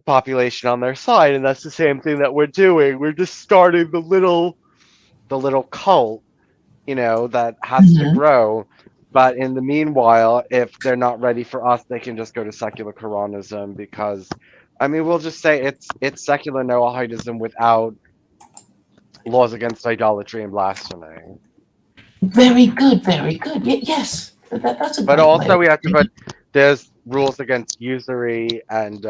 population on their side, and that's the same thing that we're doing. We're just starting the little cult that has to grow. But in the meanwhile, if they're not ready for us, they can just go to secular Quranism because I mean we'll just say it's secular Noahidism without laws against idolatry and blasphemy. Very good, very good. Yes, that's a But great way also of we have to thinking. put there's rules against usury and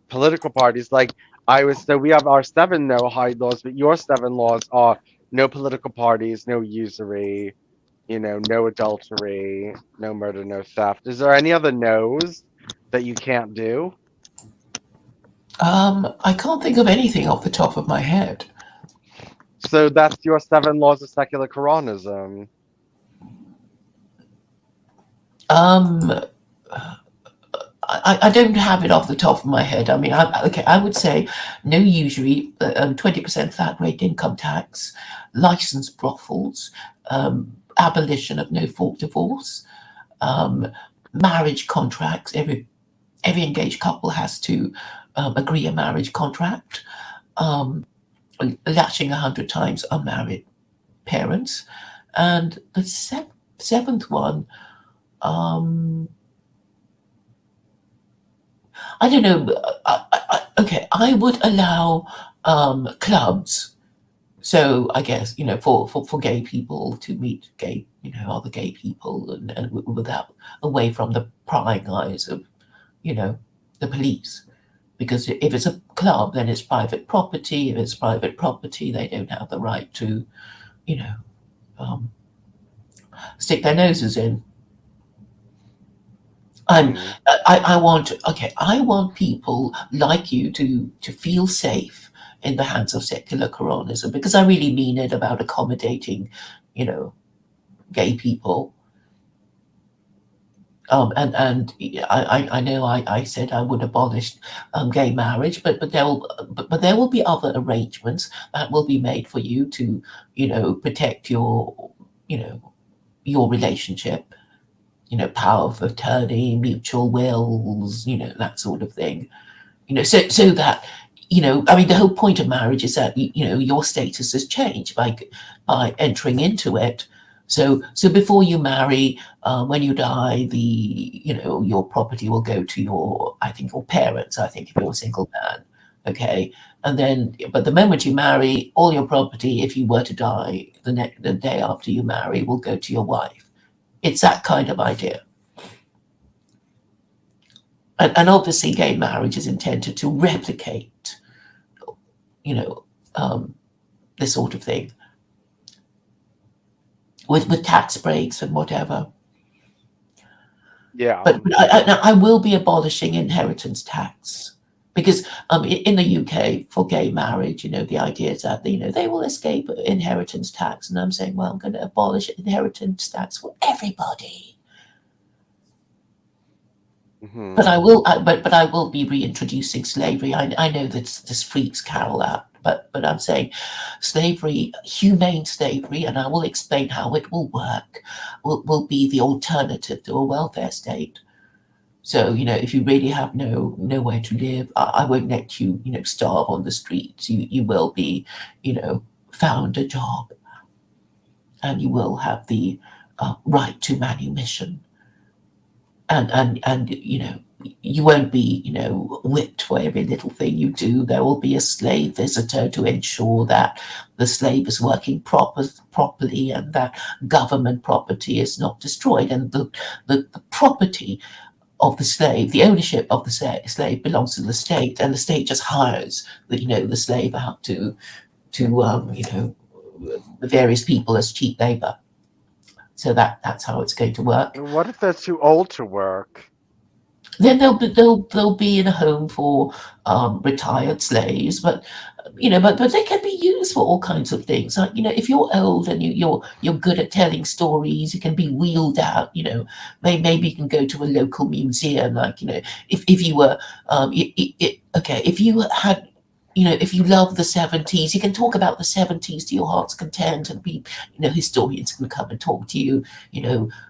political parties. Like we have our 7 Noahide laws, but your 7 laws are no political parties, no usury, no adultery, no murder, no theft. Is there any other no's that you can't do? I can't think of anything off the top of my head. So that's your 7 laws of secular Quranism. I don't have it off the top of my head. I mean, I would say no usury, 20% flat rate income tax, licensed brothels, abolition of no fault divorce, marriage contracts. Every engaged couple has to agree a marriage contract, lashing 100 times unmarried parents, and the seventh one. I don't know. Okay, I would allow clubs. So I guess for gay people to meet other gay people and without away from the prying eyes of the police. Because if it's a club, then it's private property. If it's private property, they don't have the right to, stick their noses in. I want people like you to feel safe in the hands of secular coronism, because I really mean it about accommodating, gay people. And I know I said I would abolish gay marriage, but there will be other arrangements that will be made for you to protect your relationship, power of attorney, mutual wills, that sort of thing, so that the whole point of marriage is that your status has changed by entering into it. So before you marry, when you die, your property will go to your parents, if you're a single man. Okay. And then, but the moment you marry, all your property, if you were to die the day after you marry, will go to your wife. It's that kind of idea. And obviously gay marriage is intended to replicate, this sort of thing. With tax breaks and whatever. Yeah. But I will be abolishing inheritance tax, because in the UK for gay marriage, the idea is that they will escape inheritance tax, and I'm saying, well, I'm going to abolish inheritance tax for everybody. Mm-hmm. But I will be reintroducing slavery. I know that this freaks Carol out, but I'm saying slavery, humane slavery, and I will explain how it will work, will be the alternative to a welfare state. So, if you really have nowhere to live, I won't let you, starve on the streets. You will be, found a job, and you will have the right to manumission. And you won't be, whipped for every little thing you do. There will be a slave visitor to ensure that the slave is working properly and that government property is not destroyed. And the property of the slave, the ownership of the slave belongs to the state, and the state just hires the slave out to the various people as cheap labor. So that's how it's going to work. And what if they're too old to work? Then they'll be in a home for retired slaves, but they can be used for all kinds of things. Like if you're old and you're good at telling stories, you can be wheeled out. Maybe you can go to a local museum. Like if you were if you had. If you love the 70s, you can talk about the 70s to your heart's content, and historians can come and talk to you.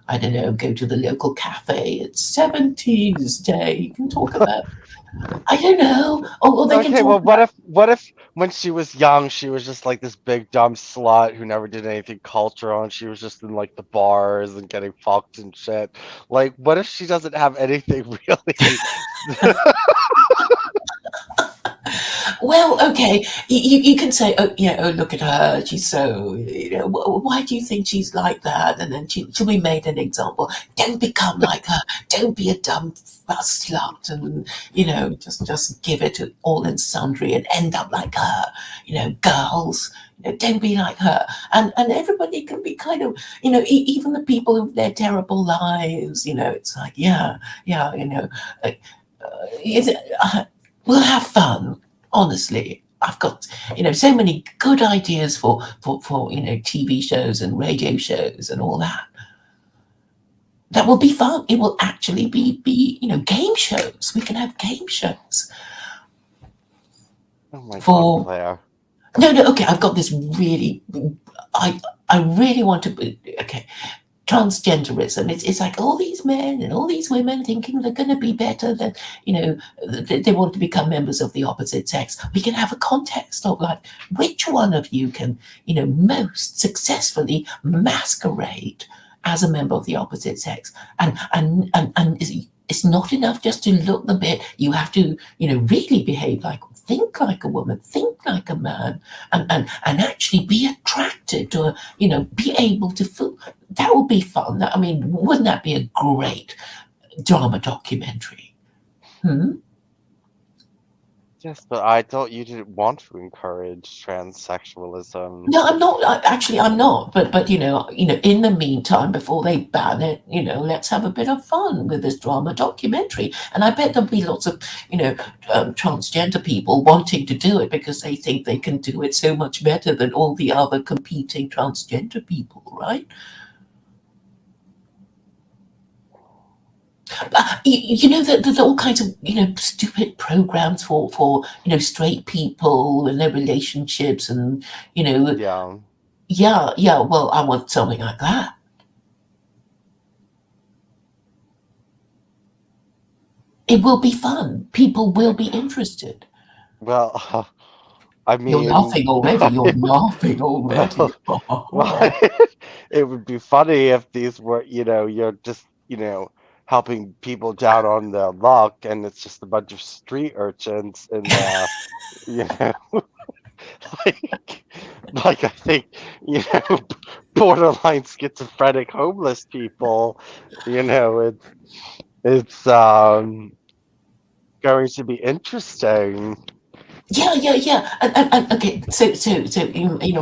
I don't know, go to the local cafe. It's 70s Day. You can talk about, I don't know. Or they can talk well, what if when she was young, she was just like this big dumb slut who never did anything cultural, and she was just in like the bars and getting fucked and shit. Like, what if she doesn't have anything really? Well, okay, you can say, oh, look at her, she's so, why do you think she's like that? And then she'll be made an example. Don't become like her. Don't be a dumb slut, and, just give it to all and sundry and end up like her. Girls, don't be like her. And everybody can be kind of, even the people who their terrible lives, it's like, we'll have fun. Honestly, I've got so many good ideas for TV shows and radio shows and all that. That will be fun. It will actually be game shows. We can have game shows. Oh my God, Claire. No. Okay, I've got this really. I really want to. Okay. Transgenderism. It's like all these men and all these women thinking they're going to be better than, they want to become members of the opposite sex. We can have a contest of like, which one of you can, most successfully masquerade as a member of the opposite sex. And it's not enough just to look the bit. You have to, really behave think like a woman, think like a man, and actually be attracted to be able to feel. That would be fun. I mean, wouldn't that be a great drama documentary? Yes, but I thought you didn't want to encourage transsexualism. No, I'm not. Actually, I'm not. But in the meantime, before they ban it, let's have a bit of fun with this drama documentary. And I bet there'll be lots of transgender people wanting to do it because they think they can do it so much better than all the other competing transgender people, right? There's all kinds of stupid programs for straight people and their relationships, and Yeah. yeah. Well, I want something like that. It will be fun. People will be interested. Well, I You're mean, laughing already. You're laughing already. well, it would be funny if these were, you're just, helping people down on their luck, and it's just a bunch of street urchins in the, you know, like I think, borderline schizophrenic homeless people, it's going to be interesting. Yeah. And okay, so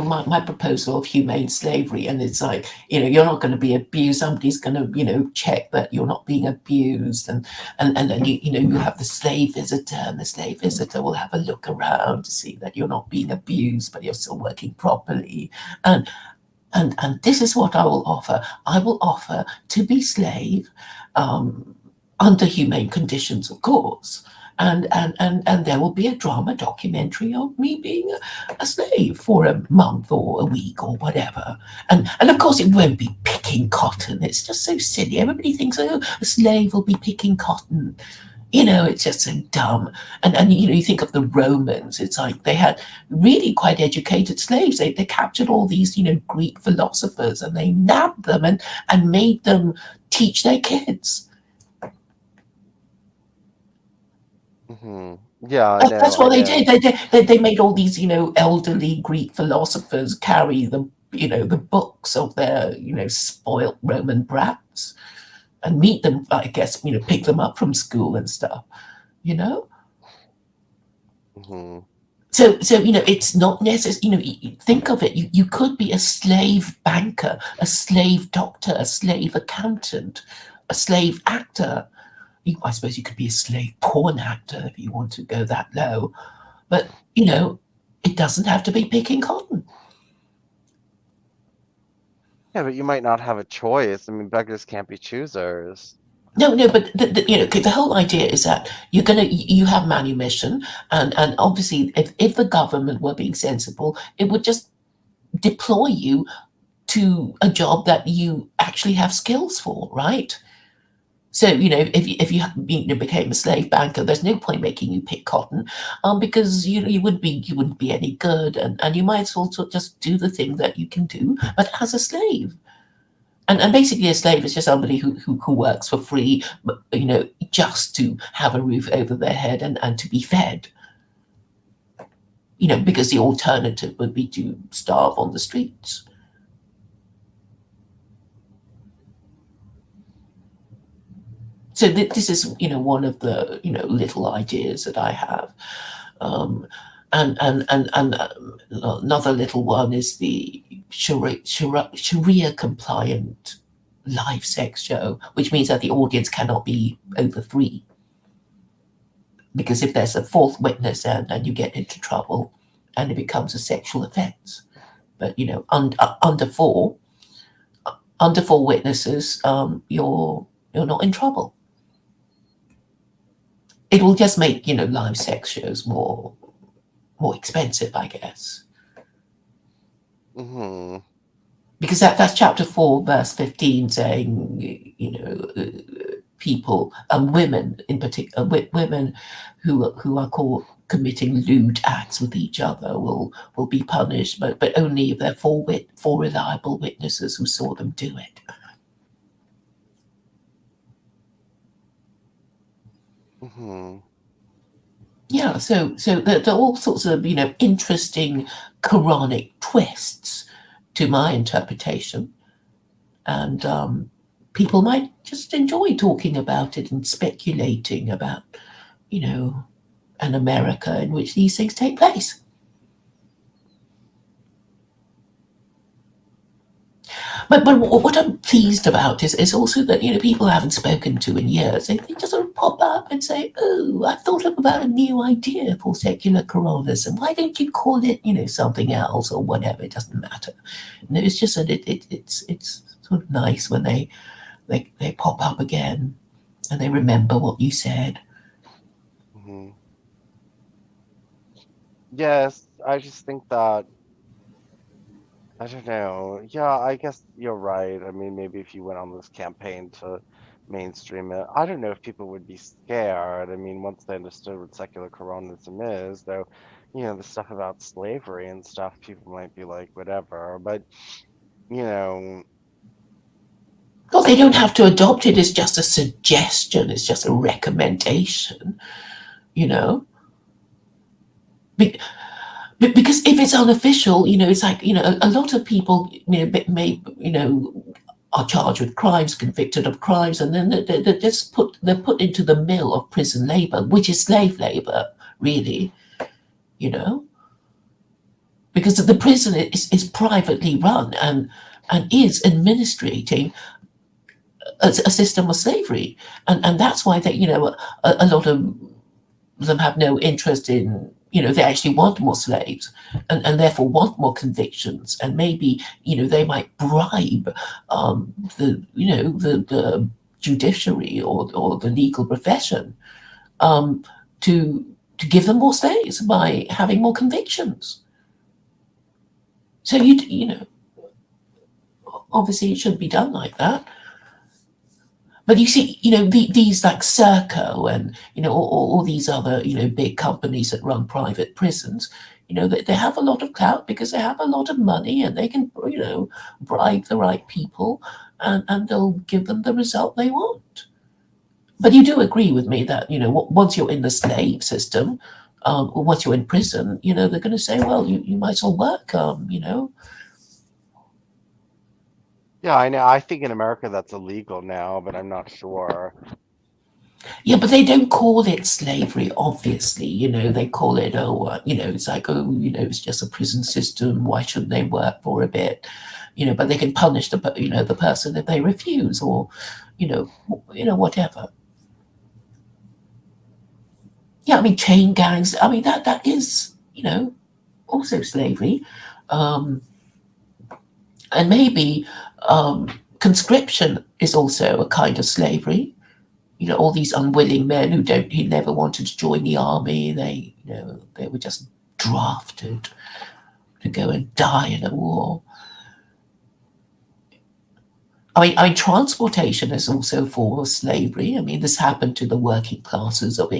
my proposal of humane slavery, and it's like, you're not going to be abused. Somebody's going to check that you're not being abused, and then you have the slave visitor, and the slave visitor will have a look around to see that you're not being abused, but you're still working properly. And this is what I will offer. I will offer to be slave, under humane conditions, of course. And there will be a drama documentary of me being a slave for a month or a week or whatever. And of course it won't be picking cotton. It's just so silly. Everybody thinks, oh, a slave will be picking cotton. It's just so dumb. And you think of the Romans, it's like they had really quite educated slaves. They captured all these, Greek philosophers, and they nabbed them and made them teach their kids. Mm-hmm. Yeah, That's what they did. They made all these, elderly Greek philosophers carry the books of their, spoilt Roman brats, and meet them, I guess, pick them up from school and stuff, Mm-hmm. So it's not necessary. Think of it. You could be a slave banker, a slave doctor, a slave accountant, a slave actor. I suppose you could be a slave porn actor if you want to go that low. But, it doesn't have to be picking cotton. Yeah, but you might not have a choice. I mean, beggars can't be choosers. No, but the whole idea is that you have manumission, and obviously if the government were being sensible, it would just deploy you to a job that you actually have skills for, right? So if you became a slave banker, there's no point making you pick cotton, because you wouldn't be any good, and you might as well just do the thing that you can do, but as a slave. And basically, a slave is just somebody who works for free, just to have a roof over their head and to be fed. Because the alternative would be to starve on the streets. So this is, one of the, little ideas that I have. And another little one is the Sharia compliant live sex show, which means that the audience cannot be over 3. Because if there's a fourth witness, then you get into trouble and it becomes a sexual offense. But, under 4 witnesses, you're not in trouble. It will just make, live sex shows more expensive, I guess. Mm-hmm. Because that's chapter 4, verse 15, saying, people, women in particular, women who are caught committing lewd acts with each other will be punished, but only if they're 4 reliable witnesses who saw them do it. Mm-hmm. Yeah, so there are all sorts of interesting Quranic twists to my interpretation, and people might just enjoy talking about it and speculating about an America in which these things take place. But what I'm pleased about is also that, you know, people I haven't spoken to in years, they just sort of pop up and say, oh, I thought about a new idea for secular coronism. Why don't you call it, you know, something else or whatever? It doesn't matter. You know, it's just that it's sort of nice when they pop up again and they remember what you said. Mhm. Yes, I just think that, I don't know. Yeah, I guess you're right. I mean, maybe if you went on this campaign to mainstream it, I don't know if people would be scared. I mean, once they understood what secular Coronism is, though, you know, the stuff about slavery and stuff, people might be like, whatever. But, you know, Well, they don't have to adopt it. It's just a suggestion. It's just a recommendation, you know. Because if it's unofficial, you know, it's like, you know, a lot of people, you know, you know, are charged with crimes, convicted of crimes, and then they're just they're put into the mill of prison labor, which is slave labor, really, you know, because the prison is privately run and is administrating a system of slavery, and that's why they, you know, a lot of them have no interest in, you know, they actually want more slaves and therefore want more convictions, and maybe, you know, they might bribe the, you know, the judiciary or the legal profession to give them more slaves by having more convictions. So you know, obviously it shouldn't be done like that. But you see, you know, these like Serco and, you know, all these other, you know, big companies that run private prisons, you know, they have a lot of clout because they have a lot of money and they can, you know, bribe the right people and they'll give them the result they want. But you do agree with me that, you know, once you're in the slave system, or once you're in prison, you know, they're going to say, well, you might as well work, you know. yeah, I know. I think in America that's illegal now, but I'm not sure. Yeah, but they don't call it slavery, obviously. You know, they call it, you know, it's like, oh, you know, it's just a prison system. Why shouldn't they work for a bit? You know, but they can punish the, you know, the person if they refuse, or, you know, whatever. Yeah, I mean, chain gangs. I mean, that is, you know, also slavery, and maybe conscription is also a kind of slavery. You know, all these unwilling men who never wanted to join the army, they, you know, they were just drafted to go and die in a war. I mean, transportation is also a form of slavery. I mean, this happened to the working classes of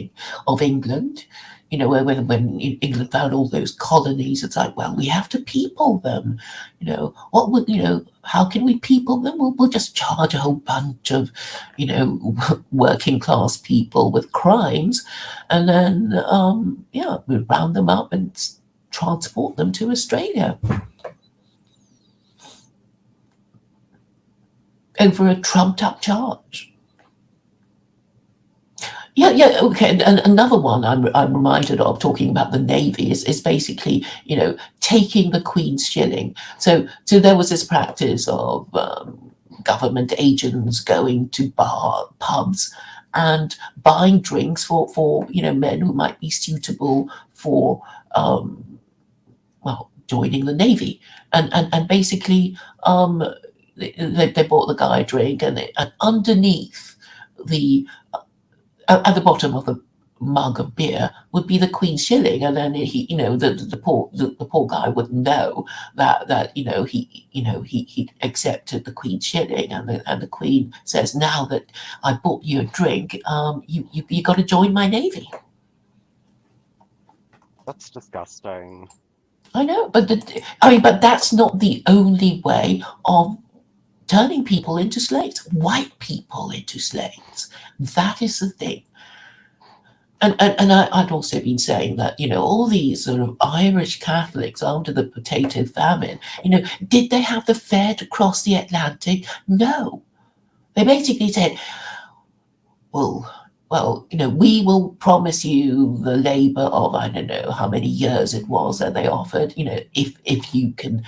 England. You know, when England found all those colonies, it's like, well, we have to people them. You know, what would, you know, how can we people them? We'll just charge a whole bunch of, you know, working class people with crimes, and then yeah, we round them up and transport them to Australia over a trumped up charge. Yeah, okay. And another one I'm reminded of, talking about the Navy, is basically, you know, taking the Queen's shilling. So there was this practice of government agents going to pubs and buying drinks for you know, men who might be suitable for well, joining the Navy, and basically they bought the guy a drink, and underneath the at the bottom of the mug of beer would be the Queen's shilling, and then he, you know, the poor guy would know that you know, he accepted the Queen's shilling, and the Queen says, now that I bought you a drink, you got to join my Navy. That's disgusting. I know, but I mean, but that's not the only way of turning people into slaves, white people into slaves. That is the thing. And I'd also been saying that, you know, all these sort of Irish Catholics after the potato famine, you know, did they have the fare to cross the Atlantic? No. They basically said, well, well, we will promise you the labor of, I don't know how many years it was that they offered, if you can,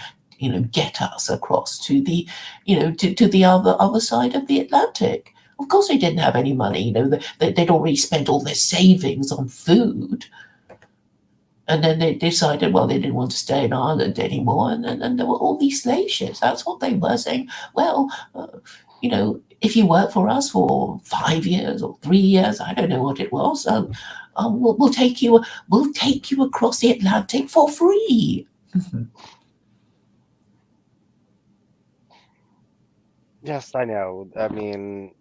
get us across to the, to the other side of the Atlantic. Of course, they didn't have any money. They'd already spent all their savings on food. And then they decided, well, they didn't want to stay in Ireland anymore. And then there were all these slave ships. That's what they were saying. Well, if you work for us for 5 years or 3 years, I don't know what it was, we'll take you across the Atlantic for free. Yes, I know. I mean,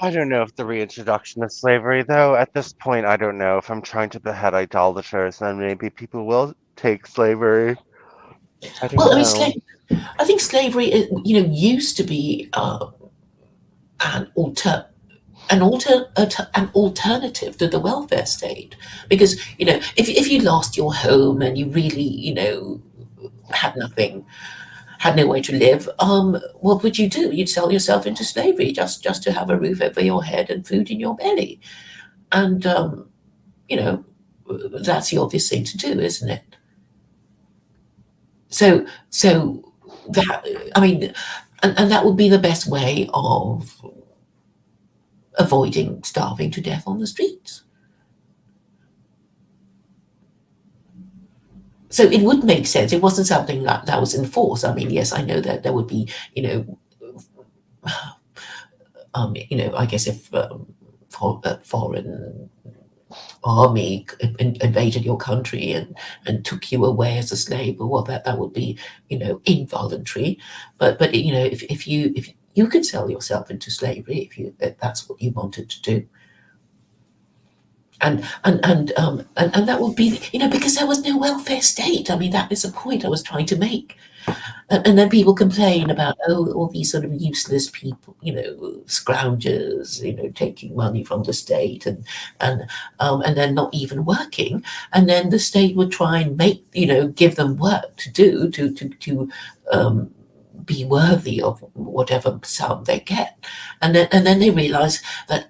I don't know if the reintroduction of slavery, though, at this point, I don't know. If I'm trying to behead idolaters, then maybe people will take slavery. I don't know. I think slavery, used to be an alternative to the welfare state, because if you lost your home and you really had no way to live, what would you do? You'd sell yourself into slavery just to have a roof over your head and food in your belly. And that's the obvious thing to do, isn't it? So that, I mean, and that would be the best way of avoiding starving to death on the streets. So it would make sense. It wasn't something that was enforced. I mean, yes, I know that there would be, I guess if a foreign army invaded your country and took you away as a slave, well, that would be, involuntary. But if you could sell yourself into slavery if that's what you wanted to do. And that would be, because there was no welfare state. I mean, that is the point I was trying to make. And then people complain about, all these sort of useless people, scroungers, taking money from the state and then not even working. And then the state would try and give them work to do to be worthy of whatever sum they get. And then they realize that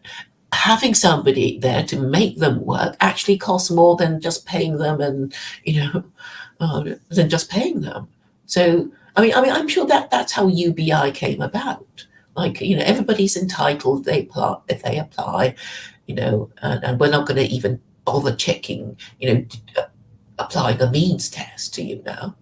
having somebody there to make them work actually costs more than just paying them, and than just paying them. So I mean, I'm sure that's how UBI came about. Like, everybody's entitled if they apply, and we're not going to even bother checking, applying a means test to you now,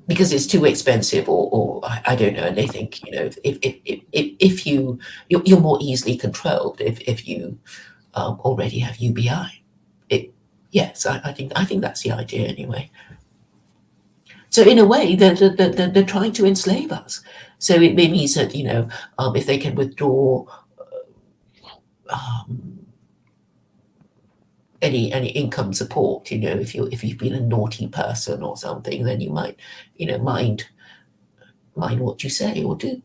because it's too expensive, or I don't know. And they think, if you're more easily controlled if you already have UBI. Yes, I think that's the idea anyway. So in a way, they're trying to enslave us. So it means that if they can withdraw any income support, if you've been a naughty person or something, then you might mind what you say or do.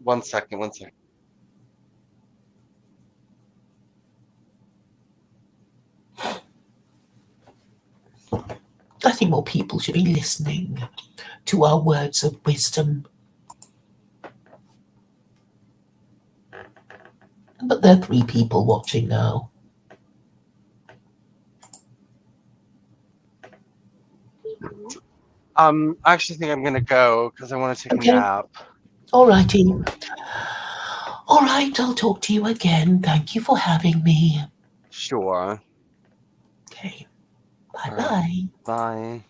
One second. I think more people should be listening to our words of wisdom. But there are 3 people watching now. I actually think I'm going to go because I want to take a nap. All righty. All right, I'll talk to you again. Thank you for having me. Sure. Okay. Bye-bye. Bye.